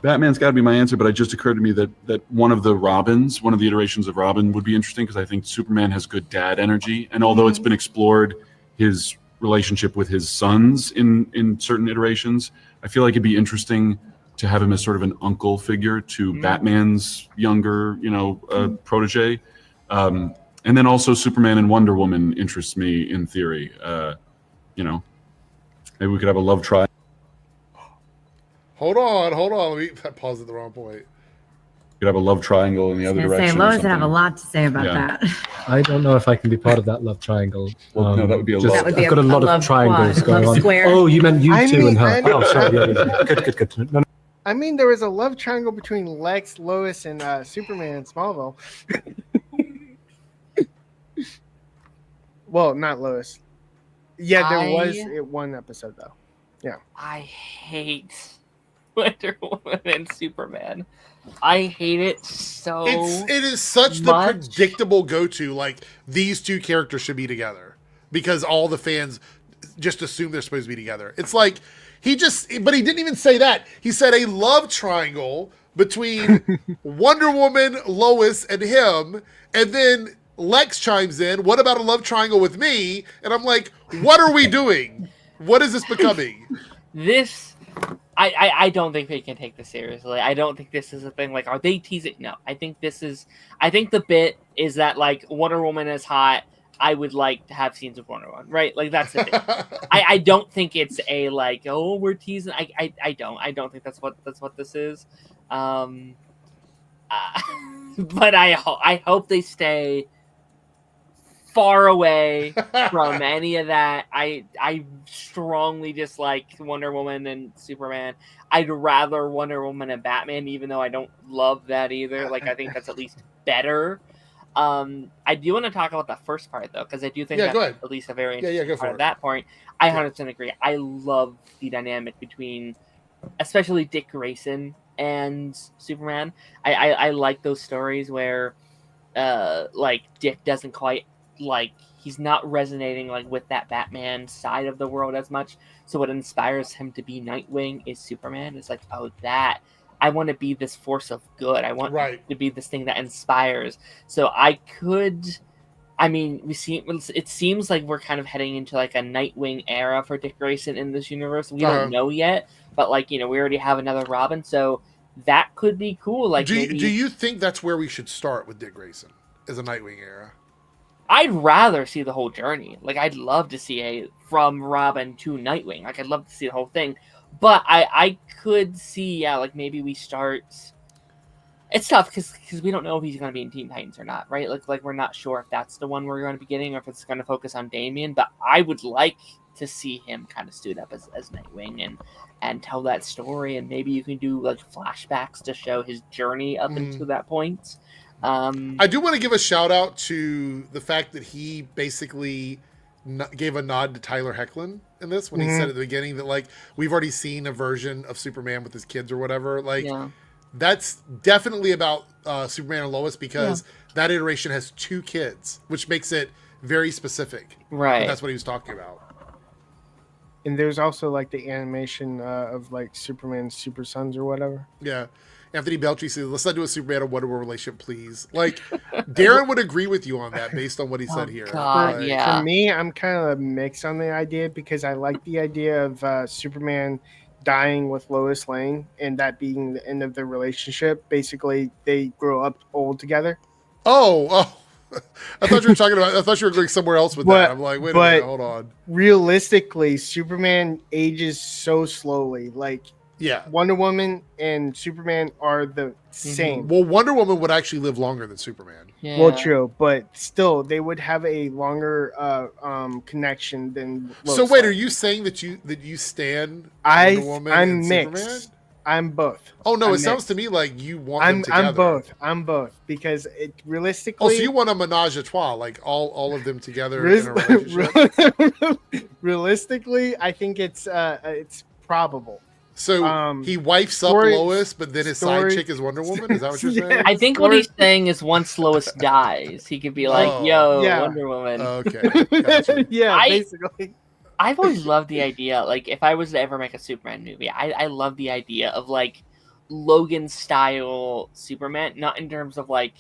Batman's got to be my answer, but it just occurred to me that one of the iterations of Robin would be interesting because I think Superman has good dad energy, and although it's been explored, his relationship with his sons in certain iterations, I feel like it'd be interesting to have him as sort of an uncle figure to Batman's younger, protege. And then also Superman and Wonder Woman interests me in theory. Maybe we could have a love triangle. Hold on. Let me pause at the wrong point. We could have a love triangle in the other direction. Lois would have a lot to say about that. I don't know if I can be part of that love triangle. Well, no, that would be a love. That would be I've got a lot of triangles going on. Square. Oh, you meant you two and her. I Sorry. Yeah. Good. No. I mean, there was a love triangle between Lex, Lois, and Superman in Smallville. Well, not Lois. Yeah, there was one episode though. Yeah. I hate Wonder Woman and Superman. I hate it so. It is such the predictable go-to. Like, these two characters should be together because all the fans just assume they're supposed to be together. It's like but he didn't even say that. He said a love triangle between Wonder Woman, Lois, and him, and then Lex chimes in. What about a love triangle with me? And I'm like, what are we doing? What is this becoming? I don't think they can take this seriously. I don't think this is a thing. Like, are they teasing? No, I think the bit is that, like, Wonder Woman is hot. I would like to have scenes of Wonder Woman, right? Like, that's the bit. I don't think it's a, like, oh, we're teasing. I don't think that's what this is. But I hope they stay far away from any of that. I strongly dislike Wonder Woman and Superman. I'd rather Wonder Woman and Batman, even though I don't love that either. Like, I think that's at least better. I do want to talk about the first part though, because I do think that's at least a very interesting part of that point. I 100% agree. I love the dynamic between, especially Dick Grayson and Superman. I like those stories where, like, Dick doesn't quite, like, he's not resonating, like, with that Batman side of the world as much. So what inspires him to be Nightwing is Superman. It's like, oh, that I want to be this force of good. I want to be this thing that inspires. So it seems like we're kind of heading into, like, a Nightwing era for Dick Grayson in this universe. We don't know yet, but, like, we already have another Robin, so that could be cool. Like, do you think that's where we should start with Dick Grayson as a Nightwing era? I'd rather see the whole journey. Like, I'd love to see from Robin to Nightwing. Like, I'd love to see the whole thing. But I could see, like, maybe we start. It's tough because we don't know if he's going to be in Teen Titans or not, right? Like we're not sure if that's the one we're going to be getting or if it's going to focus on Damian. But I would like to see him kind of stood up as Nightwing and tell that story. And maybe you can do, like, flashbacks to show his journey up into that point. I do want to give a shout out to the fact that he basically gave a nod to Tyler Hoechlin in this when he said at the beginning that, like, we've already seen a version of Superman with his kids or whatever. Like, that's definitely about Superman and Lois because that iteration has 2 kids, which makes it very specific. Right. That's what he was talking about. And there's also, like, the animation of, like, Superman's Super Sons or whatever. Yeah. Anthony Beltry says, let's not do a Superman and Wonder Woman relationship, please. Like, Darren would agree with you on that based on what he said here. God, For me, I'm kind of mixed on the idea because I like the idea of Superman dying with Lois Lane and that being the end of their relationship. Basically, they grow up old together. Oh. I thought you were going somewhere else with that. I'm like, wait a minute, hold on. Realistically, Superman ages so slowly. Like, Wonder Woman and Superman are the same. Well, Wonder Woman would actually live longer than Superman. Yeah. Well, true, but still, they would have a longer connection than. Lois So wait, Lane. are you saying that you stand Wonder Woman I'm and mixed. Superman? I'm both. Oh no, I'm it sounds to me like you want them together. I'm both because it realistically. Oh, so you want a menage a trois, like all of them together in a relationship? Realistically, I think it's probable. So he wifes up Lois, but then his side chick is Wonder Woman? Is that what you're saying? I think what he's saying is once Lois dies, he could be like, Wonder Woman. Okay. Gotcha. Basically. I've always loved the idea, like, if I was to ever make a Superman movie, I love the idea of, like, Logan-style Superman, not in terms of, like,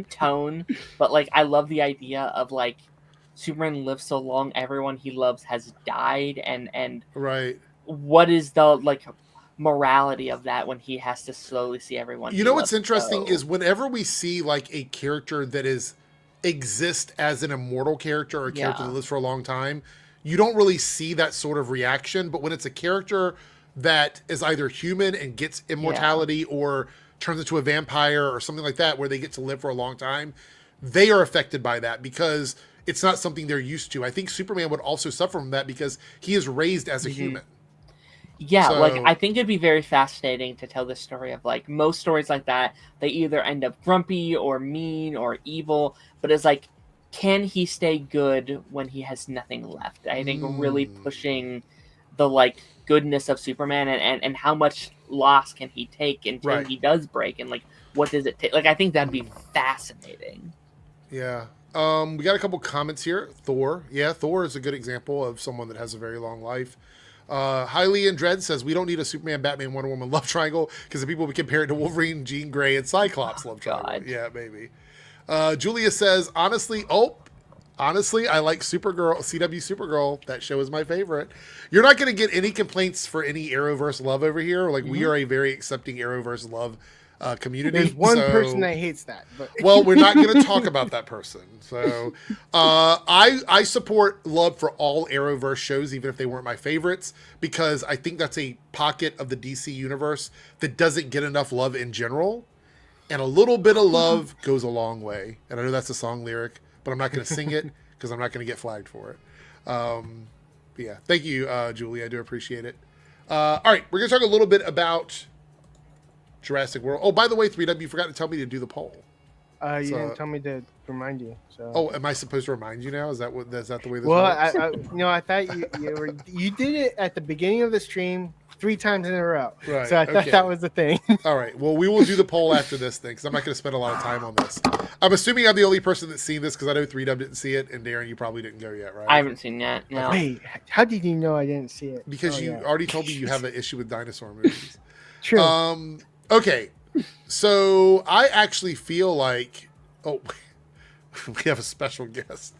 tone, but, like, I love the idea of, like, Superman lives so long, everyone he loves has died, and right. what is the, like, morality of that when he has to slowly see everyone You know what's interesting is whenever we see, like, a character that exists as an immortal character or a character that lives for a long time, you don't really see that sort of reaction. But when it's a character that is either human and gets immortality or turns into a vampire or something like that, where they get to live for a long time, they are affected by that because it's not something they're used to. I think Superman would also suffer from that because he is raised as a human. Yeah, like, I think it'd be very fascinating to tell this story of, like, most stories like that, they either end up grumpy or mean or evil, but it's like, can he stay good when he has nothing left? I think really pushing the, like, goodness of Superman and how much loss can he take until he does break, and, like, what does it take? Like, I think that'd be fascinating. Yeah. We got a couple comments here. Thor. Yeah, Thor is a good example of someone that has a very long life. Highly in Dread says, we don't need a Superman, Batman, Wonder Woman love triangle because the people would compare it to Wolverine, Jean Grey, and Cyclops love triangle. Yeah, maybe. Julia says, honestly, I like Supergirl, CW Supergirl. That show is my favorite. You're not going to get any complaints for any Arrowverse love over here. Like, we are a very accepting Arrowverse love community. There's one person that hates that. But. Well, we're not going to talk about that person. So I support love for all Arrowverse shows, even if they weren't my favorites, because I think that's a pocket of the DC universe that doesn't get enough love in general. And a little bit of love goes a long way. And I know that's a song lyric, but I'm not going to sing it because I'm not going to get flagged for it. But yeah, thank you, Julie. I do appreciate it. All right, we're going to talk a little bit about Jurassic World. Oh, by the way, 3W, you forgot to tell me to do the poll. You didn't tell me to remind you. So. Oh, am I supposed to remind you now? Is that the way this works? Well, I thought you did it at the beginning of the stream 3 times in a row. Right. So I thought that was the thing. All right. Well, we will do the poll after this thing because I'm not going to spend a lot of time on this. I'm assuming I'm the only person that's seen this because I know 3W didn't see it, and Darren, you probably didn't go yet, right? I haven't seen that. No. Wait, how did you know I didn't see it? Because you already told me you have an issue with dinosaur movies. True. Okay. So I actually feel like, we have a special guest.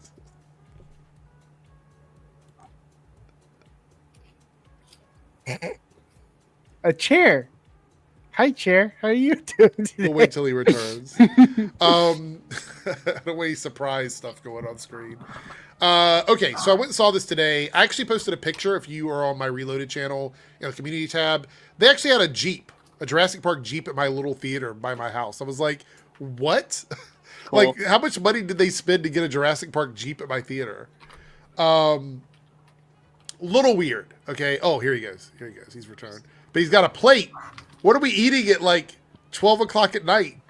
A chair. Hi, chair. How are you doing today? We'll wait till he returns. The way surprise stuff going on screen. Okay, so I went and saw this today. I actually posted a picture. If you are on my Reloaded channel in the community tab, they actually had a Jeep, a Jurassic Park Jeep at my little theater by my house. I was like, what? Cool. Like, how much money did they spend to get a Jurassic Park Jeep at my theater? Little weird. Okay. Oh, here he goes. Here he goes. He's returned. But he's got a plate. What are we eating at like 12 o'clock at night?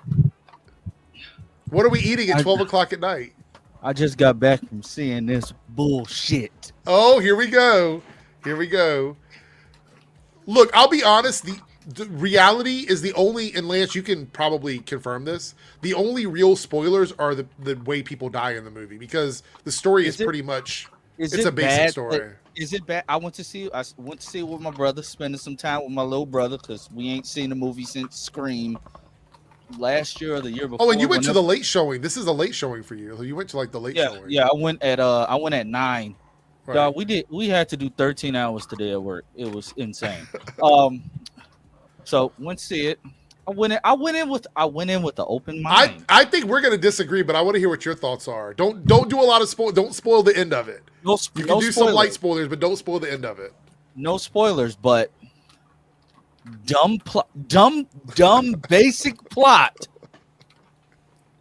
What are we eating at 12 o'clock at night? I just got back from seeing this bullshit. Oh, here we go. Here we go. Look, I'll be honest. The reality is the only, and Lance, you can probably confirm this, the only real spoilers are the way people die in the movie, because the story is pretty much, it's a basic story. Is it bad? I went to see it with my brother, spending some time with my little brother, because we ain't seen the movie since Scream last year or the year before. Oh, and you went to the late showing. This is a late showing for you. You went to like the late showing. Yeah, I went at 9. Right. Dog, we had to do 13 hours today at work. It was insane. So went to see it. I went in with the open mind. I think we're gonna disagree, but I want to hear what your thoughts are. Don't do a lot of spoil. Don't spoil the end of it. You can do some light spoilers, but don't spoil the end of it. No spoilers, but dumb basic plot.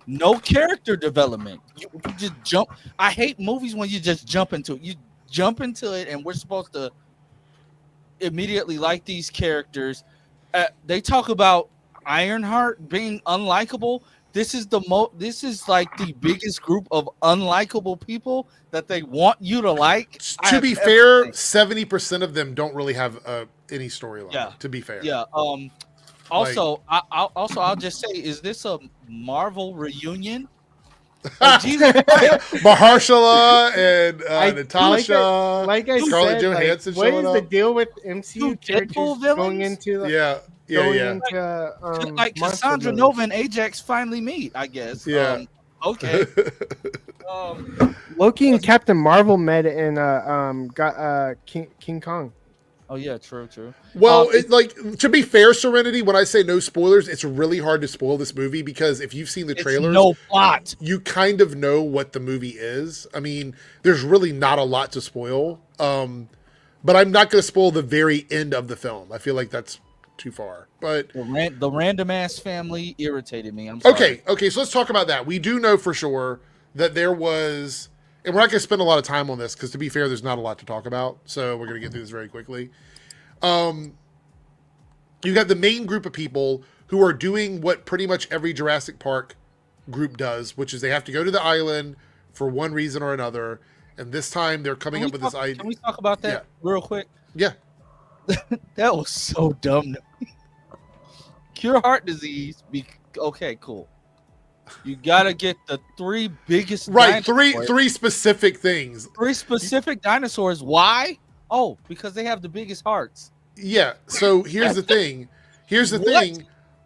No character development. You just jump. I hate movies when you just jump into it. You jump into it, and we're supposed to immediately like these characters. They talk about Ironheart being unlikable. This is like the biggest group of unlikable people that they want you to like. To be fair, 70% of them don't really have any storyline. Yeah. To be fair. Yeah. Also, I'll just say, is this a Marvel reunion? Like, Jesus Christ. Mahershala and Natasha, like I Scarlett said, Johansson what showing is the up. deal with MCU Dude, characters Deadpool going villains? into Yeah, going yeah. into Like monster Cassandra movies? Nova and Ajax finally meet, I guess. Yeah. Okay. Loki and Captain Marvel met in got King Kong. Oh yeah, true. Well, like to be fair, Serenity, when I say no spoilers, it's really hard to spoil this movie because if you've seen the trailers, no plot. You kind of know what the movie is. I mean, there's really not a lot to spoil. But I'm not going to spoil the very end of the film. I feel like that's too far. But The random ass family irritated me. I'm sorry. Okay. So let's talk about that. We do know for sure that there was, and we're not going to spend a lot of time on this because to be fair, there's not a lot to talk about. So we're going to get through this very quickly. You got the main group of people who are doing what pretty much every Jurassic Park group does, which is they have to go to the island for one reason or another. And this time they're coming up with this idea. Can we talk about that real quick? Yeah. That was so dumb. Cure heart disease. Okay, cool. You gotta get the three biggest three specific things. 3 specific dinosaurs. Why? Oh, because they have the biggest hearts. Yeah. So here's the thing.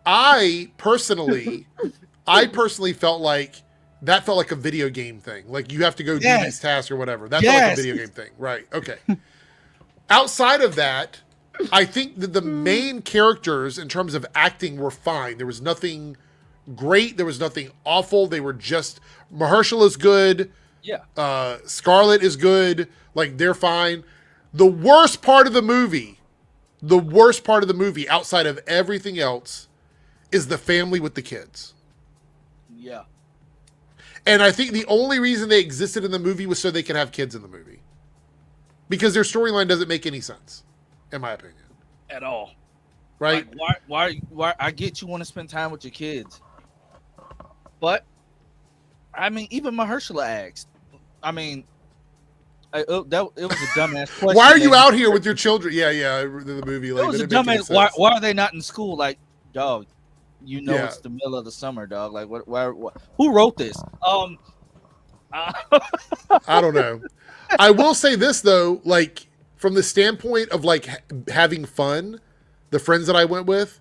I personally felt like that felt like a video game thing. Like you have to go do these tasks or whatever. That felt like a video game thing. Right. Okay. Outside of that, I think that the main characters in terms of acting were fine. There was nothing great. There was nothing awful. They were just Mahershala is good. Yeah. Scarlett is good. Like they're fine. The worst part of the movie outside of everything else is the family with the kids. Yeah. And I think the only reason they existed in the movie was so they could have kids in the movie. Because their storyline doesn't make any sense, in my opinion. At all. Right? Like, why I get you want to spend time with your kids. But I mean, even Mahershala asked. I mean, it was a dumbass question. Why are you out here with your children? Yeah, the movie. Like, it was a dumbass. Why are they not in school? Like, dog, it's the middle of the summer, dog. Like, what? Who wrote this? I don't know. I will say this though, like from the standpoint of like having fun, the friends that I went with,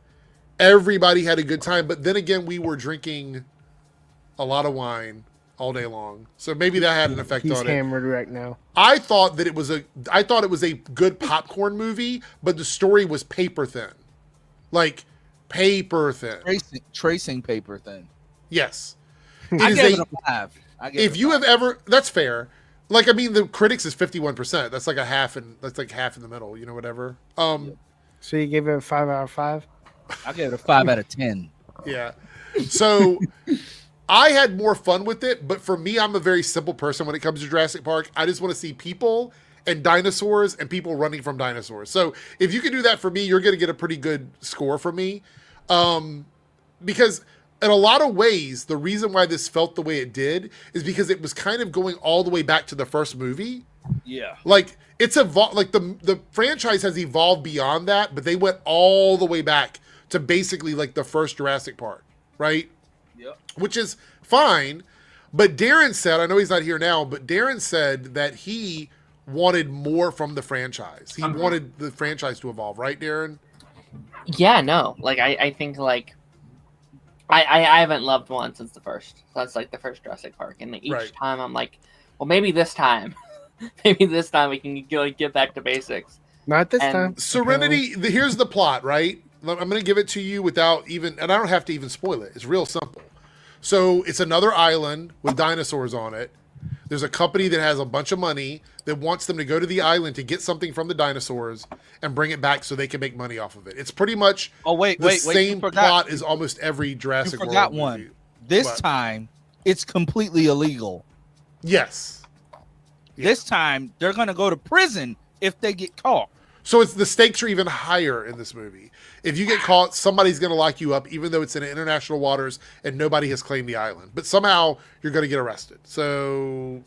everybody had a good time. But then again, we were drinking a lot of wine all day long, so maybe that had an effect on it. He's hammered right now. I thought it was a good popcorn movie, but the story was paper thin, like paper thin. Tracing paper thin. Yes, I gave it a 5. If you have ever, that's fair. Like I mean, the critics is 51%. That's like half in the middle. You know, whatever. So you gave it a 5 out of 5? I gave it a 5 out of 10. Yeah. So I had more fun with it, but for me, I'm a very simple person when it comes to Jurassic Park. I just want to see people and dinosaurs and people running from dinosaurs. So if you can do that for me, you're going to get a pretty good score from me. Because in a lot of ways, the reason why this felt the way it did is because it was kind of going all the way back to the first movie. Yeah. Like it's evolved, like the franchise has evolved beyond that, but they went all the way back to basically like the first Jurassic Park, right? Yep. Which is fine. But Darren said, I know he's not here now, but Darren said that he wanted more from the franchise. He wanted the franchise to evolve, right, Darren? Yeah, no. Like I think like I haven't loved one since the first. So that's like the first Jurassic Park. And each time I'm like, well, maybe this time we can get back to basics. Not this time. Serenity, here's the plot, right? I'm going to give it to you without even, and I don't have to even spoil it. It's real simple. So it's another island with dinosaurs on it. There's a company that has a bunch of money that wants them to go to the island to get something from the dinosaurs and bring it back so they can make money off of it. It's pretty much the same plot as almost every Jurassic World movie. You forgot one. This time, it's completely illegal. Yes. This time, they're going to go to prison if they get caught. So it's the stakes are even higher in this movie. If you get caught, somebody's going to lock you up, even though it's in international waters and nobody has claimed the island. But somehow you're going to get arrested. So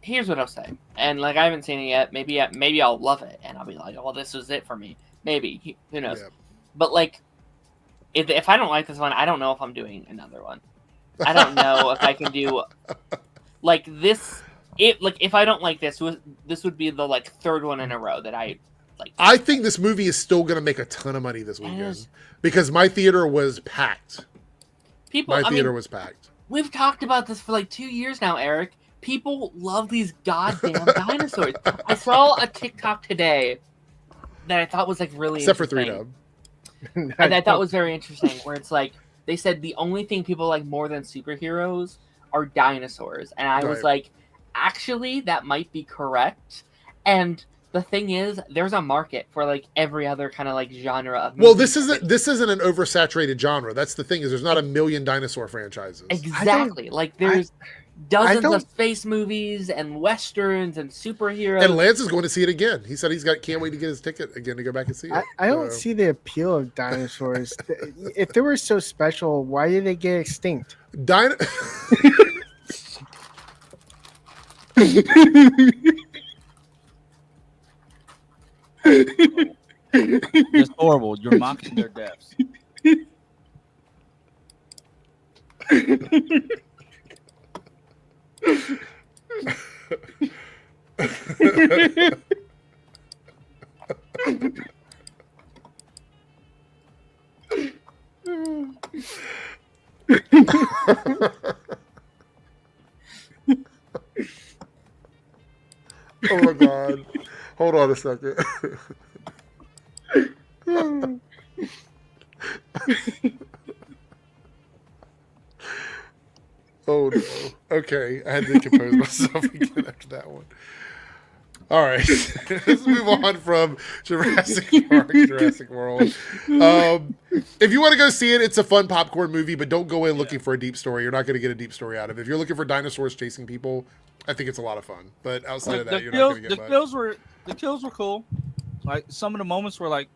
here's what I'll say, and like I haven't seen it yet. Maybe I'll love it, and I'll be like, "Well, this was it for me." Maybe, who knows? Yeah. But like, if I don't like this one, I don't know if I'm doing another one. I don't know if I can do like this. If I don't like this, this would be the like third one in a row that I like. I think this movie is still going to make a ton of money this weekend because my theater was packed. My theater was packed. We've talked about this for like 2 years now, Eric. People love these goddamn dinosaurs. I saw a TikTok today that I thought was like really except interesting. for 3Dub. And I thought was very interesting, where it's like they said the only thing people like more than superheroes are dinosaurs, and I was like, actually, that might be correct. And the thing is, there's a market for like every other kind of like genre of movies. Well, this isn't an oversaturated genre. That's the thing, is there's not a million dinosaur franchises. Exactly. Like there's dozens of space movies and westerns and superheroes. And Lance is going to see it again. He said can't wait to get his ticket again to go back and see it. I don't see the appeal of dinosaurs. If they were so special, why did they get extinct? It's horrible. You're mocking their deaths. Oh my god. Hold on a second. Oh no. Okay, I had to compose myself again after that one. All right, let's move on from Jurassic Park, Jurassic World. If you want to go see it, it's a fun popcorn movie, but don't go in looking for a deep story. You're not going to get a deep story out of it. If you're looking for dinosaurs chasing people, I think it's a lot of fun. But outside of that, you're not going to get much. The kills were cool. Like some of the moments were like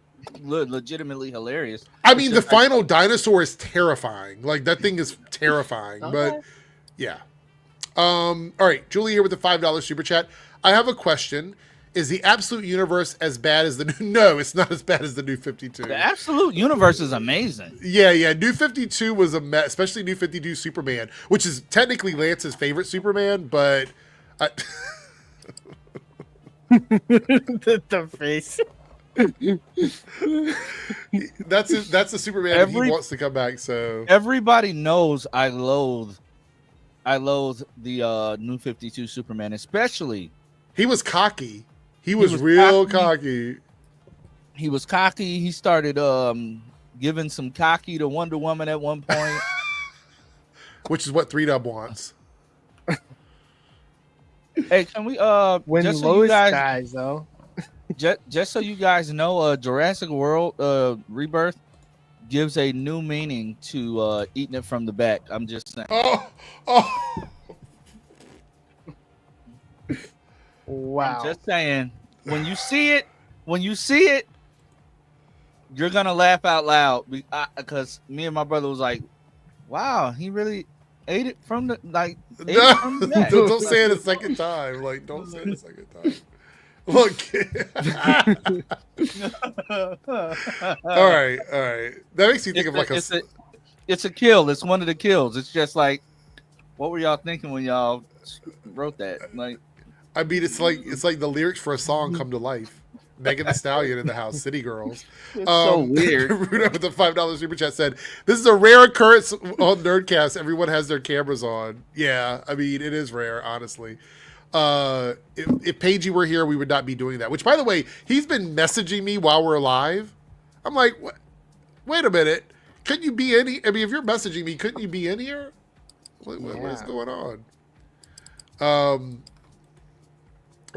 legitimately hilarious. I mean, the final dinosaur is terrifying. Like that thing is terrifying. But yeah. All right, Julie here with the $5 super chat. I have a question. Is the Absolute Universe as bad as the new? No, it's not as bad as the New 52. The Absolute Universe is amazing. Yeah. New 52 was a mess, especially New 52 Superman, which is technically Lance's favorite Superman, but the face. That's the Superman he wants to come back. So everybody knows I loathe the New 52 Superman, especially. He was cocky. He was real cocky. He was cocky. He started giving some cocky to Wonder Woman at one point. Which is what 3Dub wants. Hey, can we when just so Lois you guys, dies though. just so you guys know, Jurassic World Rebirth gives a new meaning to eating it from the back. I'm just saying. Oh. Wow. I'm just saying, when you see it, you're gonna laugh out loud because me and my brother was like, "Wow, he really ate it from the back." Don't say it a second time. Like, don't say it a second time. Look. All right. That makes you think of like it's a kill. It's one of the kills. It's just like, what were y'all thinking when y'all wrote that? Like, I mean, it's like the lyrics for a song come to life. Megan Thee Stallion in the house, City Girls. It's so weird. Ruda with the $5 super chat said, "This is a rare occurrence on Nerdcast. Everyone has their cameras on." Yeah, I mean, it is rare, honestly. If Paigey were here, we would not be doing that. Which, by the way, he's been messaging me while we're live. I'm like, wait a minute. Couldn't you be in here? I mean, if you're messaging me, couldn't you be in here? What is going on?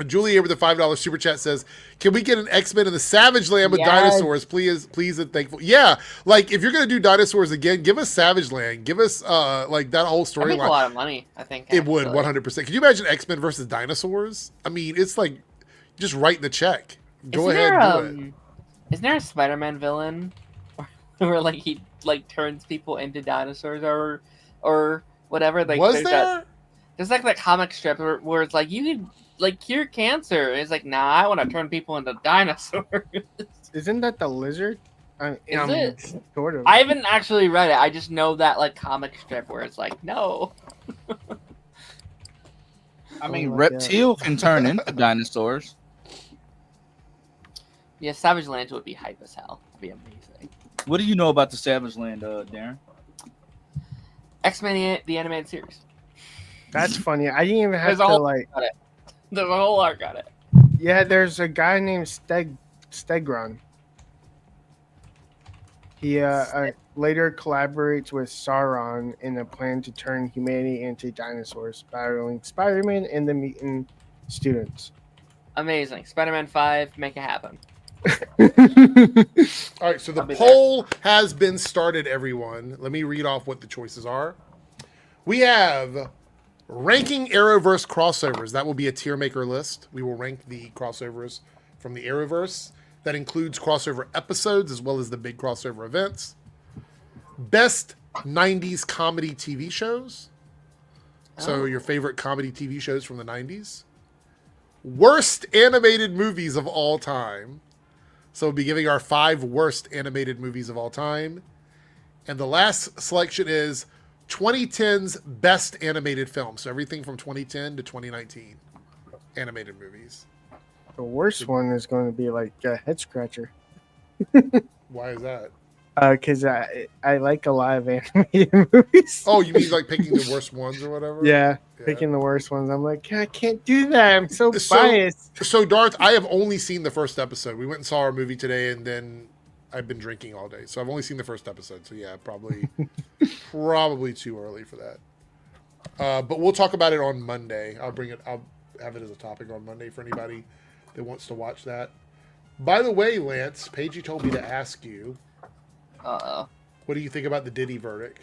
Julie here with the $5 super chat says, "Can we get an X-Men in the Savage Land with dinosaurs, please and thankful?" Yeah, like if you're gonna do dinosaurs again, give us Savage Land, give us like that whole storyline. A lot of money, I think. It would 100%. Can you imagine X-Men versus dinosaurs? I mean, it's like just write the check. Go ahead, do it. Isn't there a Spider-Man villain where like he like turns people into dinosaurs or whatever? Like, was there? There's like that comic strip where it's like you could like cure cancer. And it's like, nah, I want to turn people into dinosaurs. Isn't that the lizard? Is it? Sort of. I haven't actually read it. I just know that like comic strip where it's like, no. I mean, like reptile can turn into dinosaurs. Yeah, Savage Lands would be hype as hell. It'd be amazing. What do you know about the Savage Land, Darren? X-Men the animated series. That's funny. I didn't even have There's to a whole like. on it. There's a whole arc on it. Yeah, there's a guy named Stegron. He later collaborates with Sauron in a plan to turn humanity into dinosaurs, battling Spider-Man and the mutant students. Amazing. Spider-Man 5, make it happen. All right, so the poll has been started, everyone. Let me read off what the choices are. We have ranking Arrowverse crossovers. That will be a tier maker list. We will rank the crossovers from the Arrowverse. That includes crossover episodes as well as the big crossover events. Best 90s comedy TV shows. So your favorite comedy TV shows from the 90s. Worst animated movies of all time. So we'll be giving our 5 worst animated movies of all time. And the last selection is 2010's best animated films. So everything from 2010 to 2019. Animated movies. The worst one is going to be like a head scratcher. Why is that? Because I like a lot of animated movies. Oh, you mean like picking the worst ones or whatever? Yeah, picking the worst ones. I'm like, I can't do that. I'm so biased. So Darth, I have only seen the first episode. We went and saw our movie today, and then I've been drinking all day. So I've only seen the first episode. So yeah, probably too early for that. But we'll talk about it on Monday. I'll have it as a topic on Monday for anybody that wants to watch that. By the way, Lance, Paigey told me to ask you, what do you think about the Diddy verdict?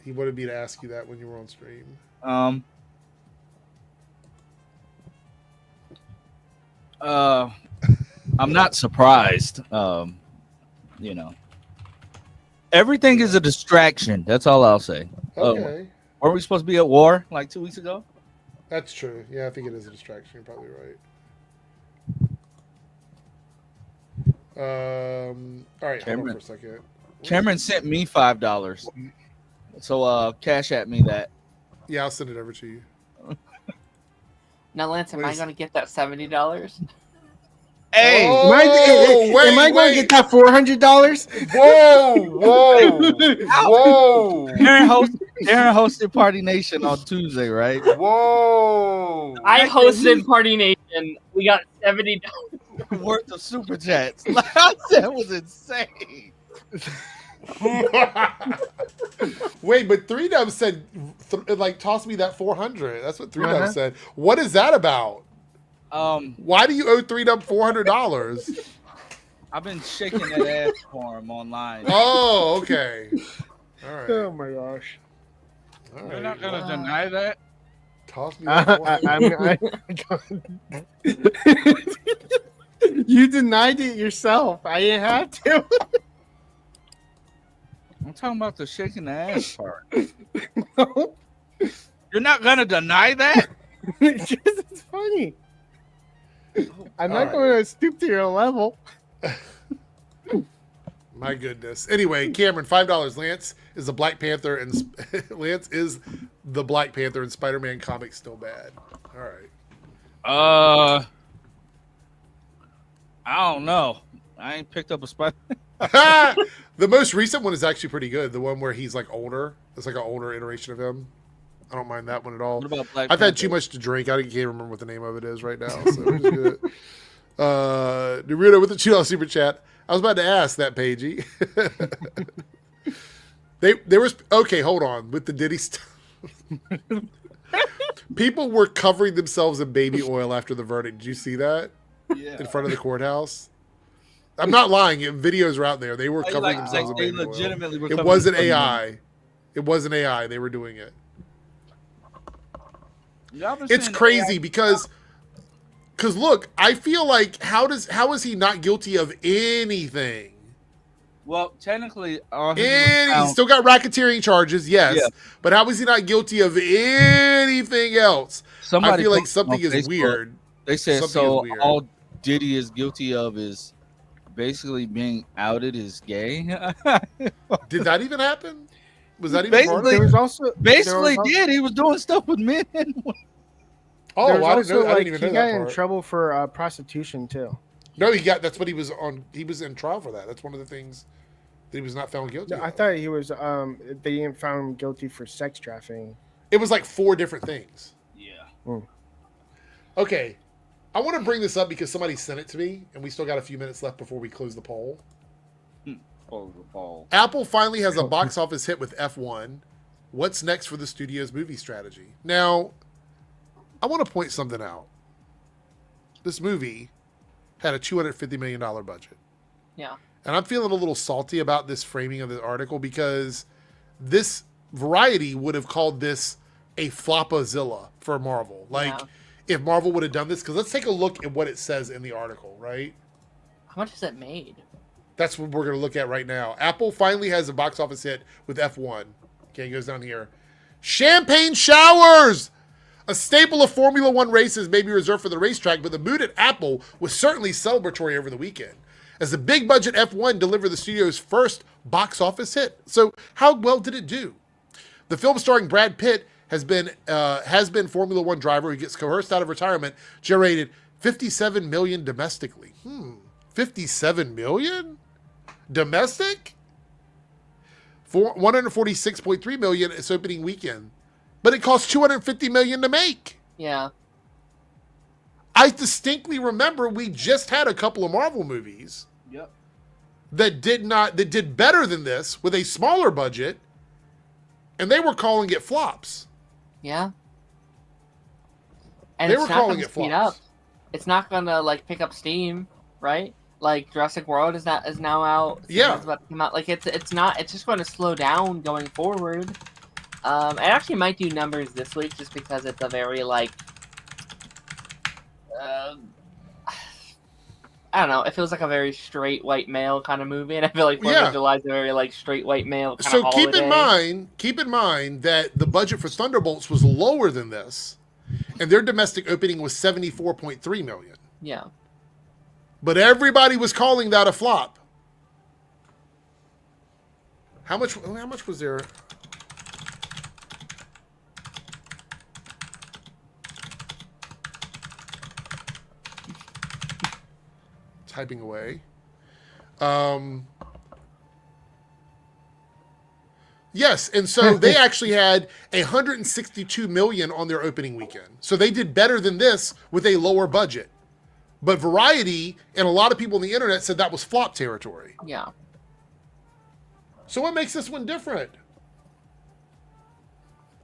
He wanted me to ask you that when you were on stream. I'm not surprised. You know, everything is a distraction. That's all I'll say. Okay. Were we supposed to be at war like 2 weeks ago? That's true. Yeah, I think it is a distraction. You're probably right. All right, hold on for a second. Cameron sent me $5. So cash at me that. Yeah, I'll send it over to you. Now, Lance, am I going to get that $70? Hey, am I going to get that $400? Whoa! Aaron hosted Party Nation on Tuesday, right? Whoa! I hosted Party Nation. We got $70 worth of super chats. That was insane. Wait, but 3Dub said, toss me that 400. That's what 3Dub said. What is that about? Why do you owe 3Dub $400? I've been shaking that ass for him online. Oh, okay. All right. Oh my gosh. All right. You're not gonna deny that? Toss me that 400. You denied it yourself. I didn't have to. I'm talking about the shaking the ass part. No. You're not gonna deny that? It's funny. I'm not going to stoop to your level. My goodness. Anyway, Cameron, $5. Lance is the Black Panther, and Lance is the Black Panther, and Spider-Man comics still bad. All right. I don't know. I ain't picked up a Spider. The most recent one is actually pretty good. The one where he's like older. It's like an older iteration of him. I don't mind that one at all. What about Black I've Panther? had too much to drink. I can't remember what the name of it is right now. So we'll just do it. Naruto with the $2 super chat. I was about to ask that, Paigey. There was okay. Hold on with the Diddy stuff. People were covering themselves in baby oil after the verdict. Did you see that? Yeah. In front of the courthouse. I'm not lying. Videos are out there. They were covering themselves in they baby legitimately oil. were It covering wasn't themselves AI. It wasn't AI. They were doing it. Y'all been It's saying crazy AI because look, I feel like how is he not guilty of anything? Well, technically, He's still got racketeering charges, yes. Yeah. But how is he not guilty of anything else? I feel like something is weird. They said Something so. is weird. All Diddy is guilty of is basically being outed as gay. Did that even happen? Was that even part of Basically, it? There was also basically there was did. He was doing stuff with men. Oh, there was I didn't also know. I like didn't he even know got that in part. trouble for prostitution too. No, he got. That's what he was on. He was in trial for that. That's one of the things that he was not found guilty. No, I of. thought he was. They didn't found him guilty for sex trafficking. It was like 4 different things. Yeah. Okay, I want to bring this up because somebody sent it to me, and we still got a few minutes left before we close the poll. Apple finally has a box office hit with F1. What's next for the studio's movie strategy? Now, I want to point something out. This movie had a $250 million budget. Yeah. And I'm feeling a little salty about this framing of the article because this Variety would have called this a flopazilla for Marvel. Like, if Marvel would have done this, because let's take a look at what it says in the article, right? How much is it made? That's what we're going to look at right now. Apple finally has a box office hit with F1. Okay, it goes down here. Champagne showers! A staple of Formula One races may be reserved for the racetrack, but the mood at Apple was certainly celebratory over the weekend, as the big budget F1 delivered the studio's first box office hit. So how well did it do? The film starring Brad Pitt has been Formula One driver who gets coerced out of retirement, generated $57 million domestically. 57 million? Domestic? For $146.3 million its opening weekend. But it cost $250 million to make. Yeah. I distinctly remember we just had a couple of Marvel movies that did better than this with a smaller budget, and they were calling it flops. Yeah. And They it's were not calling gonna it speed flops. up. It's not gonna like pick up steam, right? Like Jurassic World is now out. Yeah. It's about to come out. Like it's just going to slow down going forward. It actually might do numbers this week just because it's a very like I don't know. It feels like a very straight white male kind of movie, and I feel like 4th of July is a very like straight white male kind of holiday. keep in mind that the budget for Thunderbolts was lower than this, and their domestic opening was $74.3 million. Yeah. But everybody was calling that a flop. How much was there? Typing away. Yes, and so they actually had $162 million on their opening weekend. So they did better than this with a lower budget. But Variety and a lot of people on the internet said that was flop territory. Yeah. So what makes this one different?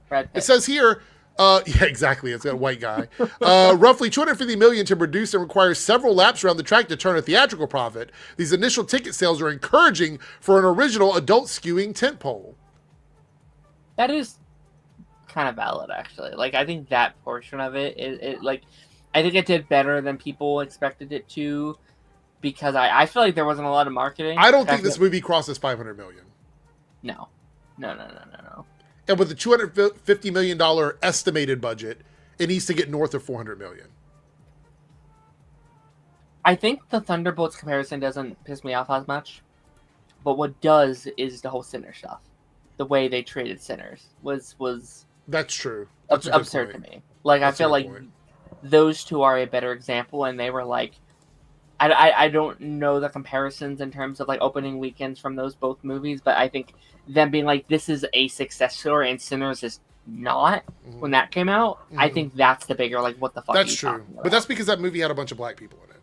Brad Pitt. It says here, yeah, exactly. It's got a white guy. Roughly $250 million to produce and requires several laps around the track to turn a theatrical profit. These initial ticket sales are encouraging for an original adult skewing tentpole. That is kind of valid, actually. Like, I think that portion of it like, I think it did better than people expected it to, because I feel like there wasn't a lot of marketing. I don't think this movie crosses $500 million. No. And with the $250 million estimated budget, it needs to get north of $400 million. I think the Thunderbolts comparison doesn't piss me off as much, but what does is the whole Sinner stuff. The way they treated Sinners was that's true. That's absurd to me. Like, I feel like those two are a better example, and they were like, I don't know the comparisons in terms of like opening weekends from those both movies, but I think them being like, this is a success story and Sinners is not, when that came out, I think that's the bigger like, what the fuck. That's true, but that's because that movie had a bunch of black people in it.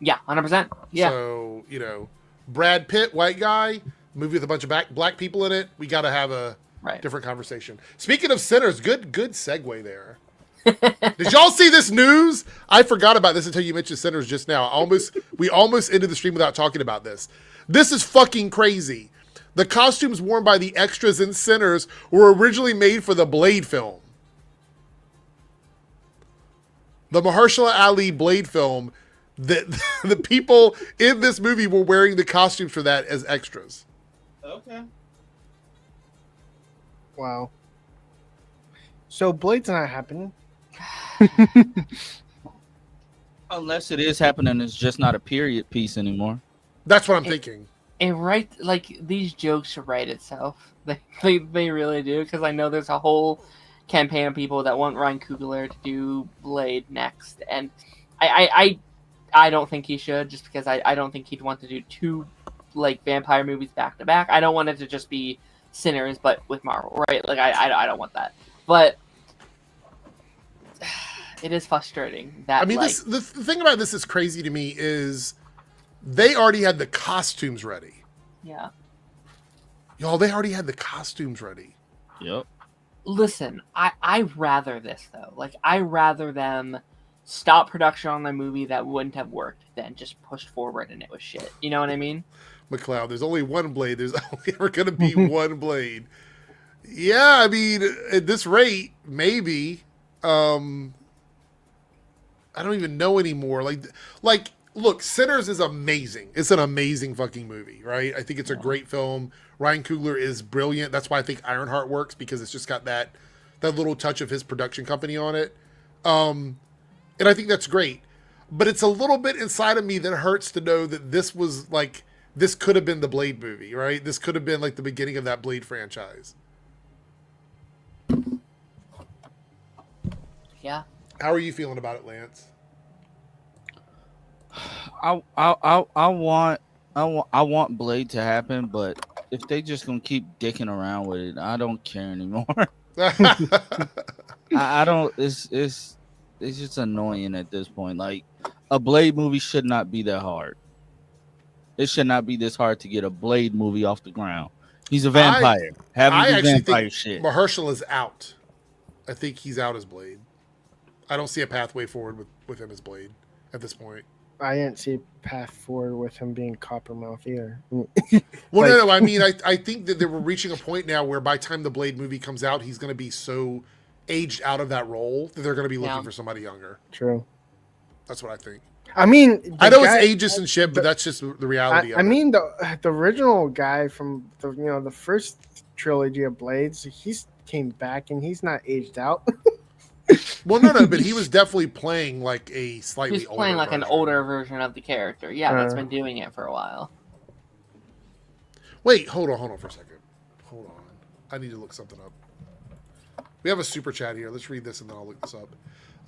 Yeah, 100%. Yeah. So Brad Pitt, white guy, movie with a bunch of black people in it. We got to have a different conversation. Speaking of Sinners, good segue there. Did y'all see this news? I forgot about this until you mentioned Sinners just now. We almost ended the stream without talking about this. This is fucking crazy. The costumes worn by the extras in Sinners were originally made for the Blade film. The Mahershala Ali Blade film. The people in this movie were wearing the costumes for that as extras. Okay. Wow. So Blade's not happening. Unless it is happening, it's just not a period piece anymore. That's what I'm thinking. And right, like these jokes write itself. They really do, because I know there's a whole campaign of people that want Ryan Coogler to do Blade next, and I don't think he should, just because I don't think he'd want to do two like vampire movies back to back. I don't want it to just be Sinners, but with Marvel, right? Like I don't want that, but it is frustrating that. I mean, like, the thing about this is crazy to me is they already had the costumes ready. Yeah. Y'all, they already had the costumes ready. Yep. Listen, I rather this though. Like I rather them stop production on the movie that wouldn't have worked than just push forward and it was shit. You know what I mean? McLeod, there's only one Blade. There's only ever going to be one Blade. Yeah, I mean, at this rate, maybe. I don't even know anymore. Like, look, Sinners is amazing. It's an amazing fucking movie, right? I think it's a great film. Ryan Coogler is brilliant. That's why I think Ironheart works, because it's just got that little touch of his production company on it. And I think that's great. But it's a little bit inside of me that hurts to know that this was like, this could have been the Blade movie, right? This could have been like the beginning of that Blade franchise. Yeah. How are you feeling about it, Lance? I want Blade to happen, but if they just gonna keep dicking around with it, I don't care anymore. I don't. It's just annoying at this point. Like, a Blade movie should not be that hard. It should not be this hard to get a Blade movie off the ground. He's a vampire. I actually vampire think shit. Mahershala is out. I think he's out as Blade. I don't see a pathway forward with him as Blade at this point. I didn't see a path forward with him being Coppermouth either. Well, no. I mean, I think that they were reaching a point now where by the time the Blade movie comes out, he's going to be so aged out of that role that they're going to be looking for somebody younger. True. That's what I think. I mean, I know it's ageist and shit, but that's just the reality of it. I mean, the original guy from the first trilogy of Blades, he's came back and he's not aged out. Well, no, but he was definitely playing like a slightly older. He's playing like version. an older version of the character. Yeah, that's been doing it for a while. Wait, hold on for a second. Hold on. I need to look something up. We have a super chat here. Let's read this and then I'll look this up.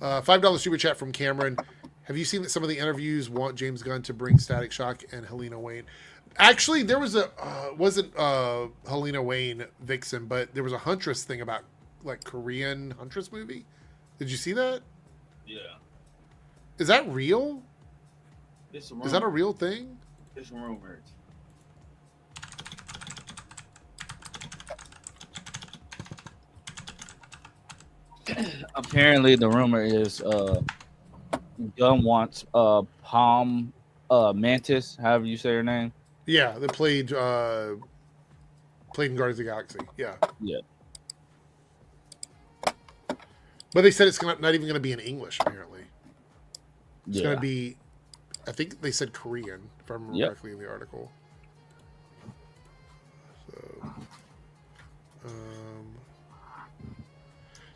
$5 super chat from Cameron. Have you seen that some of the interviews want James Gunn to bring Static Shock and Helena Wayne? Actually, there was wasn't Helena Wayne Vixen, but there was a Huntress thing about like Korean Huntress movie. Did you see that? Yeah. Is that real? Is that a real thing? It's rumored. Apparently, the rumor is Gunn wants Palm Mantis, however you say her name. Yeah, they played in Guardians of the Galaxy. Yeah. Yeah. But they said it's not even going to be in English, apparently. It's going to be, I think they said Korean, if I remember correctly in the article. So,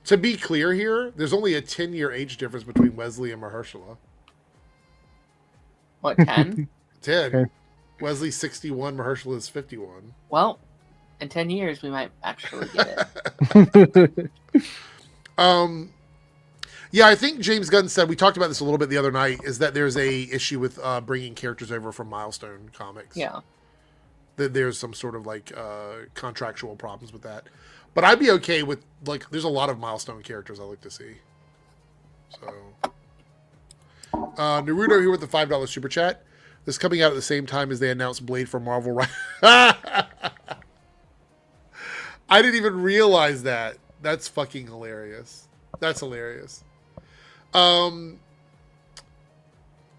to be clear here, there's only a 10-year age difference between Wesley and Mahershala. What, 10? 10. Okay. Wesley's 61, Mahershala is 51. Well, in 10 years, we might actually get it. Yeah, I think James Gunn said, we talked about this a little bit the other night, is that there's a issue with bringing characters over from Milestone Comics. Yeah. That there's some sort of like contractual problems with that. But I'd be okay with, like, there's a lot of Milestone characters I like to see. So, Naruto here with the $5 super chat. This is coming out at the same time as they announced Blade for Marvel. I didn't even realize that. That's fucking hilarious. That's hilarious.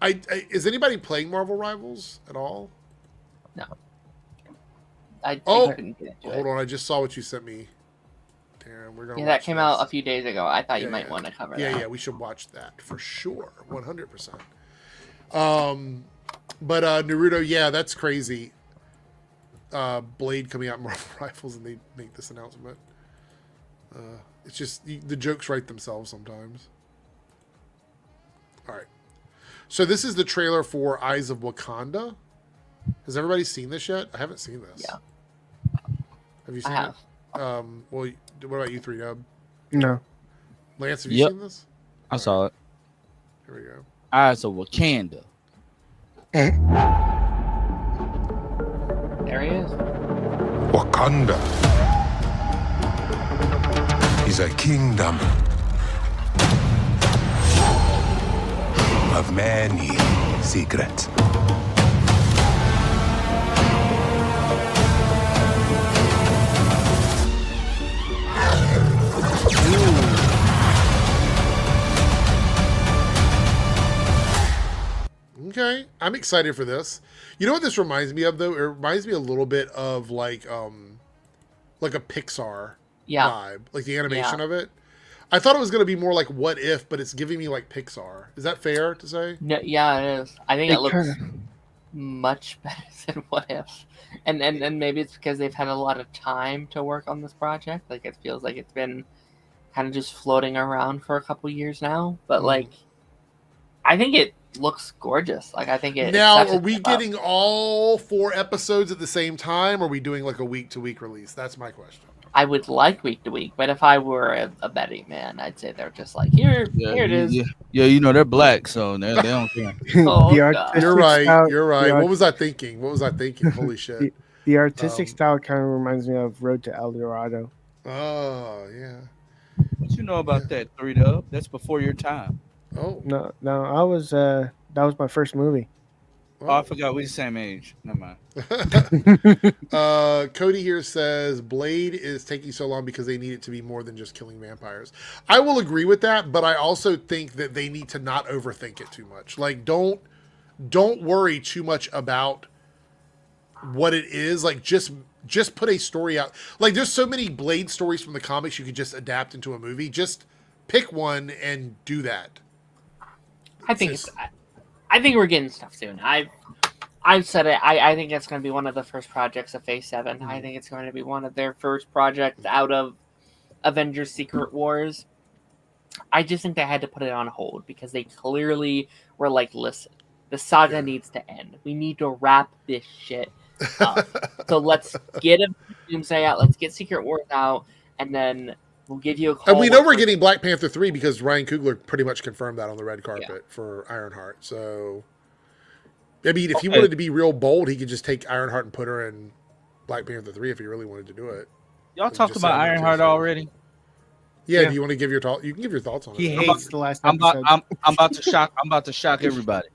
Is anybody playing Marvel Rivals at all? No. I couldn't get into it. Hold on, I just saw what you sent me. Darren, we're gonna. Yeah, that came out a few days ago. I thought you might want to cover that. Yeah, we should watch that for sure, 100%. But Naruto, yeah, that's crazy. Blade coming out in Marvel Rivals, and they make this announcement. It's just the jokes write themselves sometimes. All right. So this is the trailer for Eyes of Wakanda. Has everybody seen this yet? I haven't seen this. Yeah. Have you seen I have. it? Well, what about you three, Dub? No. Lance, have you Yep. seen this? I saw it. Here we go. Eyes of Wakanda. There he is. Wakanda is a kingdom of many secrets. Okay, I'm excited for this. You know what this reminds me of, though? It reminds me a little bit of like a Pixar vibe, like the animation of it. I thought it was going to be more like What If, but it's giving me like Pixar. Is that fair to say? No, yeah, it is. I think it looks much better than What If, and maybe it's because they've had a lot of time to work on this project. Like it feels like it's been kind of just floating around for a couple years now. But like, I think it looks gorgeous. Like I think it. Now, are we getting all 4 episodes at the same time? Or are we doing like a week-to-week release? That's my question. I would like week to week, but if I were a betting man, I'd say they're just like here it is. Yeah, you know they're black, so they don't care. You're right. You're right. What was I thinking? Holy shit! The artistic style kind of reminds me of Road to El Dorado. Oh yeah. What you know about that, 3-Dub? That's before your time. Oh no, I was that was my first movie. Oh, I forgot we're the same age. Never mind. Cody here says Blade is taking so long because they need it to be more than just killing vampires. I will agree with that, but I also think that they need to not overthink it too much. Like don't worry too much about what it is. Like just put a story out. Like there's so many Blade stories from the comics you could just adapt into a movie. Just pick one and do that. I think we're getting stuff soon. I've said it. I think it's going to be one of the first projects of Phase 7. I think it's going to be one of their first projects out of Avengers Secret Wars. I just think they had to put it on hold because they clearly were like, listen, the saga needs to end. We need to wrap this shit up. So let's get a Doomsday out. Let's get Secret Wars out. And then we'll give you a call. And we know we're getting Black Panther 3 because Ryan Coogler pretty much confirmed that on the red carpet for Ironheart. So, I mean, if he wanted to be real bold, he could just take Ironheart and put her in Black Panther 3 if he really wanted to do it. Y'all talked about Ironheart already? Yeah, do you want to give your thoughts? You can give your thoughts on it. He hates the last episode. I'm about to shock everybody.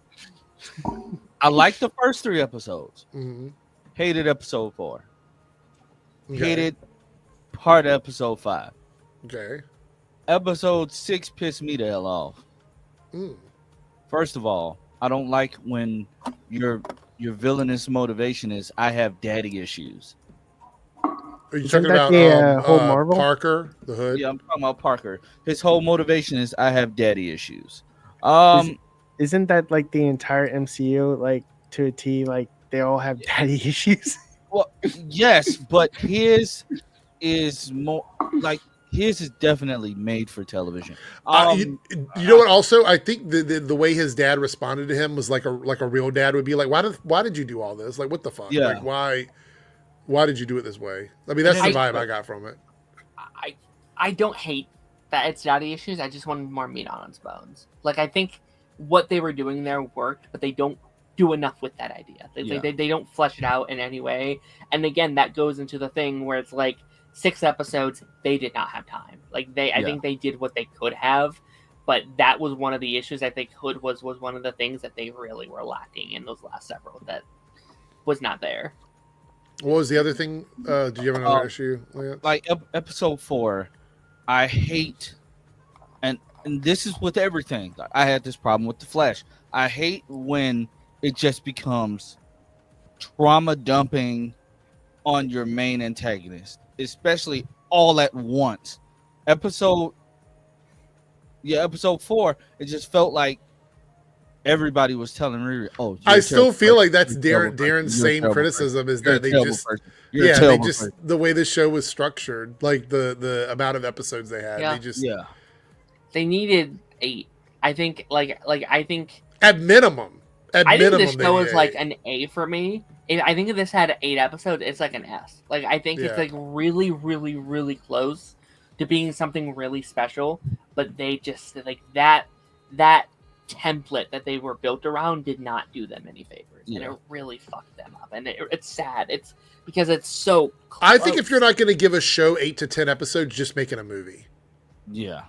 I liked the first 3 episodes. Mm-hmm. Hated episode 4. Okay. Hated part of episode 5. Okay. Episode 6 pissed me the hell off. First of all, I don't like when your villainous motivation is I have daddy issues. Are you talking about whole Marvel? Parker, the Hood? Yeah, I'm talking about Parker. His whole motivation is I have daddy issues. Isn't that like the entire MCU, like to a T? Like they all have daddy issues. Well, yes, but his is more like his is definitely made for television. You know what? Also, I think the way his dad responded to him was like a real dad would be like, why did you do all this? Like, what the fuck? Yeah. Like, why did you do it this way? I mean, that's the vibe I got from it. I don't hate that it's daddy issues. I just wanted more meat on its bones. Like, I think what they were doing there worked, but they don't do enough with that idea. They don't flesh it out in any way. And again, that goes into the thing where it's like 6 episodes, they did not have time. Like I think they did what they could have, but that was one of the issues. I think Hood was one of the things that they really were lacking in those last several that was not there. What was the other thing? Did you have another issue, Lance? Like episode 4, I hate, and this is with everything. I had this problem with the Flash. I hate when it just becomes trauma dumping on your main antagonist, especially all at once. Episode 4, it just felt like everybody was telling Riri, "Oh, I still feel like that's Darren's same criticism is that they just the way the show was structured, like the amount of episodes they had, they needed 8. I think At minimum. I think this they show need is A. like an A for me. I think if this had 8 episodes, it's like an S. Like I think it's like really, really, really close to being something really special. But they just like that template that they were built around did not do them any favors, and it really fucked them up. And it's sad. It's because it's so close. I think if you're not going to give a show 8 to 10 episodes, just make it a movie. Yeah,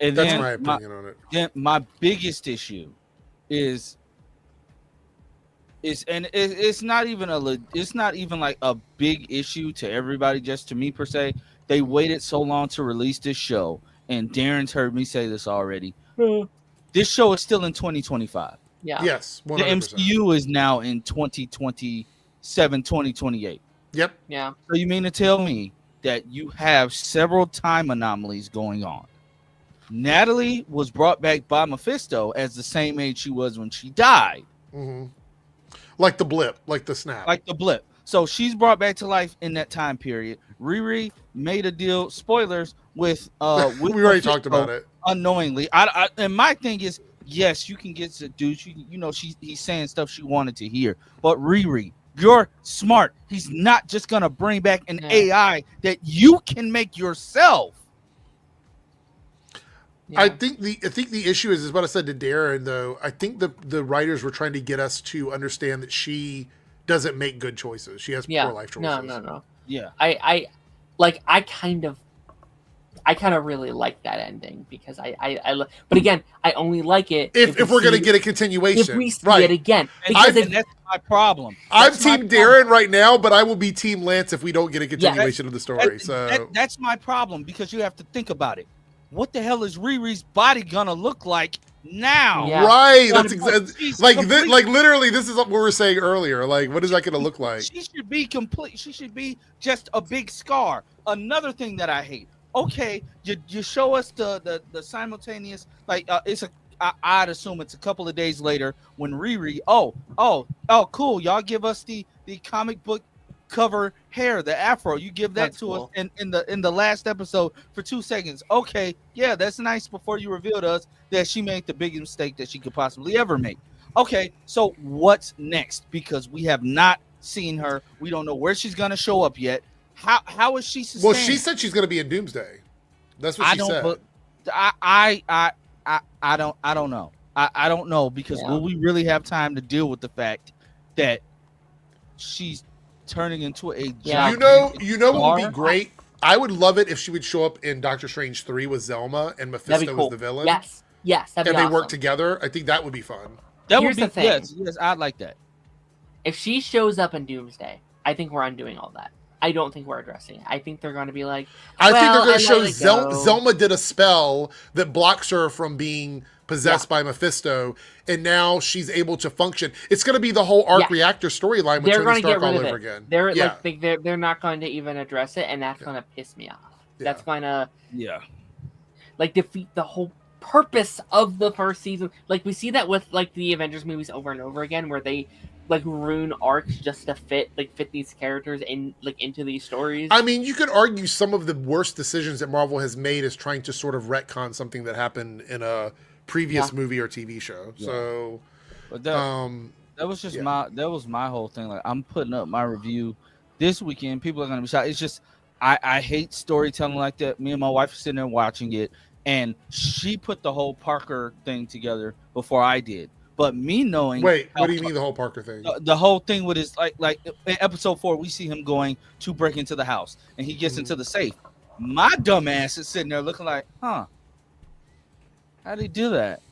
and that's my opinion on it. Then my biggest issue is and it's not even like a big issue to everybody, just to me per se. They waited so long to release this show, and Darren's heard me say this already. This show is still in 2025. Yeah. Yes. 100%. The MCU is now in 2027, 2028. Yep. Yeah. So you mean to tell me that you have several time anomalies going on? Natalie was brought back by Mephisto as the same age she was when she died. Mm-hmm. Like the blip, like the snap. Like the blip. So she's brought back to life in that time period. Riri made a deal, spoilers, with we already talked about it. Unknowingly. And my thing is, yes, you can get seduced. He's saying stuff she wanted to hear. But Riri, you're smart. He's not just gonna bring back an AI that you can make yourself. Yeah. I think the issue is what I said to Darren, though. I think the writers were trying to get us to understand that she doesn't make good choices. She has poor life choices. No. Yeah. I kind of really like that ending because but again, I only like it if we're going to get a continuation. If we see it again. Because that's my problem. I'm Team Darren right now, but I will be Team Lance if we don't get a continuation of the story. That's my problem, because you have to think about it. What the hell is Riri's body gonna look like now? Yeah. Right. That's exactly like literally. This is what we were saying earlier. Like, what is that going to look like? She should be complete. She should be just a big scar. Another thing that I hate. Okay, you show us the simultaneous, like I'd assume it's a couple of days later when Riri. Oh, cool. Y'all give us the comic book cover hair, the afro. You give that to us in the last episode for 2 seconds. Okay, yeah, that's nice. Before you revealed us that she made the biggest mistake that she could possibly ever make. Okay, so what's next? Because we have not seen her. We don't know where she's gonna show up yet. How is she sustained? Well, she said she's gonna be in Doomsday. That's what she said. I don't know. I don't know, because will we really have time to deal with the fact that she's turning into a giant? You know what would be great? I would love it if she would show up in Doctor Strange 3 with Zelma and Mephisto was the villain. Yes, that'd be they awesome. work together. I think that would be fun. Here's the thing. Yes, I'd like that. If she shows up in Doomsday, I think we're undoing all that. I don't think we're addressing it. I think they're going to be like, I think they're going to show Zelma did a spell that blocks her from being possessed by Mephisto, and now she's able to function. It's going to be the whole arc reactor storyline with Tony Stark all over again. They're not going to even address it, and that's going to piss me off. That's going to defeat the whole purpose of the first season. Like, we see that with like the Avengers movies over and over again, where they like ruin arcs just to fit these characters in into these stories. I mean, you could argue some of the worst decisions that Marvel has made is trying to sort of retcon something that happened in a previous movie or TV show. So, but that was just my whole thing. Like, I'm putting up my review this weekend. People are gonna be shocked. It's just I hate storytelling like that. Me and my wife are sitting there watching it, and she put the whole Parker thing together before I did. But me knowing, what do you mean the whole Parker thing? The whole thing with his like in episode 4, we see him going to break into the house, and he gets into the safe. My dumb ass is sitting there looking like, how'd he do that?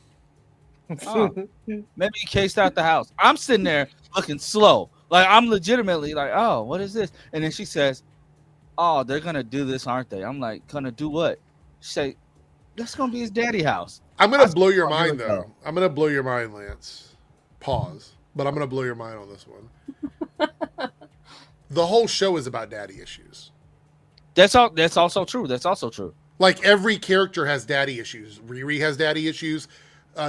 Maybe he cased out the house. I'm sitting there looking slow, like I'm legitimately like, oh, what is this? And then she says, oh, they're gonna do this, aren't they? I'm like, gonna do what? She say, that's gonna be his daddy house. I'm going to blow your mind, though. I'm going to blow your mind, Lance. Pause. But I'm going to blow your mind on this one. The whole show is about daddy issues. That's also true. Like, every character has daddy issues. Riri has daddy issues.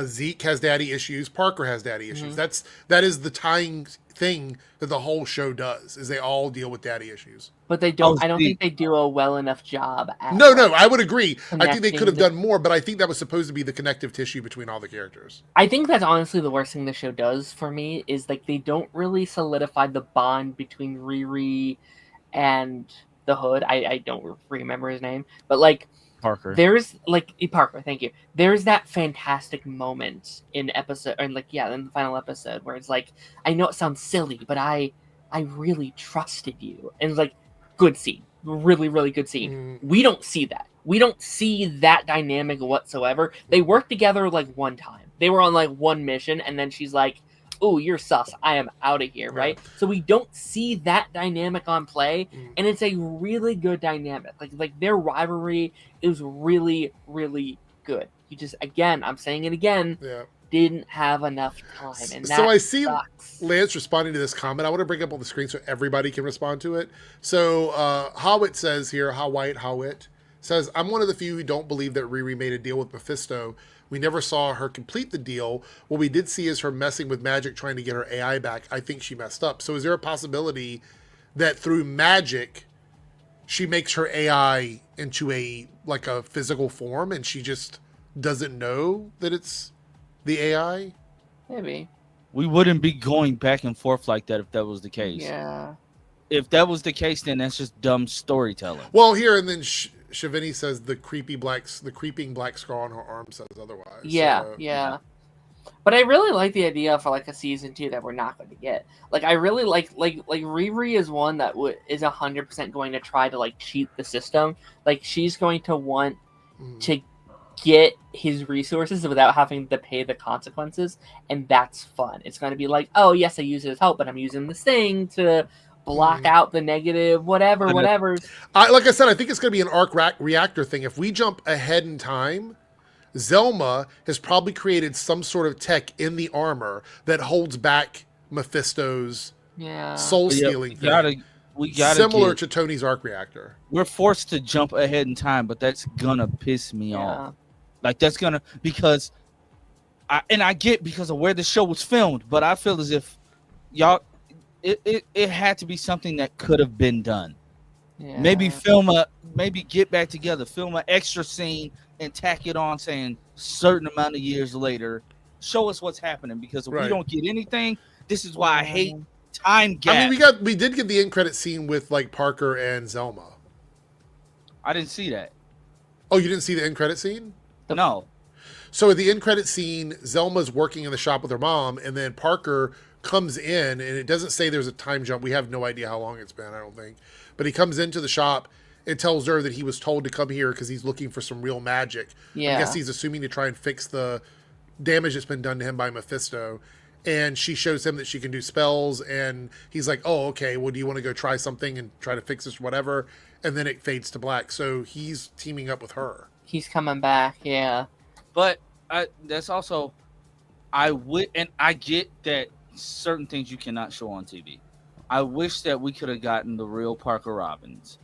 Zeke has daddy issues. Parker has daddy issues. That is the tying thing that the whole show does. Is they all deal with daddy issues. But they don't. I don't think they do a well enough job. At No, I would agree. I think they could have connecting done more, but I think that was supposed to be the connective tissue between all the characters. I think that's honestly the worst thing the show does for me is like they don't really solidify the bond between Riri and the Hood. I don't remember his name, but like Parker. There's like Parker. Thank you. There's that fantastic moment in episode, and like in the final episode where it's like, I know it sounds silly, but I really trusted you, and it's like, good scene, really really good scene. We don't see that. We don't see that dynamic whatsoever. They worked together like one time. They were on like one mission, and then she's like, "Oh, you're sus. I am out of here." Right? So we don't see that dynamic on play, and it's a really good dynamic. Like their rivalry is really, really good. You just, again, I'm saying it again, didn't have enough time, and that so I see sucks. Lance responding to this comment. I want to bring up on the screen so everybody can respond to it. So Howitt says here, Howitt says, "I'm one of the few who don't believe that Riri made a deal with Mephisto. We never saw her complete the deal. What we did see is her messing with magic, trying to get her AI back. I think she messed up. So is there a possibility that through magic, she makes her AI into a physical form, and she just doesn't know that it's the AI?" Maybe. We wouldn't be going back and forth like that if that was the case. Yeah. If that was the case, then that's just dumb storytelling. Well, here, and then Shavini says the creeping black scar on her arm says otherwise. Yeah, so, yeah. But I really like the idea for like a season 2 that we're not going to get. Like I really like Riri is one that is 100% going to try to like cheat the system. Like she's going to want to get his resources without having to pay the consequences, and that's fun. It's going to be like, oh yes, I use it as help, but I'm using this thing to block out the negative whatever. Like I said, I think it's going to be an arc reactor thing. If we jump ahead in time, Zelma has probably created some sort of tech in the armor that holds back Mephisto's soul stealing thing. We gotta similar to Tony's arc reactor. We're forced to jump ahead in time, but that's gonna piss me off. Like that's gonna, because I get because of where the show was filmed, but I feel as if it had to be something that could have been done. Yeah. Maybe get back together, film an extra scene and tack it on saying certain amount of years later, show us what's happening, because if we don't get anything, this is why I hate time gap. I mean, we did get the end credit scene with like Parker and Zelma. I didn't see that. Oh, you didn't see the end credit scene? No. So at the end credit scene, Zelma's working in the shop with her mom, and then Parker comes in, and it doesn't say there's a time jump. We have no idea how long it's been, I don't think. But he comes into the shop and tells her that he was told to come here because he's looking for some real magic. Yeah. I guess he's assuming to try and fix the damage that's been done to him by Mephisto. And she shows him that she can do spells, and he's like, oh, okay, well, do you want to go try something and try to fix this or whatever? And then it fades to black. So he's teaming up with her. He's coming back, yeah. But that's also, I get that certain things you cannot show on TV. I wish that we could have gotten the real Parker Robbins.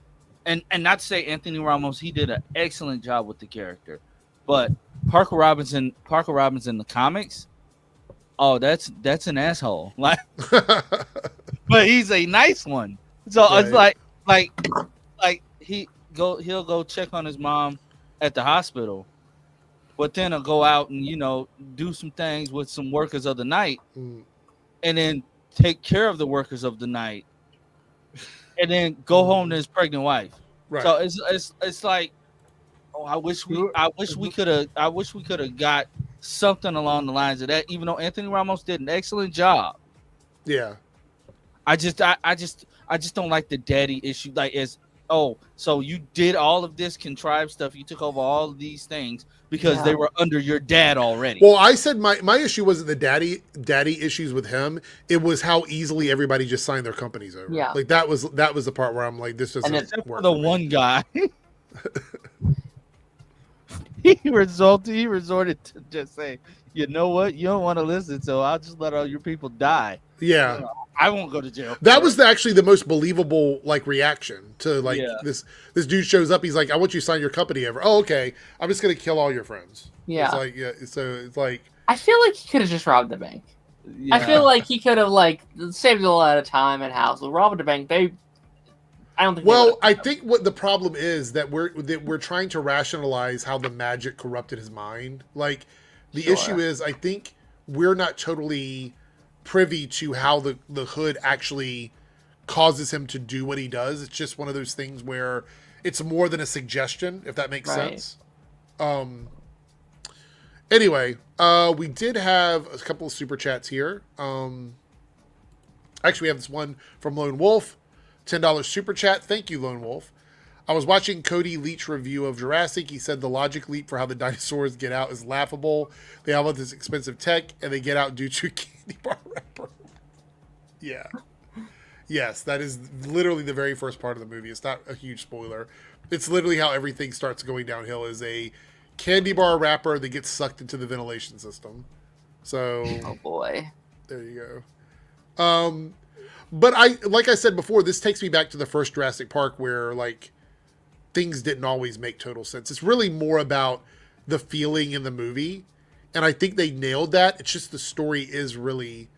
And not to say Anthony Ramos, he did an excellent job with the character. But Parker Robbins in the comics, oh, that's an asshole. Like, but he's a nice one. So it's like he'll go check on his mom at the hospital, but then he'll go out and do some things with some workers of the night, and then take care of the workers of the night, and then go home to his pregnant wife. Right. So it's like, oh, I wish we could have got something along the lines of that. Even though Anthony Ramos did an excellent job. Yeah. I just don't like the daddy issue. Like, so you did all of this contrived stuff. You took over all of these things because they were under your dad already. Well, I said my issue wasn't the daddy issues with him. It was how easily everybody just signed their companies over. Yeah. Like that was the part where I'm like, this doesn't except work. For the one guy. He resorted to just say, you know what? You don't want to listen, so I'll just let all your people die. Yeah. I won't go to jail. That was actually the most believable like reaction to like Yeah. this dude shows up. He's like, I want you to sign your company over. Oh, okay. I'm just gonna kill all your friends. Yeah. It's like so it's like I feel like he could have just robbed the bank. I feel like he could have like saved a lot of time and hassle. Robbing the bank, I don't think. Well, I think what the problem is that we're trying to rationalize how the magic corrupted his mind. Like the issue is, I think we're not totally privy to how the hood actually causes him to do what he does. It's just one of those things where it's more than a suggestion, if that makes sense. Anyway, we did have a couple of super chats here. Actually, we have this one from Lone Wolf, $10 super chat. Thank you, Lone Wolf. I was watching Cody Leach review of Jurassic. He said the logic leap for how the dinosaurs get out is laughable. They have all this expensive tech, and they get out due to candy bar wrapper. Yeah. Yes, that is literally the very first part of the movie. It's not a huge spoiler. It's literally how everything starts going downhill is a candy bar wrapper that gets sucked into the ventilation system. So, oh boy, there you go. But like I said before, this takes me back to the first Jurassic Park where like things didn't always make total sense. It's really more about the feeling in the movie, and I think they nailed that. It's just the story is really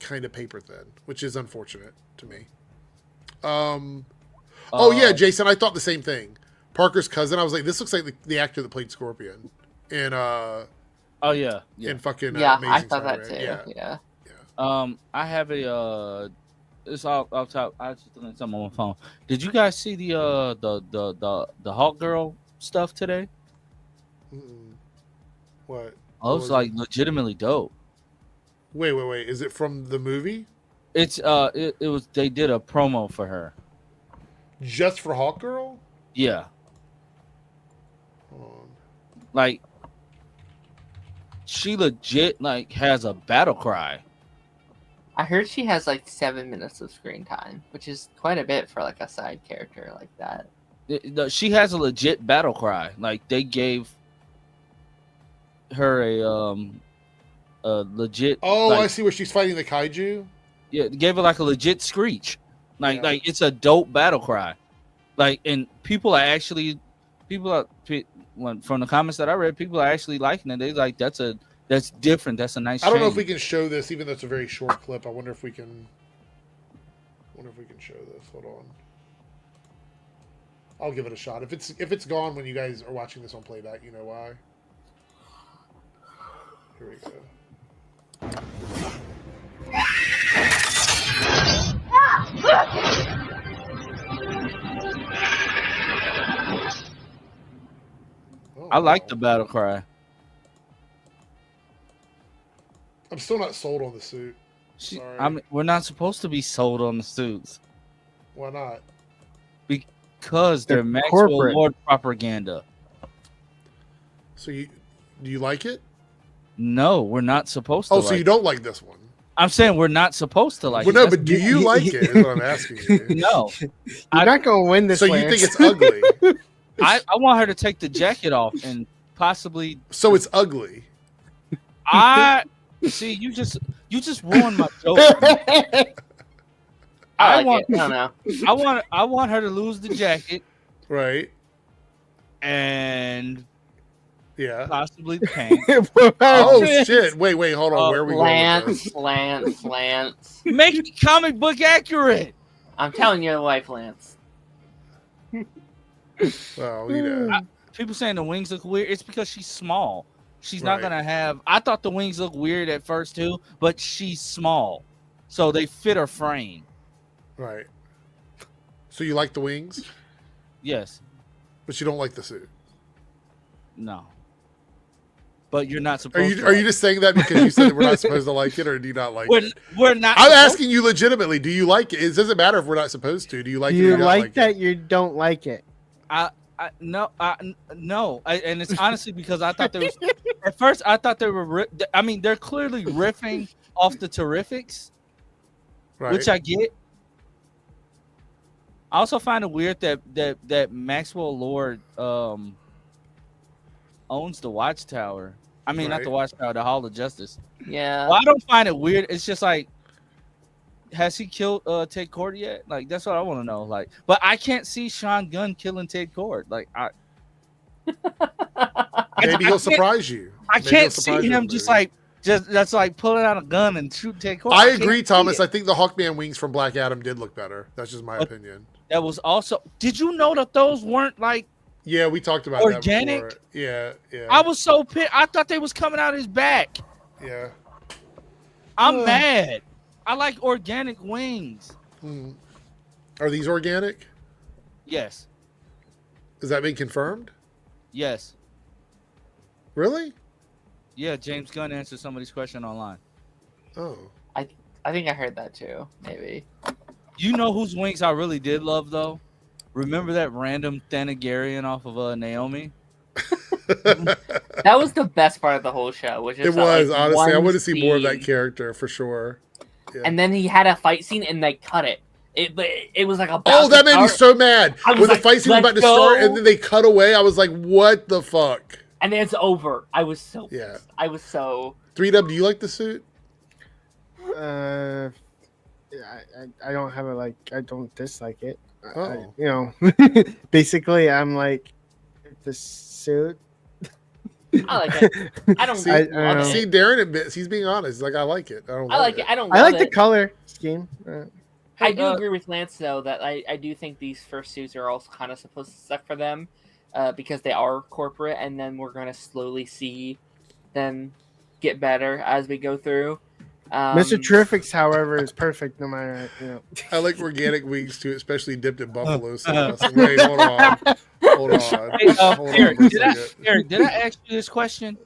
kind of paper thin, which is unfortunate to me. Oh yeah, Jason, I thought the same thing. Parker's cousin. I was like, this looks like the actor that played Scorpion in oh yeah, in fucking Amazing I thought Spider-Man. That too. Yeah. I have a it's all off top. I was just looking at something on my phone. Did you guys see the Hawk Girl stuff today? What? Oh, it's like legitimately dope. Wait. Is it from the movie? It's it was they did a promo for her. Just for Hawk Girl? Yeah. Hold on. Like she legit like has a battle cry. I heard she has like 7 minutes of screen time, which is quite a bit for like a side character like that. She has a legit battle cry. Like they gave her a legit. Oh, like, I see where she's fighting the kaiju. Yeah, gave her like a legit screech. Like it's a dope battle cry. Like, and people are from the comments that I read, people are actually liking it. They like that's different. That's a nice. I don't know change. if we can show this, even though it's a very short clip. I wonder if we can. Show this. Hold on. I'll give it a shot. If it's gone when you guys are watching this on playback, you know why. Here we go. I like the battle cry. I'm still not sold on the suit. Sorry. We're not supposed to be sold on the suits. Why not? Because they're Maxwell corporate. Lord propaganda. So do you like it? No, we're not supposed to. Oh, so you don't like this one? I'm saying we're not supposed to like. Well, it. no, but do you like it? Is what I'm asking you. No, you're not gonna win this. So you think it's ugly? I want her to take the jacket off and possibly. So it's ugly. I see. You just ruined my joke. I want her to lose the jacket, right? And yeah, possibly the pants. Oh shit! Wait, hold on. Where are we Lance? Make it comic book accurate. I'm telling your wife, Lance. Well, you know, people saying the wings look weird. It's because she's small. She's not gonna have. I thought the wings looked weird at first too, but she's small, so they fit her frame. Right. So you like the wings? Yes. But you don't like the suit? No. But you're not supposed to. Are you just saying that because you said that we're not supposed to like it, or do you not like it? We're not. I'm asking you legitimately. Do you like it? It doesn't matter if we're not supposed to. Do you like it? You like that? You don't like it? No. And it's honestly because I thought there was. At first, I thought they were. I mean, they're clearly riffing off the Terrifics, right. Which I get. I also find it weird that Maxwell Lord owns the Watchtower. I mean, not the Watchtower, the Hall of Justice. Yeah. Well, I don't find it weird. It's just like has he killed Ted Cord yet? Like that's what I want to know. Like, but I can't see Sean Gunn killing Ted Cord. Like Maybe he'll surprise you. I Maybe can't he'll see surprise you in him the just movie. like that's like pulling out a gun and shoot Ted Cord. I can't agree, see Thomas. it. I think the Hawkman wings from Black Adam did look better. That's just my opinion. That was also. Did you know that those weren't like? Yeah, we talked about organic. that before. Yeah, yeah. I was so pissed. I thought they was coming out his back. Yeah. I'm mad. I like organic wings. Are these organic? Yes. Has that been confirmed? Yes. Really? Yeah, James Gunn answered somebody's question online. Oh. I think I heard that too. Maybe. You know whose wings I really did love though? Remember that random Thanagarian off of Naomi? That was the best part of the whole show. Which It was, honestly. I want to see more of that character for sure. Yeah. And then he had a fight scene and they cut it. It was like a. Oh, that made me so mad. When the fight scene was about to start and then they cut away, I was like, what the fuck? And then it's over. I was so yeah. pissed. I was so 3Dub, do you like the suit? I don't have a I don't dislike it. Oh. Basically I'm like the suit. I like it. I don't see, love it. See, Darren admits he's being honest. He's like, I like it. I like it. I don't. I love like the color scheme. I do agree with Lance though that I do think these first suits are also kind of supposed to suck for them, because they are corporate, and then we're gonna slowly see them get better as we go through. Mr. Terrific's, however, is perfect no matter. I like organic wings too, especially dipped in buffalo sauce. Wait, hold on. Hold on. Hey, Eric, did I ask you this question?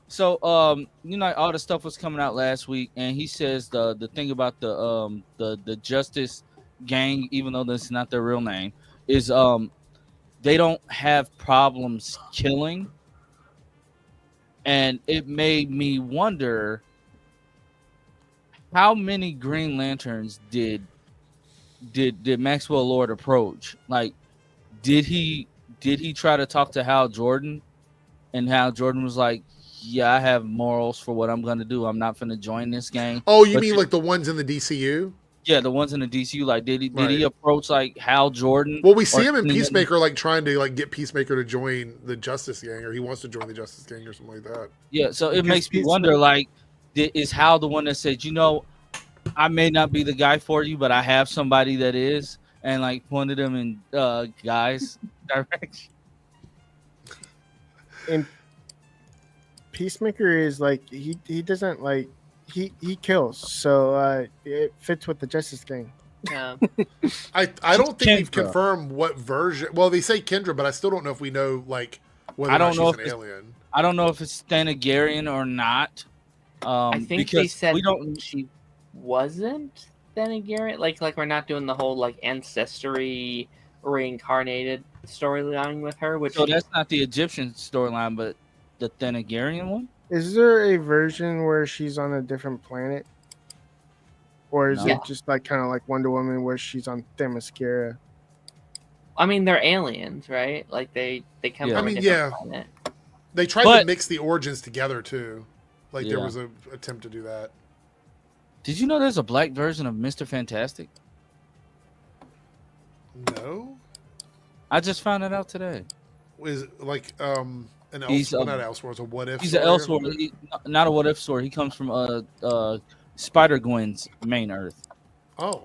So, all the stuff was coming out last week, and he says the thing about the Justice Gang, even though that's not their real name, is they don't have problems killing, and it made me wonder how many Green Lanterns did Maxwell Lord approach? Like, did he try to talk to Hal Jordan, and Hal Jordan was like, yeah, I have morals for what I'm gonna do. I'm not gonna join this gang. Oh, you mean like the ones in the DCU? Yeah, the ones in the DCU. Like, did he approach like Hal Jordan? Well, we see him in Peacemaker, like trying to get Peacemaker to join the Justice Gang, or he wants to join the Justice Gang, or something like that. Yeah, so it makes me wonder, like, is Hal the one that said, I may not be the guy for you, but I have somebody that is, and like pointed him in guys' direction. And Peacemaker is like he doesn't like he kills, so it fits with the Justice Gang. Yeah. I don't think we've confirmed what version. Well, they say Kendra, but I still don't know if we know like whether or not she's an alien. I don't know if it's Thanagarian or not. I think they said she wasn't Thanagarian. Like we're not doing the whole like ancestry reincarnated storyline with her. Which so that's not the Egyptian storyline, but the Thanagarian one. Is there a version where she's on a different planet, or is it just like kind of like Wonder Woman where she's on Themyscira? I mean, they're aliens, right? Like they come from a different planet. They tried to mix the origins together too. Like there was an attempt to do that. Did you know there's a black version of Mr. Fantastic? No. I just found it out today. Is it like an Elseworld, not Elseworld, it's a What If? He's an Elseworld, not a What If story. He comes from Spider-Gwen's main Earth. Oh.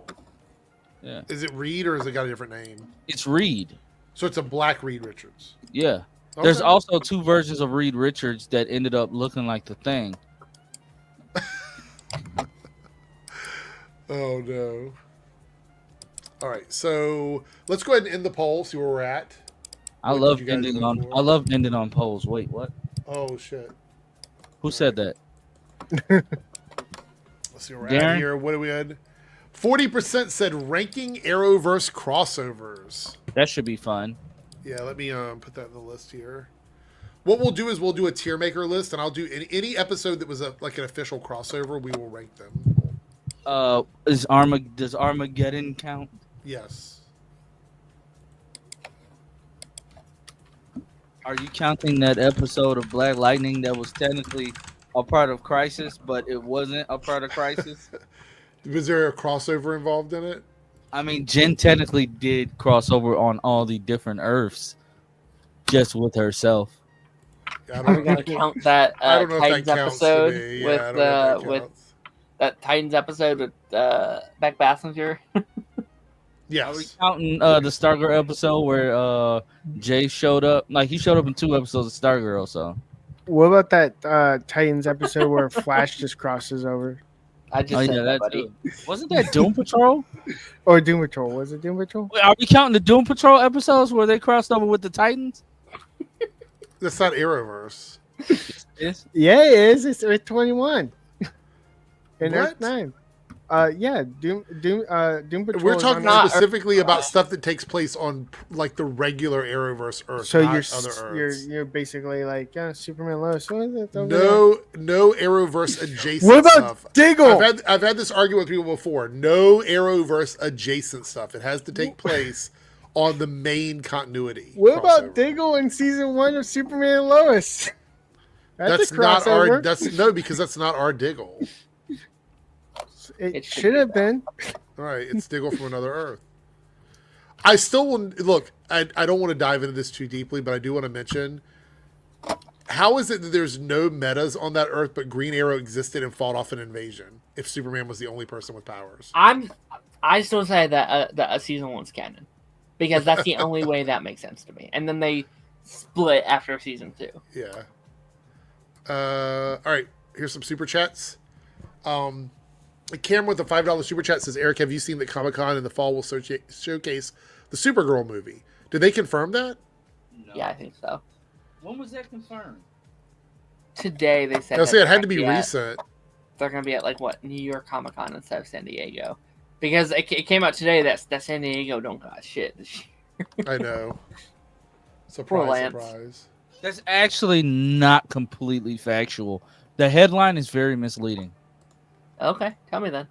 Yeah. Is it Reed or has it got a different name? It's Reed. So it's a black Reed Richards. Yeah. Okay. There's also two versions of Reed Richards that ended up looking like the Thing. Oh no. All right, so let's go ahead and end the poll, see where we're at. I love ending on polls. Wait, what? Oh shit. Who said that? Let's see where we're at here. What do we had? 40% said ranking Arrowverse crossovers. That should be fun. Yeah, let me put that in the list here. What we'll do is we'll do a tier maker list, and I'll do any episode that was like an official crossover. We will rank them. Does Armageddon count? Yes. Are you counting that episode of Black Lightning that was technically a part of Crisis, but it wasn't a part of Crisis? Was there a crossover involved in it? I mean, Jen technically did cross over on all the different Earths, just with herself. I Are we gonna count that I don't know Titans if that counts to episode me. Yeah, I don't know if that with counts. that Titans episode with Beck Bassinger? Yes. Are we counting the Stargirl episode where Jay showed up? Like, he showed up in 2 episodes of Stargirl, so. What about that Titans episode where Flash just crosses over? I just said that, buddy. too. Wasn't that Doom Patrol? Or Doom Patrol? Was it Doom Patrol? Wait, are we counting the Doom Patrol episodes where they crossed over with the Titans? That's not Arrowverse. Yes. Yeah, it is. It's Earth 21. And What? Earth 9. Yeah, Doom Patrol. We're is talking on Earth. specifically about stuff that takes place on like the regular Arrowverse Earth, So not you're other you're Earths. you're basically like Superman Lois. What is it over No Arrowverse adjacent What about stuff. Diggle? I've had this argument with people before. No Arrowverse adjacent stuff. It has to take place on the main continuity. What crossover. about Diggle in season 1 of Superman and Lois? That's a not our. crossover. Because that's not our Diggle. It should have been. All right, it's Diggle from another Earth. I still want look. I don't want to dive into this too deeply, but I do want to mention how is it that there's no metas on that Earth, but Green Arrow existed and fought off an invasion? If Superman was the only person with powers, I still say that that season 1's canon because that's the only way that makes sense to me. And then they split after season 2. Yeah. All right. Here's some super chats. Cameron with a $5 super chat says, Eric, have you seen that Comic-Con in the fall will showcase the Supergirl movie? Did they confirm that? No. Yeah, I think so. When was that confirmed? Today they said. I say it had to they're be gonna at- recent. They're going to be at New York Comic Con instead of San Diego, because it came out today that San Diego don't got shit this year. I know. Poor Surprise, Lance. surprise. That's actually not completely factual. The headline is very misleading. Okay, tell me then.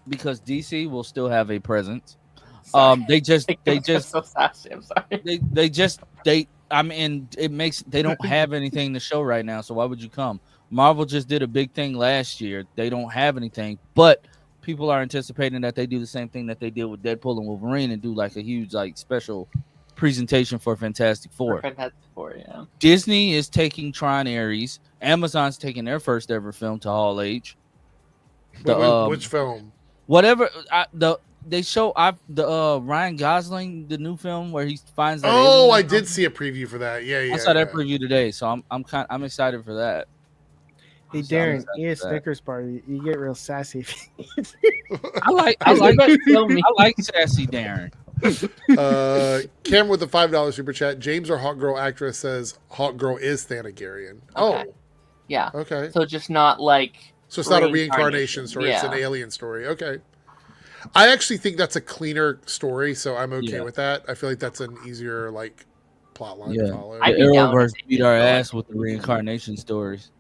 Because DC will still have a presence. Sorry. They just so sassy. I'm sorry. They don't have anything to show right now, so why would you come? Marvel just did a big thing last year. They don't have anything, but people are anticipating that they do the same thing that they did with Deadpool and Wolverine and do like a huge special presentation for Fantastic Four. Fantastic Four, yeah. Disney is taking Tron Ares. Amazon's taking their first ever film to Hall H. Which film? Whatever they show Ryan Gosling, the new film where he finds that Oh, alien I or did something. see a preview for that. Yeah. I saw that preview today, so I'm excited for that. Hey Darren, eat a Snickers bar. You get real sassy. I like sassy Darren. Cameron with the $5 super chat. James, our Hawk Girl actress, says Hawk Girl is Thanagarian. Okay. Oh, Yeah. okay. So just not like. So it's not a reincarnation story. Yeah. It's an alien story. Okay. I actually think that's a cleaner story, so I'm okay with that. I feel like that's an easier plot line to follow. The Arrowverse beat our ass with the reincarnation stories.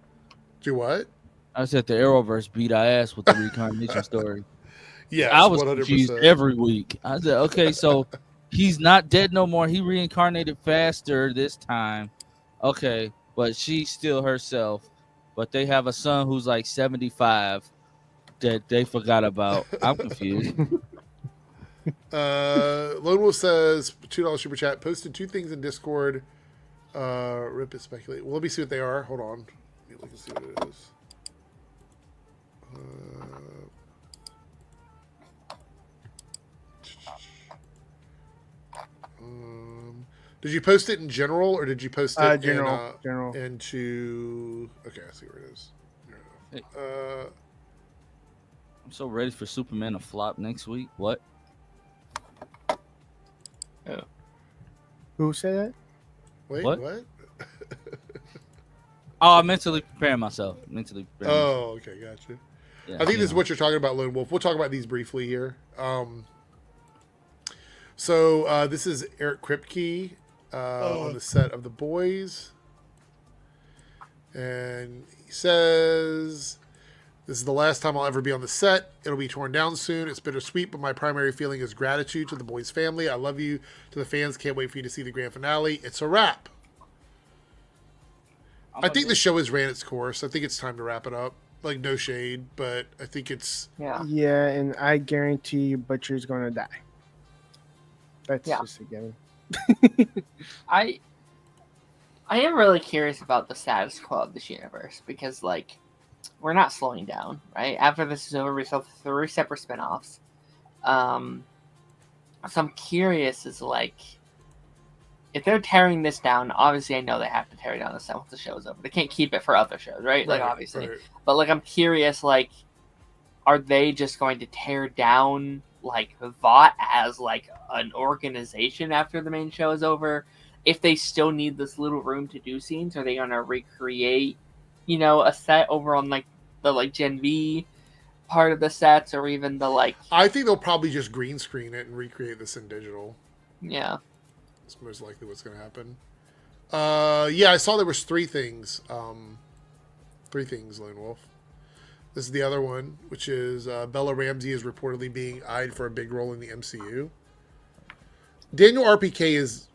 Do what? I said the Arrowverse beat our ass with the reincarnation story. Yeah, I was 100%. confused every week. I said, okay, so he's not dead no more. He reincarnated faster this time. Okay, but she's still herself. But they have a son who's 75 that they forgot about. I'm confused. Lone Wolf says $2 super chat. Posted 2 things in Discord. Rip it speculate. Well, let me see what they are. Hold on. Let me look and see what it is. Did you post it in general, or did you post it general. into? Okay, I see where it is. I'm so ready for Superman to flop next week. What? Oh. Who said that? Wait, What? what? Oh, I'm mentally preparing myself. Oh, okay, gotcha. Yeah, I think this is what you're talking about, Lone Wolf. We'll talk about these briefly here. So this is Eric Kripke on the set of The Boys. And he says, this is the last time I'll ever be on the set. It'll be torn down soon. It's bittersweet, but my primary feeling is gratitude to the Boys family. I love you. To the fans, can't wait for you to see the grand finale. It's a wrap. I think the show has ran its course. I think it's time to wrap it up. Like no shade, but I think it's Yeah, and I guarantee you Butcher's gonna die. That's just a given. I am really curious about the status quo of this universe because, like, we're not slowing down, right? After this is over, we still have 3 separate spinoffs. So I'm curious, is like, if they're tearing this down, obviously I know they have to tear down the set once the show's over. They can't keep it for other shows, right? Like, obviously. Right. But, like, I'm curious, like, are they just going to tear down, like, VOT as, like, an organization after the main show is over? If they still need this little room to do scenes, are they going to recreate, you know, a set over on, like, the, like, Gen V part of the sets, or even the, like... I think they'll probably just green screen it and recreate this in digital. Yeah. That's most likely what's going to happen. Yeah, I saw there was 3 things. 3 things, Lone Wolf. This is the other one, which is Bella Ramsey is reportedly being eyed for a big role in the MCU. Daniel RPK is...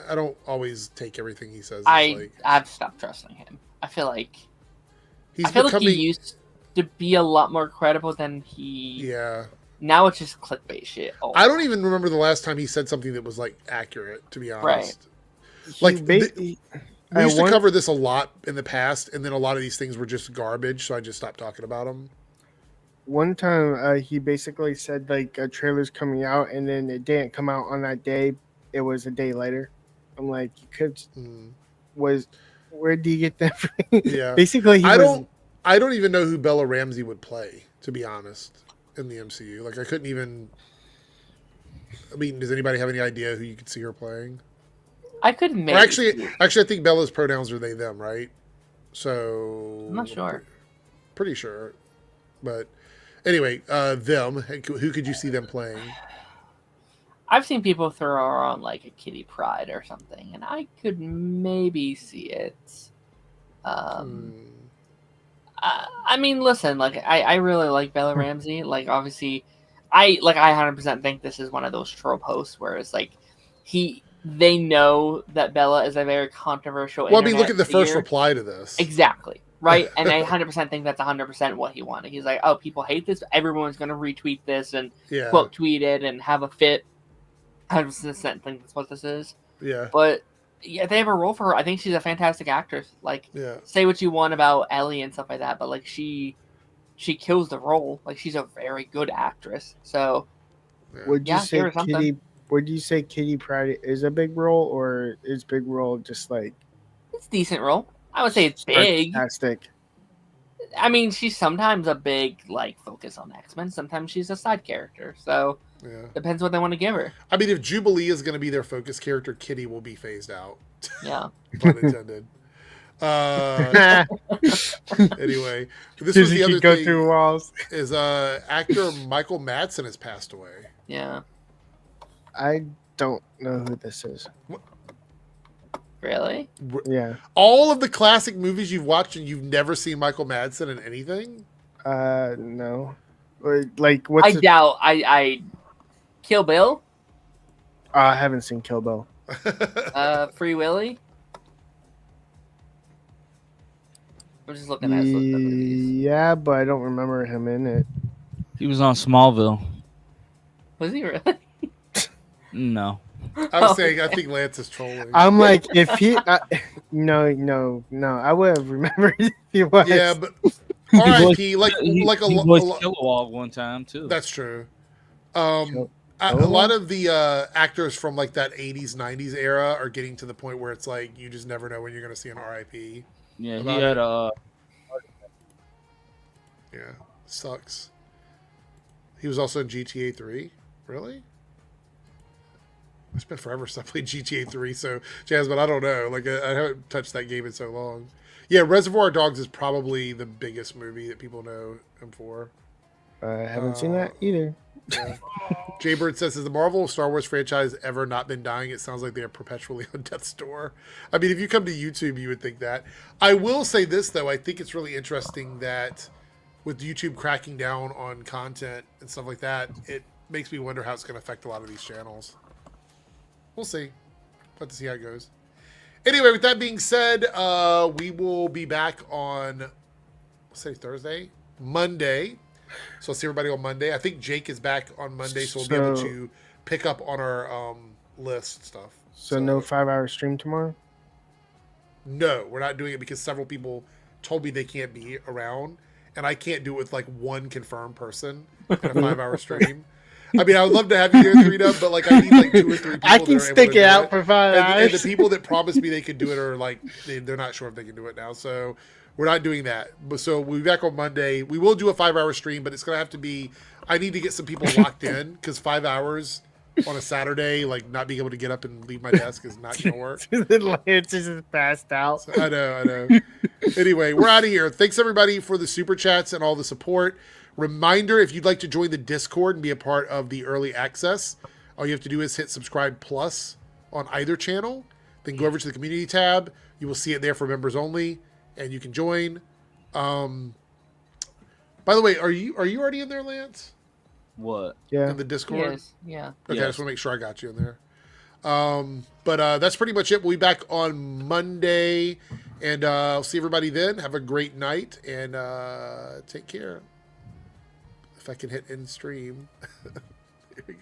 I don't always take everything he says. I've stopped trusting him. I feel like... he used to be a lot more credible than he... Yeah. Now it's just clickbait shit. I don't even remember the last time he said something that was, like, accurate, to be honest. Right. Like, we used to cover this a lot in the past, and then a lot of these things were just garbage, so I just stopped talking about them. One time, he basically said, like, a trailer's coming out, and then it didn't come out on that day. It was a day later. I'm like, you could... Where do you get that from? Yeah. Basically, I don't even know who Bella Ramsey would play, to be honest, in the MCU. Like, I couldn't even... I mean, does anybody have any idea who you could see her playing? I could maybe... Or actually, I think Bella's pronouns are they, them, right? So... I'm not sure. Pretty sure. But anyway, them. Who could you see them playing? I've seen people throw around, like, a Kitty Pryde or something, and I could maybe see it. I mean, listen, like, I really like Bella Ramsey. Like, obviously, I 100% think this is one of those trope hosts where it's like, they know that Bella is a very controversial. Well, I mean, look at the first reply to this. Exactly. Right? And I 100% think that's 100% what he wanted. He's like, oh, people hate this. Everyone's going to retweet this and quote tweet it and have a fit. 100% think that's what this is. Yeah. But yeah, they have a role for her. I think she's a fantastic actress. Like, say what you want about Ellie and stuff like that, but like she kills the role. Like, she's a very good actress. So would you say Kitty Pryde is a big role, or is big role just like it's a decent role? I would say it's big. Fantastic. I mean, she's sometimes a big like focus on X-Men. Sometimes she's a side character. So depends what they want to give her. I mean, if Jubilee is going to be their focus character, Kitty will be phased out. Yeah. Pun intended. Anyway, this was the other thing. Through walls. Is actor Michael Madsen has passed away. Yeah. I don't know who this is. Really? Yeah. All of the classic movies you've watched and you've never seen Michael Madsen in anything? No. Like, what's I doubt. I Kill Bill? I haven't seen Kill Bill. Free Willy? I'm just looking at movies. Yeah, but I don't remember him in it. He was on Smallville. Was he really? No. I was saying, I think Lance is trolling. I'm like, if he... no. I would have remembered if he was. Yeah, but... R.I.P. Like he voiced Kilowog one time, too. That's true. A lot of the actors from like that 80s, 90s era are getting to the point where it's like, you just never know when you're going to see an R.I.P. Yeah, he had Yeah, sucks. He was also in GTA 3. Really? It's been forever since I played GTA 3, so Jasmine, I don't know. Like, I haven't touched that game in so long. Yeah, Reservoir Dogs is probably the biggest movie that people know him for. I haven't seen that either. Yeah. Jaybird says, has the Marvel Star Wars franchise ever not been dying? It sounds like they are perpetually on death's door. I mean, if you come to YouTube, you would think that. I will say this, though. I think it's really interesting that with YouTube cracking down on content and stuff like that, it makes me wonder how it's going to affect a lot of these channels. We'll see. We'll have to see how it goes. Anyway, with that being said, we will be back on say Thursday, Monday. So I'll see everybody on Monday. I think Jake is back on Monday, so we'll be able to pick up on our list stuff. So no 5-hour stream tomorrow? No, we're not doing it because several people told me they can't be around, and I can't do it with like one confirmed person in a 5-hour stream. I mean, I would love to have you here, Three-Dub, but like I need like 2 or 3 people. I can stick it out for 5 hours. And the people that promised me they could do it are like they're not sure if they can do it now. So we're not doing that. But so we'll be back on Monday. We will do a 5-hour stream, but it's gonna have to be. I need to get some people locked in because 5 hours on a Saturday, like not being able to get up and leave my desk is not gonna work. It's just passed out. So, I know. Anyway, we're out of here. Thanks everybody for the super chats and all the support. Reminder, if you'd like to join the Discord and be a part of the early access, all you have to do is hit subscribe plus on either channel. Then go over to the community tab. You will see it there for members only, and you can join. By the way, are you already in there, Lance? What? Yeah. In the Discord? Yes. Yeah. Okay, I just want to make sure I got you in there. But that's pretty much it. We'll be back on Monday, and I'll see everybody then. Have a great night, and take care. If I can hit end stream. Here we go.